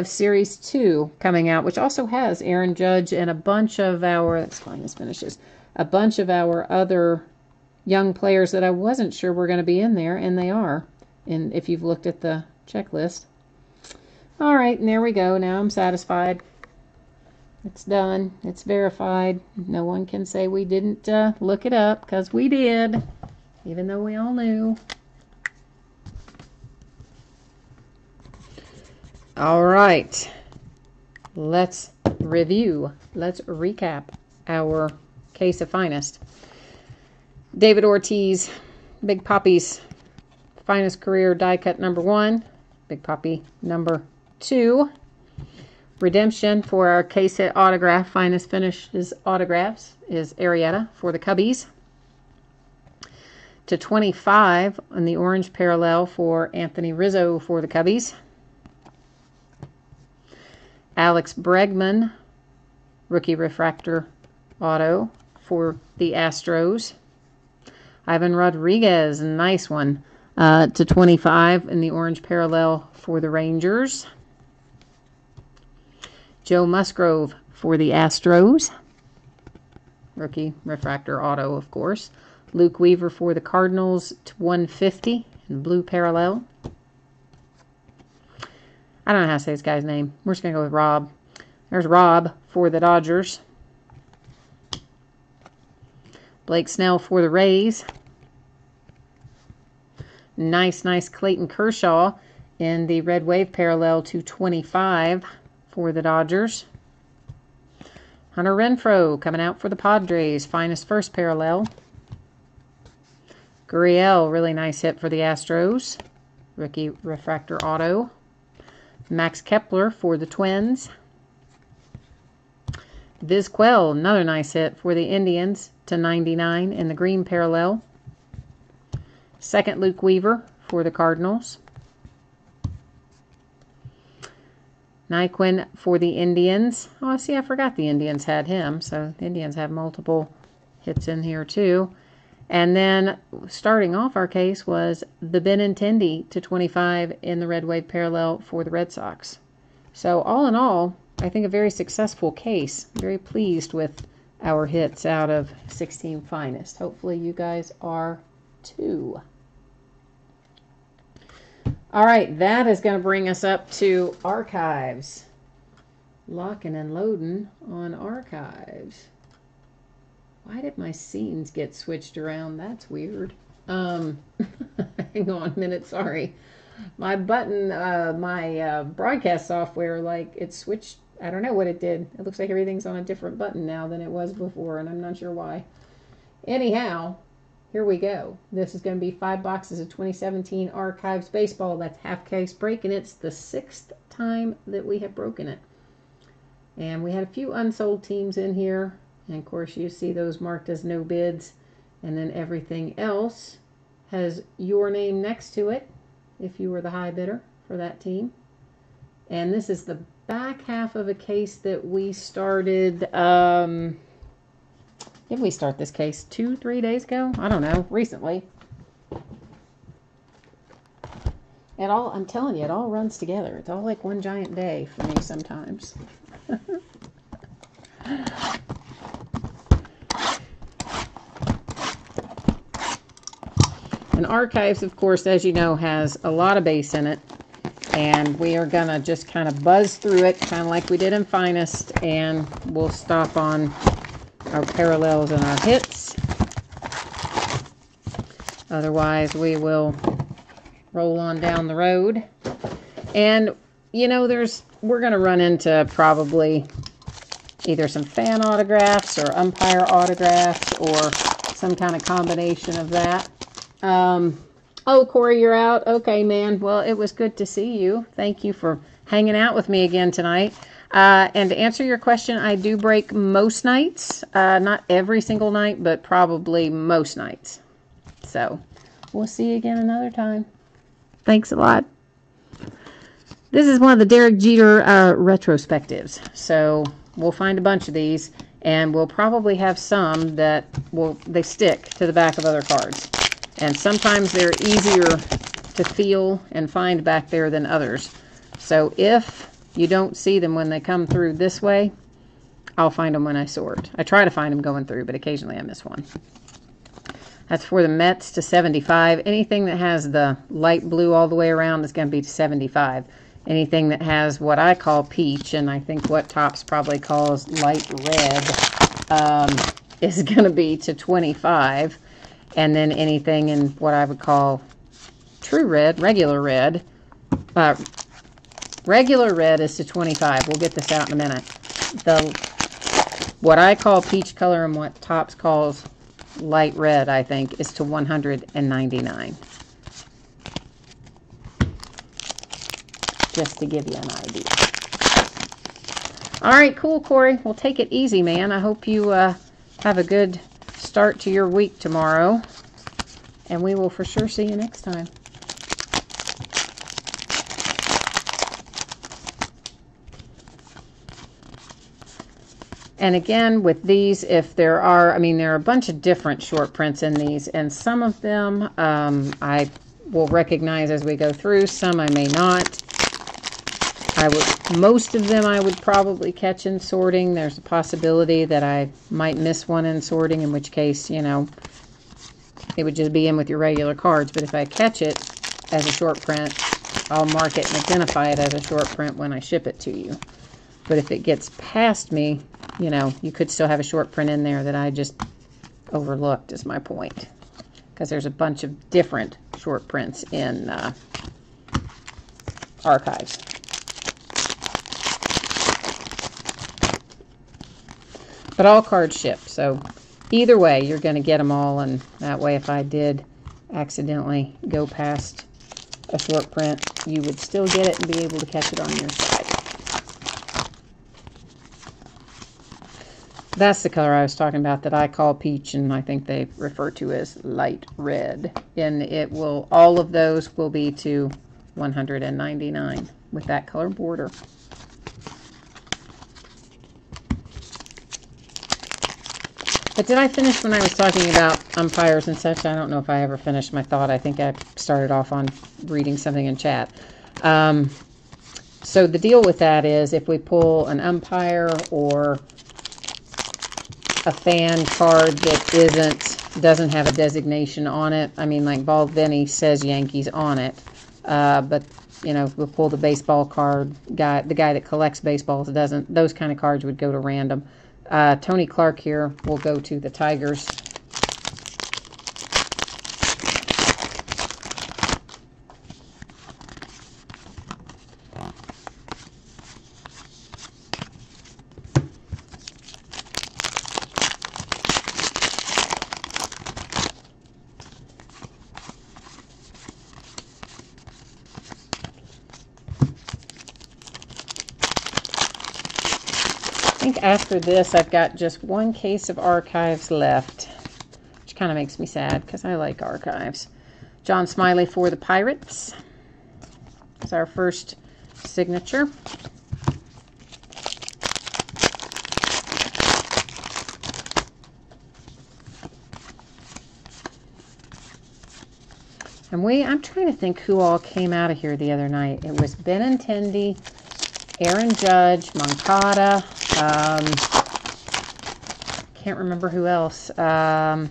Series 2 coming out, which also has Aaron Judge and a bunch of our, let's find his finishes, a bunch of our other young players that I wasn't sure were going to be in there, and they are. And if you've looked at the checklist. All right, and there we go. Now I'm satisfied. It's done. It's verified. No one can say we didn't look it up, because we did, even though we all knew. All right. Let's review. Let's recap our case of Finest. David Ortiz, Big Poppy's Finest Career die cut number 1. Big Poppy number 2. Redemption for our case hit autograph, Finest Finishes autographs, is Arrieta for the Cubbies. To 25 on the orange parallel for Anthony Rizzo for the Cubbies. Alex Bregman, rookie refractor auto for the Astros. Ivan Rodriguez, nice one, to 25 in the orange parallel for the Rangers. Joe Musgrove for the Astros. Rookie refractor auto, of course. Luke Weaver for the Cardinals to 150 in blue parallel. I don't know how to say this guy's name. We're just going to go with Rob. There's Rob for the Dodgers. Blake Snell for the Rays. Nice Clayton Kershaw in the red wave parallel to 25 for the Dodgers. Hunter Renfroe coming out for the Padres. Finest first parallel. Gurriel, really nice hit for the Astros. Rookie refractor auto. Max Kepler for the Twins. Vizquel, another nice hit for the Indians to 99 in the green parallel. Second Luke Weaver for the Cardinals. Nyquin for the Indians. Oh, see, I forgot the Indians had him. So the Indians have multiple hits in here too. And then starting off our case was the Benintendi to 25 in the red wave parallel for the Red Sox. So all in all, I think a very successful case. Very pleased with our hits out of 16 Finest. Hopefully you guys are too. All right, that is going to bring us up to archives. Locking and loading on archives. Why did my scenes get switched around? That's weird. Hang on a minute, sorry. My button, my broadcast software, like it switched. I don't know what it did. It looks like everything's on a different button now than it was before, and I'm not sure why. Anyhow, here we go. This is going to be 5 boxes of 2017 Archives Baseball. That's half case break, and it's the 6th time that we have broken it. And we had a few unsold teams in here. And of course, you see those marked as no bids. And then everything else has your name next to it, if you were the high bidder for that team. And this is the back half of a case that we started, did we start this case 2-3 days ago? I don't know, recently. It all, I'm telling you, it all runs together. It's all like one giant day for me sometimes. And Archives, of course, as you know, has a lot of base in it. And we are going to just kind of buzz through it, kind of like we did in Finest. And we'll stop on our parallels and our hits. Otherwise, we will roll on down the road. And, you know, we're going to run into probably either some fan autographs or umpire autographs or some kind of combination of that. Oh, Corey, you're out. Okay, man. Well, it was good to see you. Thank you for hanging out with me again tonight. And to answer your question, I do break most nights. Not every single night, but probably most nights. So, we'll see you again another time. Thanks a lot. This is one of the Derek Jeter retrospectives. So, we'll find a bunch of these, and we'll probably have some that they stick to the back of other cards. And sometimes they're easier to feel and find back there than others. So if you don't see them when they come through this way, I'll find them when I sort. I try to find them going through, but occasionally I miss one. That's for the Mets to 75. Anything that has the light blue all the way around is going to be to 75. Anything that has what I call peach, and I think what Topps probably calls light red, is going to be to 25. And then anything in what I would call true red, regular red is to 25. We'll get this out in a minute. What I call peach color and what Topps calls light red, I think, is to 199. Just to give you an idea. All right, cool, Corey. Well, take it easy, man. I hope you have a good start to your week tomorrow. And we will for sure see you next time. And again, with these, if there are, I mean, there are a bunch of different short prints in these, and some of them I will recognize as we go through. Some I may not. Most of them I would probably catch in sorting. There's a possibility that I might miss one in sorting, in which case, you know, it would just be in with your regular cards. But if I catch it as a short print, I'll mark it and identify it as a short print when I ship it to you. But if it gets past me, you know, you could still have a short print in there that I just overlooked, is my point. Because there's a bunch of different short prints in archives. But all cards ship, so either way, you're going to get them all, and that way if I did accidentally go past a short print, you would still get it and be able to catch it on your side. That's the color I was talking about that I call peach, and I think they refer to as light red. And it will, all of those will be to 199 with that color border. But did I finish when I was talking about umpires and such? I don't know if I ever finished my thought. I think I started off on reading something in chat. So the deal with that is if we pull an umpire or a fan card that doesn't have a designation on it. I mean, like Bald Vinny says Yankees on it. But, you know, if we pull the baseball card, the guy that collects baseballs doesn't. Those kind of cards would go to random. Tony Clark here will go to the Tigers. I think after this, I've got just one case of archives left, which kind of makes me sad because I like archives. John Smiley for the Pirates. It's our first signature. And I'm trying to think who all came out of here the other night. It was Benintendi, Aaron Judge, Moncada. Can't remember who else. Can't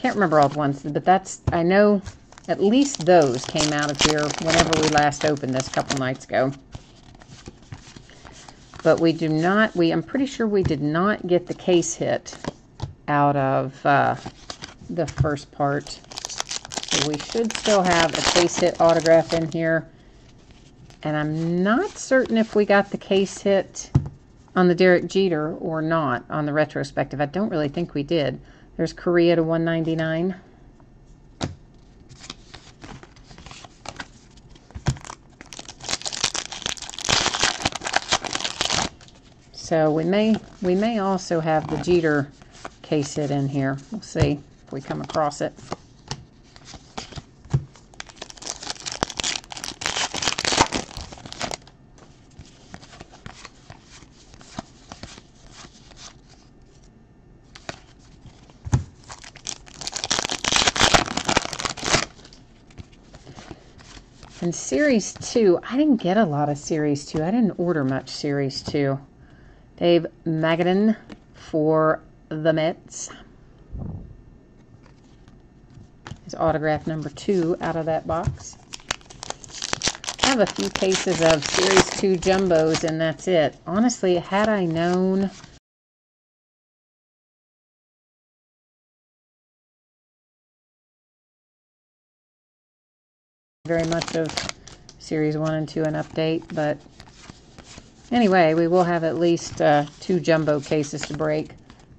remember all the ones, but I know at least those came out of here whenever we last opened this a couple nights ago. But I'm pretty sure we did not get the case hit out of the first part. So we should still have a case hit autograph in here. And I'm not certain if we got the case hit on the Derek Jeter or not on the retrospective. I don't really think we did. There's Korea to 199. So we may also have the Jeter case hit in here. We'll see if we come across it. And Series 2, I didn't get a lot of Series 2. I didn't order much Series 2. Dave Magadan for the Mets. His autograph number 2 out of that box. I have a few cases of Series 2 jumbos, and that's it. Honestly, had I known very much of Series 1 and 2 an update, but anyway, we will have at least 2 jumbo cases to break.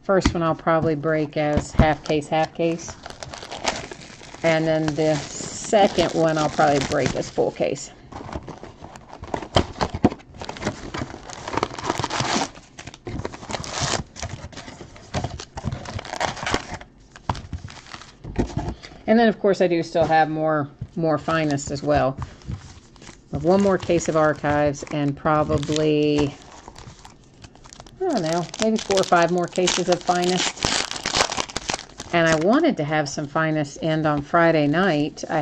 First one I'll probably break as half case. And then the second one I'll probably break as full case. And then, of course, I do still have more Finest as well. I have one more case of Archives and probably, I don't know, maybe 4 or 5 more cases of Finest. And I wanted to have some Finest end on Friday night. I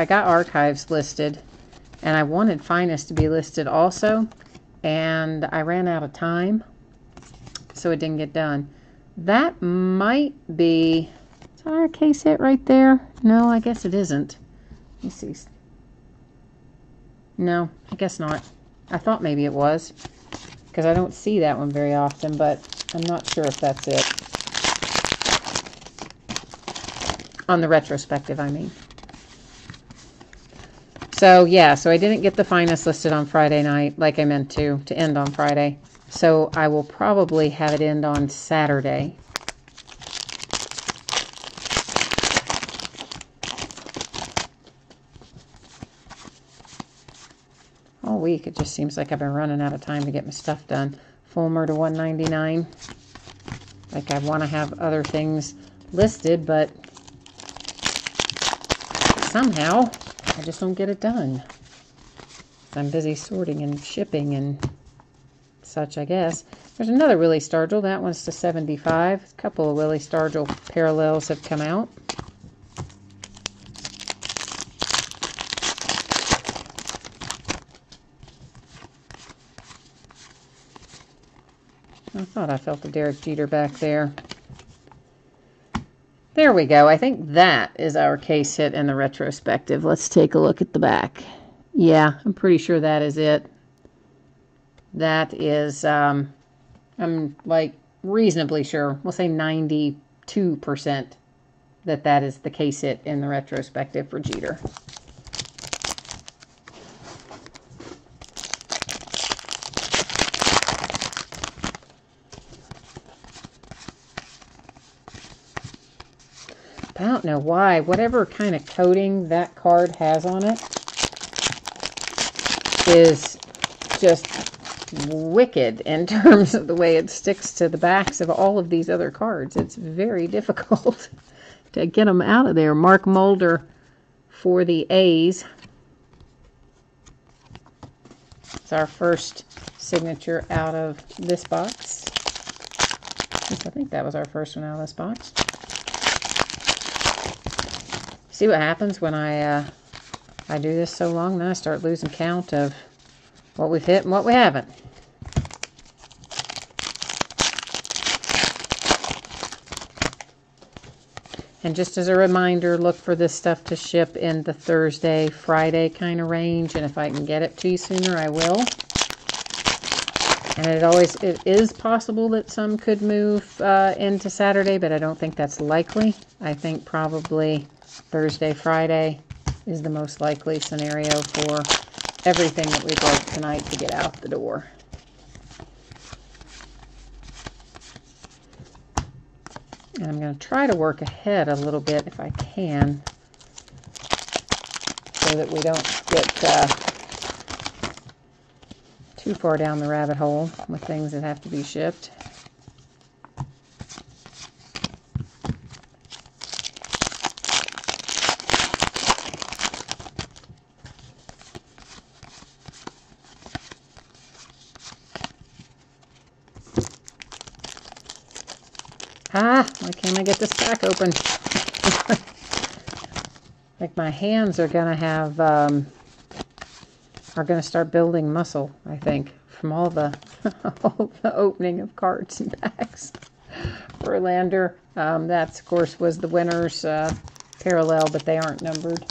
got Archives listed, and I wanted Finest to be listed also, and I ran out of time, so it didn't get done. That might be, is our case hit right there? No, I guess it isn't. Let me see. No, I guess not. I thought maybe it was, because I don't see that one very often, but I'm not sure if that's it. On the retrospective, I mean. So, yeah, so I didn't get the Finest listed on Friday night, like I meant to end on Friday. So I will probably have it end on Saturday. All week, it just seems like I've been running out of time to get my stuff done. Fulmer to $1.99. Like I want to have other things listed, but somehow I just don't get it done. I'm busy sorting and shipping and such, I guess. There's another Willie Stargell. That one's to 75. A couple of Willie Stargell parallels have come out. I thought I felt the Derek Jeter back there. There we go. I think that is our case hit in the retrospective. Let's take a look at the back. Yeah, I'm pretty sure that is it. That is, I'm like reasonably sure, we'll say 92% that is the case hit in the retrospective for Jeter. I don't know why. Whatever kind of coating that card has on it is just wicked in terms of the way it sticks to the backs of all of these other cards. It's very difficult to get them out of there. Mark Mulder for the A's. It's our first signature out of this box. I think that was our first one out of this box. See what happens when I do this so long, then I start losing count of what we've hit and what we haven't. And just as a reminder, look for this stuff to ship in the Thursday, Friday kind of range, and if I can get it to you sooner, I will. And it is possible that some could move into Saturday, but I don't think that's likely. I think probably Thursday, Friday is the most likely scenario for everything that we broke tonight to get out the door. And I'm going to try to work ahead a little bit if I can, so that we don't get too far down the rabbit hole with things that have to be shipped. Why can't I get this pack open? Like my hands are gonna have are going to start building muscle, I think, from all the, all the opening of cards and packs. Verlander, that, of course, was the winner's parallel, but they aren't numbered.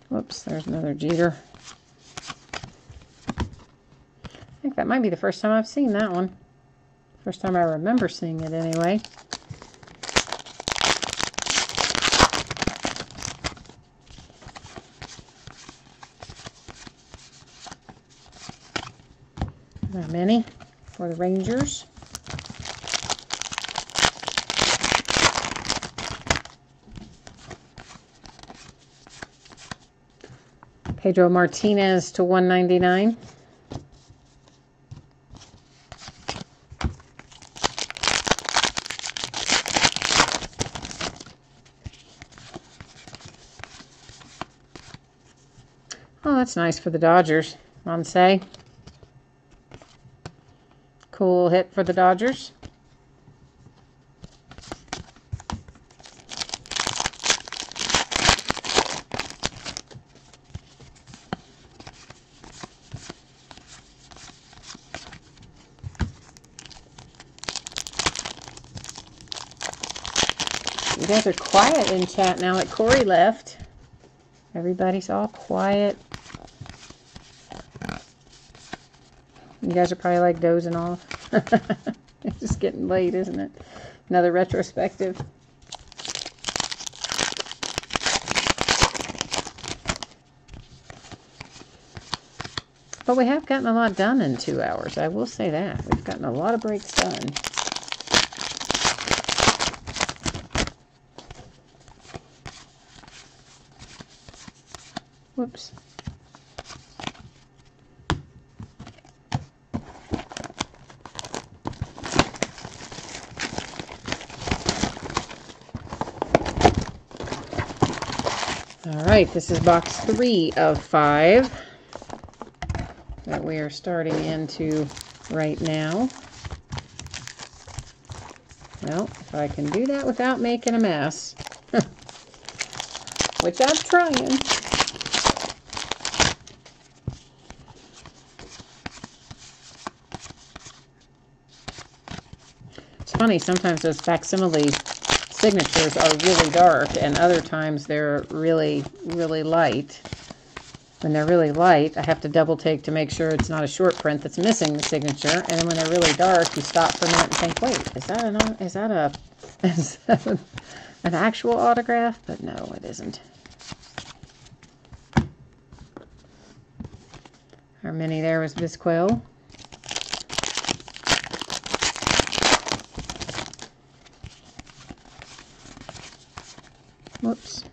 Whoops, there's another Jeter. I think that might be the first time I've seen that one. First time I remember seeing it anyway. There are many for the Rangers. Pedro Martinez to 199. Oh, that's nice for the Dodgers. Monsey. Cool hit for the Dodgers. You guys are quiet in chat now that Corey left. Everybody's all quiet. You guys are probably like dozing off. It's just getting late, isn't it? Another retrospective. But we have gotten a lot done in 2 hours. I will say that. We've gotten a lot of breaks done. Whoops. All right, this is box 3 of 5 that we are starting into right now. Well, if I can do that without making a mess, which I'm trying. It's funny, sometimes those facsimile signatures are really dark, and other times they're really, really light. When they're really light, I have to double take to make sure it's not a short print that's missing the signature. And then when they're really dark, you stop for a minute and think, wait, is that an actual autograph? But no, it isn't. Our mini there was Vizquel. Whoops.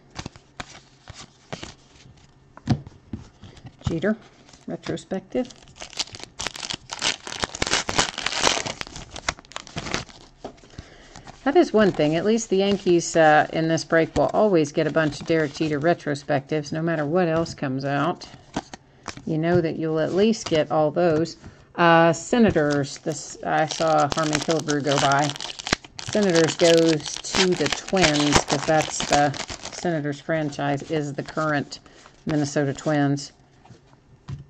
Jeter, retrospective. That is one thing. At least the Yankees in this break will always get a bunch of Derek Jeter retrospectives, no matter what else comes out. You know that you'll at least get all those. Senators. This I saw Harmon Killebrew go by. Senators goes to the Twins, because that's the Senators franchise is the current Minnesota Twins.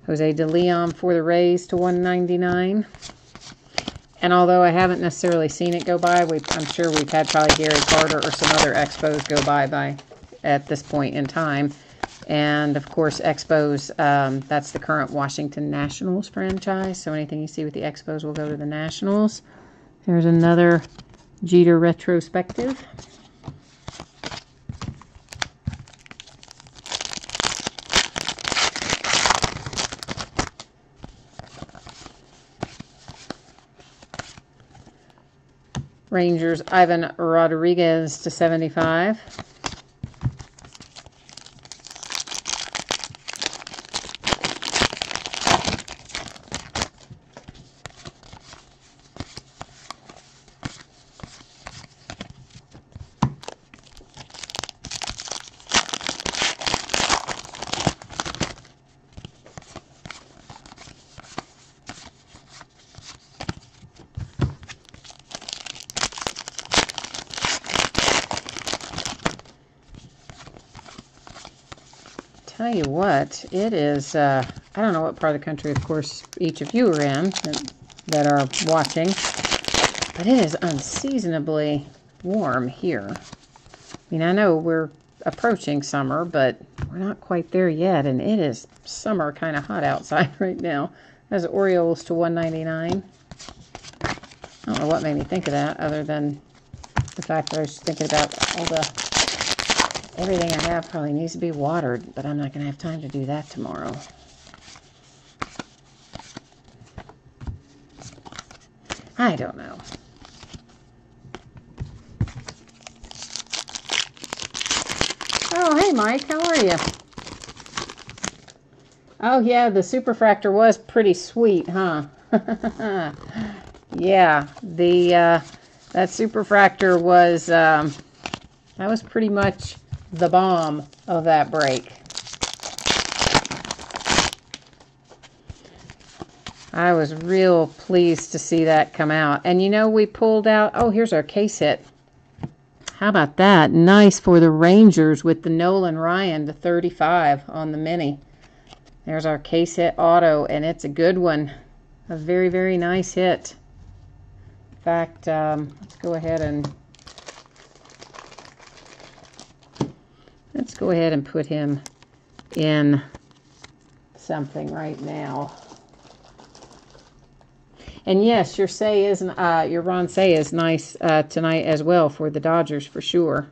Jose De Leon for the Rays to 199. And although I haven't necessarily seen it go by, I'm sure we've had probably Gary Carter or some other Expos go by at this point in time. And of course, Expos, that's the current Washington Nationals franchise. So anything you see with the Expos will go to the Nationals. There's another Jeter retrospective. Rangers, Ivan Rodriguez to 75. tell you what, it is, I don't know what part of the country, of course, each of you are in that are watching, but it is unseasonably warm here. I mean, I know we're approaching summer, but we're not quite there yet, and it is summer kind of hot outside right now. As Orioles to 199. I don't know what made me think of that, other than the fact that I was thinking about everything I have probably needs to be watered, but I'm not going to have time to do that tomorrow. I don't know. Oh, hey Mike, how are you? Oh yeah, the Superfractor was pretty sweet, huh? Yeah, that Superfractor was that was pretty much the bomb of that break. I was real pleased to see that come out. And you know, we pulled out, oh, here's our case hit. How about that? Nice for the Rangers with the Nolan Ryan to 35 on the mini. There's our case hit auto, and it's a good one. A very, very nice hit. In fact, let's go ahead and put him in something right now. And yes, your Ron Cey is nice tonight as well for the Dodgers for sure.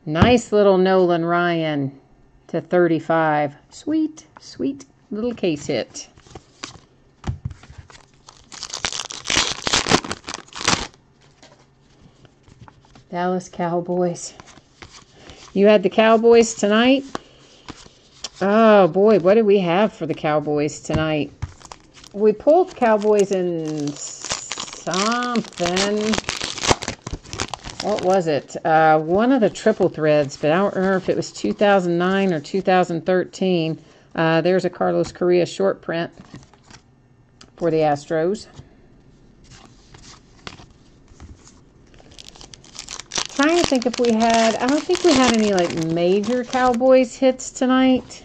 Nice little Nolan Ryan to 35. Sweet, sweet little case hit. Dallas Cowboys. You had the Cowboys tonight? Oh boy, what did we have for the Cowboys tonight? We pulled Cowboys in something. What was it? One of the triple threads, but I don't remember if it was 2009 or 2013. There's a Carlos Correa short print for the Astros. Trying to think if we had, I don't think we had any like major Cowboys hits tonight.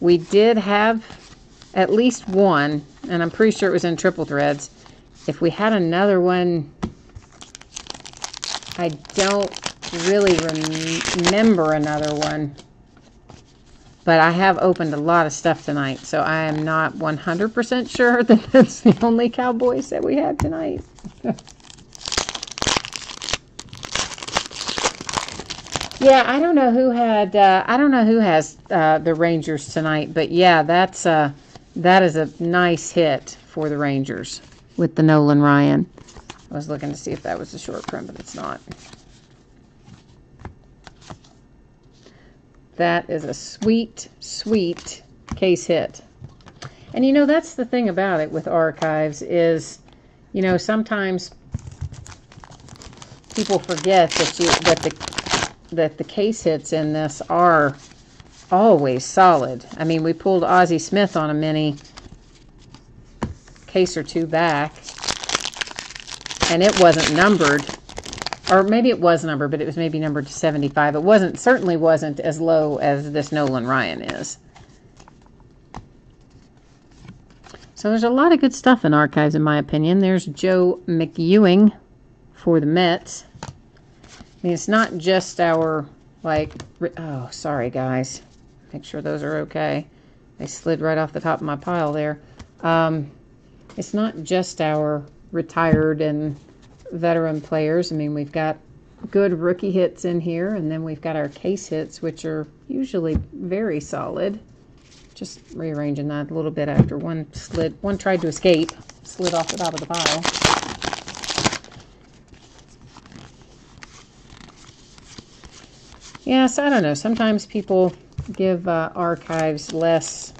We did have at least one, and I'm pretty sure it was in triple threads. If we had another one, I don't really remember another one. But I have opened a lot of stuff tonight, so I am not 100% sure that that's the only Cowboys that we had tonight. Yeah, I don't know who had. I don't know who has the Rangers tonight, but yeah, that is a nice hit for the Rangers with the Nolan Ryan. I was looking to see if that was a short print, but it's not. That is a sweet, sweet case hit. And you know, that's the thing about it with archives is, you know, sometimes people forget that the case hits in this are always solid. I mean, we pulled Ozzie Smith on a mini case or two back, and it wasn't numbered, or maybe it was numbered, but it was maybe numbered to 75. It certainly wasn't as low as this Nolan Ryan is. So there's a lot of good stuff in archives, in my opinion. There's Joe McEwing for the Mets. I mean, it's not just our, like, oh, sorry, guys. Make sure those are okay. They slid right off the top of my pile there. It's not just our retired and veteran players. I mean, we've got good rookie hits in here, and then we've got our case hits, which are usually very solid. Just rearranging that a little bit after one tried to escape, slid off the top of the pile. Yes, I don't know. Sometimes people give archives less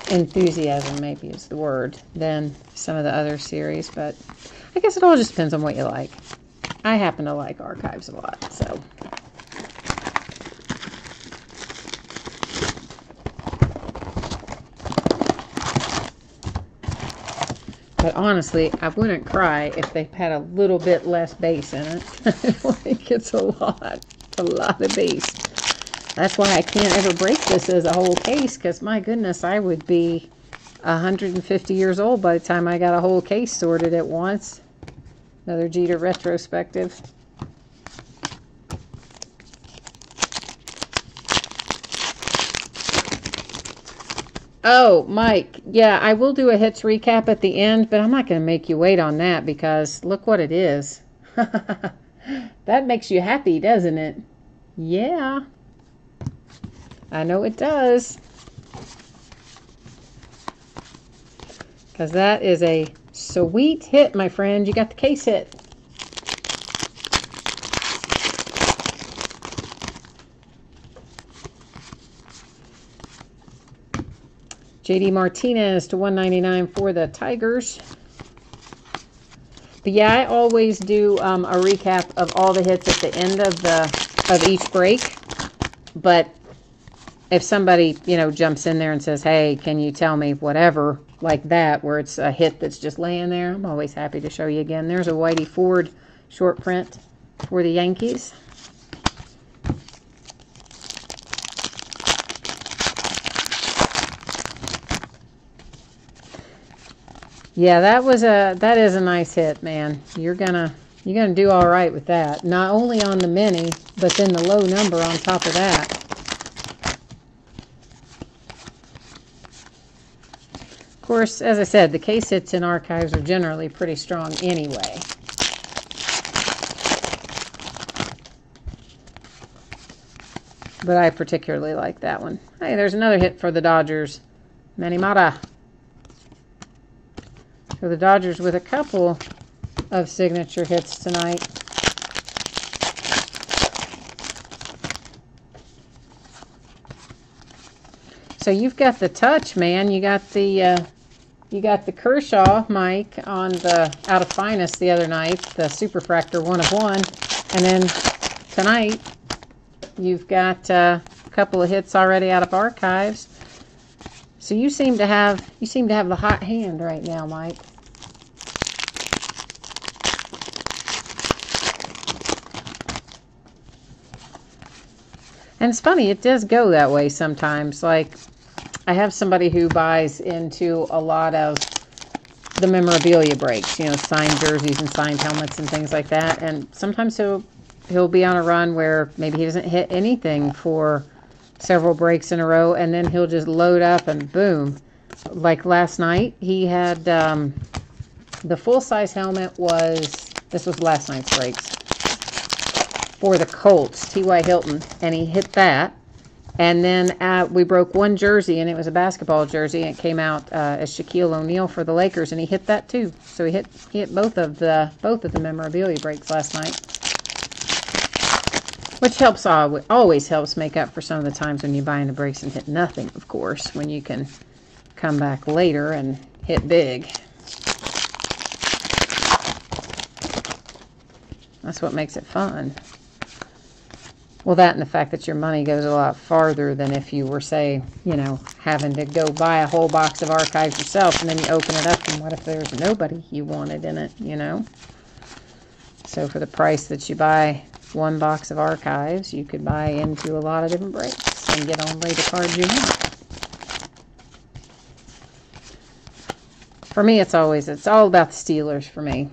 enthusiasm, maybe is the word, than some of the other series, but I guess it all just depends on what you like. I happen to like archives a lot, so. But honestly, I wouldn't cry if they had a little bit less bass in it. I think it's a lot a lot of base. That's why I can't ever break this as a whole case, because my goodness, I would be 150 years old by the time I got a whole case sorted at once. Another Jeter retrospective. Oh, Mike, yeah, I will do a hits recap at the end, but I'm not going to make you wait on that because look what it is. That makes you happy, doesn't it? Yeah, I know it does. Because that is a sweet hit, my friend. You got the case hit. JD Martinez to 199 for the Tigers. But yeah, I always do a recap of all the hits at the end of each break. But if somebody, jumps in there and says, hey, can you tell me whatever like that, where it's a hit that's just laying there, I'm always happy to show you again. There's a Whitey Ford short print for the Yankees. Yeah, that is a nice hit, man. You're gonna do all right with that. Not only on the mini, but then the low number on top of that. Of course, as I said, the case hits in archives are generally pretty strong anyway. But I particularly like that one. Hey, there's another hit for the Dodgers. Manny Mata. So the Dodgers with a couple of signature hits tonight. So you've got the touch, man. You got the Kershaw, Mike, on the Out of Finest the other night, the Superfractor 1 of 1, and then tonight you've got a couple of hits already out of archives. So you seem to have the hot hand right now, Mike. And it's funny, it does go that way sometimes. Like, I have somebody who buys into a lot of the memorabilia breaks, signed jerseys and signed helmets and things like that. And sometimes he'll be on a run where maybe he doesn't hit anything for several breaks in a row, and then he'll just load up and boom. Like last night, he had the full-size helmet this was last night's breaks, for the Colts, T.Y. Hilton, and he hit that. And then we broke one jersey, and it was a basketball jersey, and it came out as Shaquille O'Neal for the Lakers, and he hit that too. So he hit both of the memorabilia breaks last night, which always helps make up for some of the times when you buy into breaks and hit nothing, of course, when you can come back later and hit big. That's what makes it fun. Well, that and the fact that your money goes a lot farther than if you were, say, having to go buy a whole box of archives yourself, and then you open it up, and what if there's nobody you wanted in it, So for the price that you buy one box of archives, you could buy into a lot of different breaks and get only the cards you want. For me, it's all about the Steelers for me.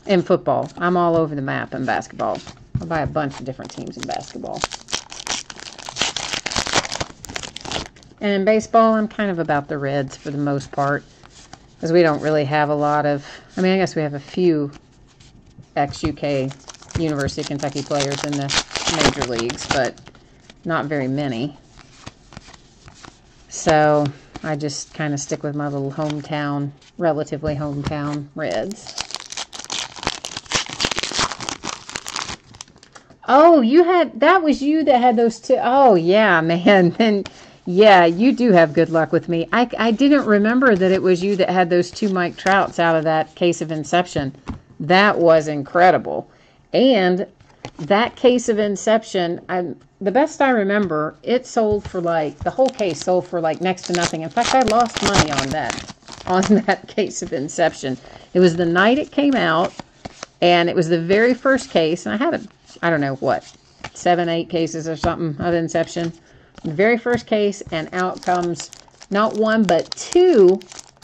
In football, I'm all over the map in basketball. I buy a bunch of different teams in basketball. And in baseball, I'm kind of about the Reds for the most part, because we don't really have a lot of, I guess we have a few ex-UK University of Kentucky players in the major leagues, but not very many. So I just kind of stick with my little relatively hometown Reds. Oh, that was you that had those two. Oh, yeah, man. Then, yeah, you do have good luck with me. I didn't remember that it was you that had those two Mike Trouts out of that case of Inception. That was incredible. And that case of Inception, the best I remember, it sold for the whole case sold for next to nothing. In fact, I lost money on that case of Inception. It was the night it came out, and it was the very first case, and I had I don't know what, 7, 8 cases or something of Inception. The very first case, and out comes not 1 but 2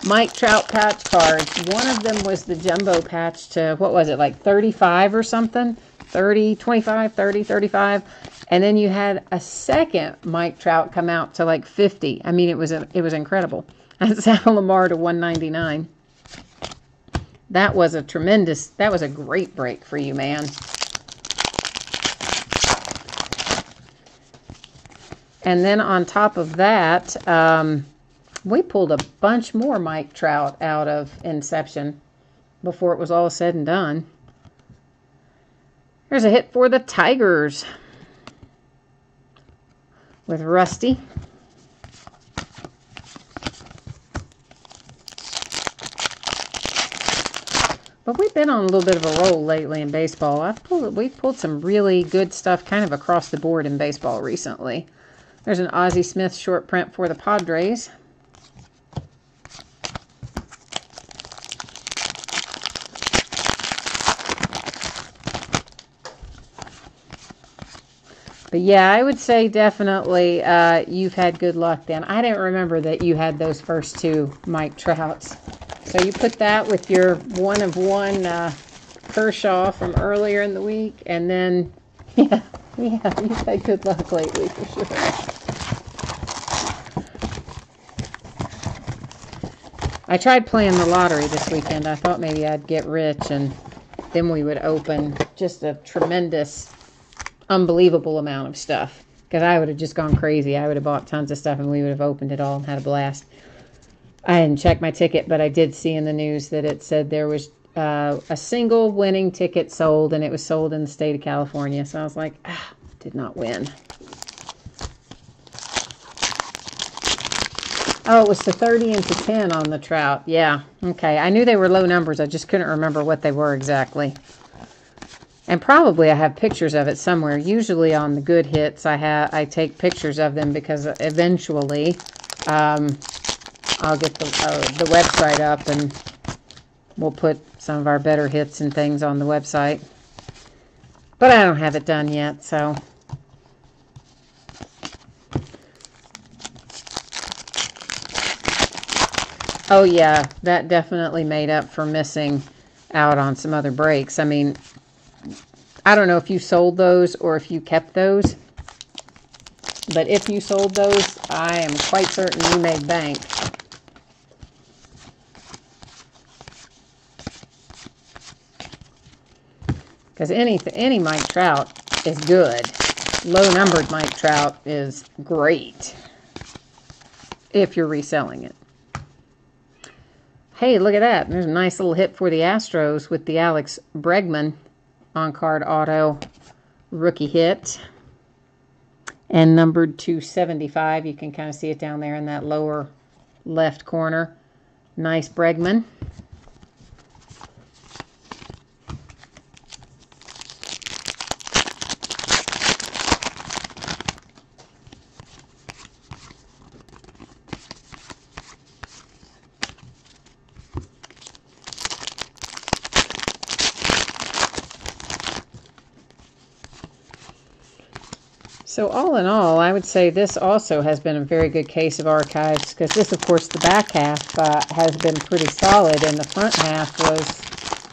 Mike Trout patch cards. One of them was the jumbo patch to, what was it, like 35 or something? 30, 25, 30, 35. And then you had a second Mike Trout come out to like 50. I mean, it was incredible. That's Al Lamar to 199. That was a great break for you, man. And then on top of that, we pulled a bunch more Mike Trout out of Inception before it was all said and done. There's a hit for the Tigers with Rusty. But we've been on a little bit of a roll lately in baseball. We've pulled some really good stuff kind of across the board in baseball recently. There's an Ozzie Smith short print for the Padres. But yeah, I would say definitely you've had good luck then. I didn't remember that you had those first 2 Mike Trouts. So you put that with your 1 of 1 Kershaw from earlier in the week. And then, yeah, you've had good luck lately for sure. I tried playing the lottery this weekend. I thought maybe I'd get rich and then we would open just a tremendous, unbelievable amount of stuff. Because I would have just gone crazy. I would have bought tons of stuff and we would have opened it all and had a blast. I didn't check my ticket, but I did see in the news that it said there was a single winning ticket sold, and it was sold in the state of California. So I was like, did not win. Oh, it was to 30 and to 10 on the Trout. Yeah, okay. I knew they were low numbers. I just couldn't remember what they were exactly. And probably I have pictures of it somewhere. Usually on the good hits, I take pictures of them because eventually I'll get the website up and we'll put some of our better hits and things on the website. But I don't have it done yet, so... Oh yeah, that definitely made up for missing out on some other breaks. I mean, I don't know if you sold those or if you kept those. But if you sold those, I am quite certain you made bank. Because any Mike Trout is good. Low-numbered Mike Trout is great if you're reselling it. Hey, look at that. There's a nice little hit for the Astros with the Alex Bregman on-card auto rookie hit. And numbered 275. You can kind of see it down there in that lower left corner. Nice Bregman. So all in all, I would say this also has been a very good case of archives, because this, of course, the back half has been pretty solid, and the front half was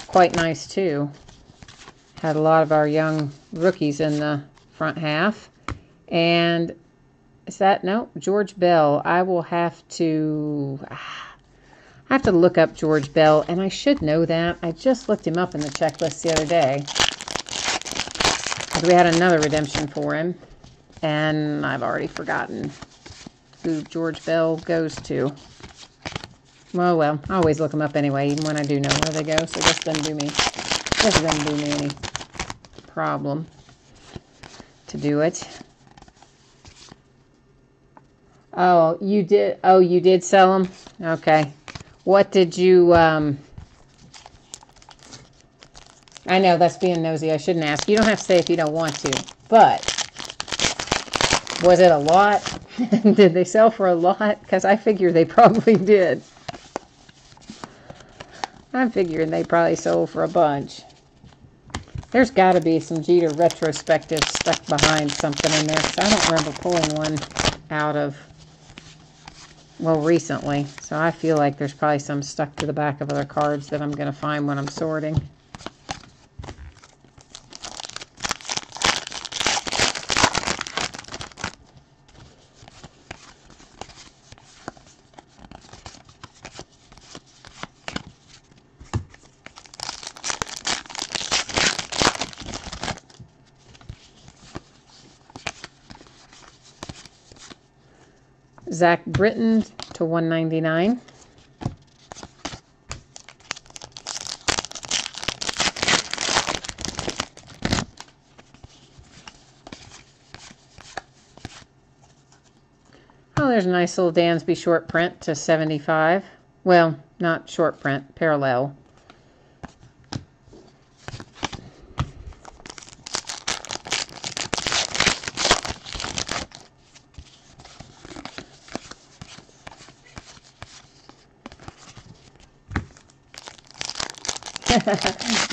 quite nice too. Had a lot of our young rookies in the front half. And is that, no, George Bell. I will have to look up George Bell, and I should know that. I just looked him up in the checklist the other day. We had another redemption for him. And I've already forgotten who George Bell goes to. Well, I always look them up anyway, even when I do know where they go. So this doesn't do me any problem to do it. Oh, you did. Oh, you did sell them? Okay. What did you... I know, that's being nosy. I shouldn't ask. You don't have to say if you don't want to. But... was it a lot? Did they sell for a lot? Because I figure they probably did. I'm figuring they probably sold for a bunch. There's got to be some Jeter retrospective stuck behind something in there. I don't remember pulling one out of, well, recently. So I feel like there's probably some stuck to the back of other cards that I'm going to find when I'm sorting. Zach Britton to 199. Oh, there's a nice little Dansby short print to 75. Well, not short print, parallel.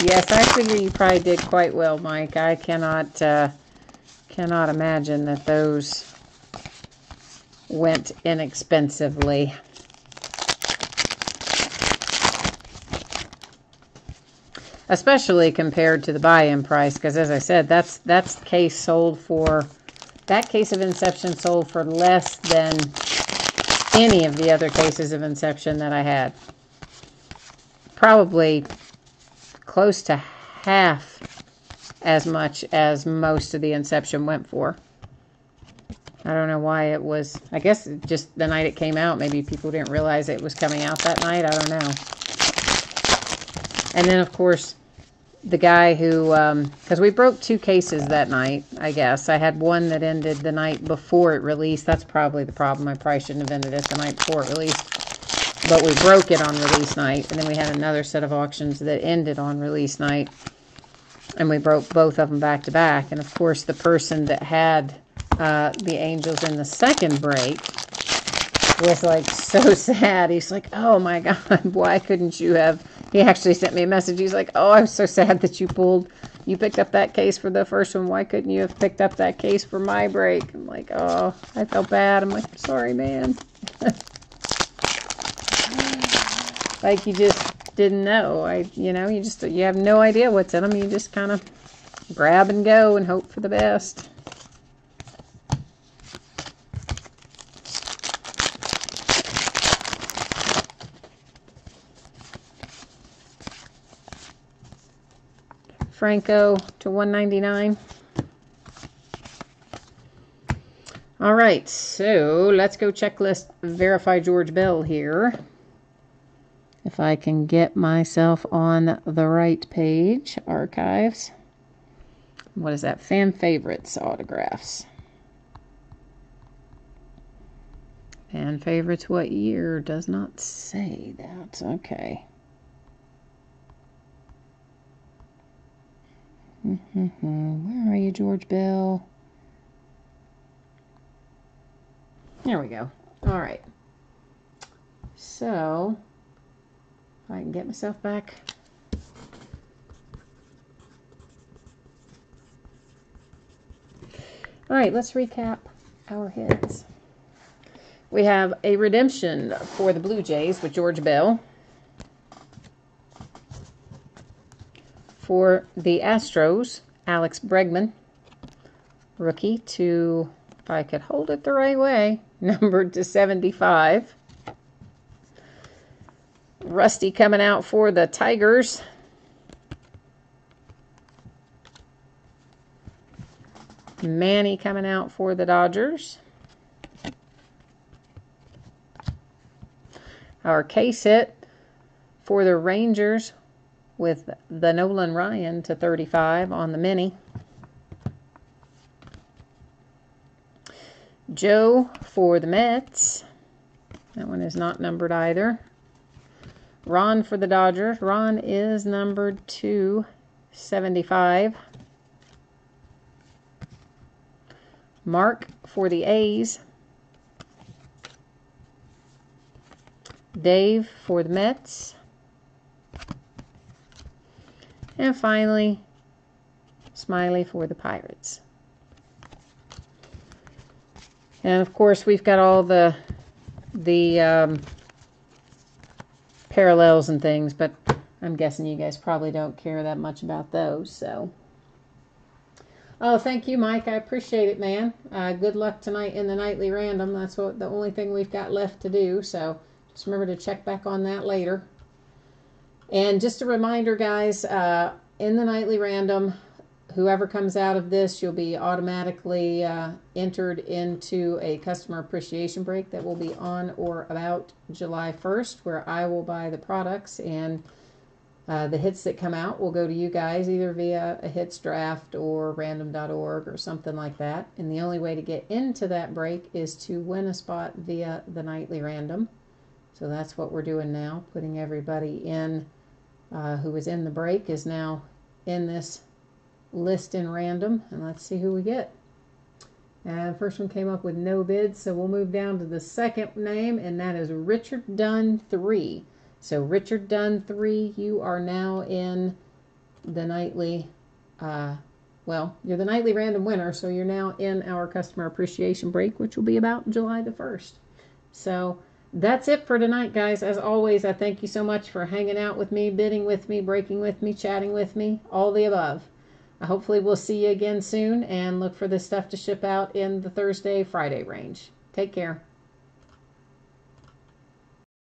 Yes, I figure you probably did quite well, Mike. I cannot imagine that those went inexpensively. Especially compared to the buy-in price, because as I said, that case sold for, that case of Inception sold for less than any of the other cases of Inception that I had. Probably close to half as much as most of the Inception went for. I don't know why it was, I guess just the night it came out, maybe people didn't realize it was coming out that night, I don't know. And then of course, the guy who, because we broke 2 cases that night, I guess. I had one that ended the night before it released. That's probably the problem. I probably shouldn't have ended it the night before it released. But we broke it on release night, and then we had another set of auctions that ended on release night, and we broke both of them back to back. And of course, the person that had the Angels in the second break was like so sad. He's like, "Oh my God, why couldn't you have?" He actually sent me a message. He's like, "Oh, I'm so sad that you picked up that case for the first one. Why couldn't you have picked up that case for my break?" I'm like, "Oh, I felt bad." I'm like, "Sorry, man." Like you just didn't know. You have no idea what's in them. You just kind of grab and go and hope for the best. Franco to 199. All right, so let's go checklist verify George Bell here. If I can get myself on the right page, archives. What is that? Fan favorites autographs. Fan favorites, what year? Does not say that. Okay. Where are you, George Bell? There we go. All right. So, if I can get myself back. All right, let's recap our hits. We have a redemption for the Blue Jays with George Bell. For the Astros, Alex Bregman, rookie to, if I could hold it the right way, numbered to 75. Rusty coming out for the Tigers. Manny coming out for the Dodgers. Our case hit for the Rangers with the Nolan Ryan to 35 on the mini. Joe for the Mets. That one is not numbered either. Ron for the Dodgers. Ron is numbered to 75. Mark for the A's. Dave for the Mets. And finally, smiley for the Pirates. And of course, we've got all the parallels and things, but I'm guessing you guys probably don't care that much about those. So, oh, thank you, Mike. I appreciate it, man. Good luck tonight in the nightly random. That's the only thing we've got left to do. So just remember to check back on that later. And just a reminder, guys, in the nightly random, whoever comes out of this, you'll be automatically entered into a customer appreciation break that will be on or about July 1st, where I will buy the products, and the hits that come out will go to you guys either via a hits draft or random.org or something like that. And the only way to get into that break is to win a spot via the nightly random. So that's what we're doing now, putting everybody in who was in the break is now in this list in random, and let's see who we get. And first one came up with no bids, so we'll move down to the second name, and that is Richard Dunn 3. So Richard Dunn 3, you are now in the nightly, well, you're the nightly random winner, so you're now in our customer appreciation break, which will be about July the 1st. So that's it for tonight, guys. As always, I thank you so much for hanging out with me, bidding with me, breaking with me, chatting with me, all the above. Hopefully we'll see you again soon, and look for this stuff to ship out in the Thursday, Friday range. Take care.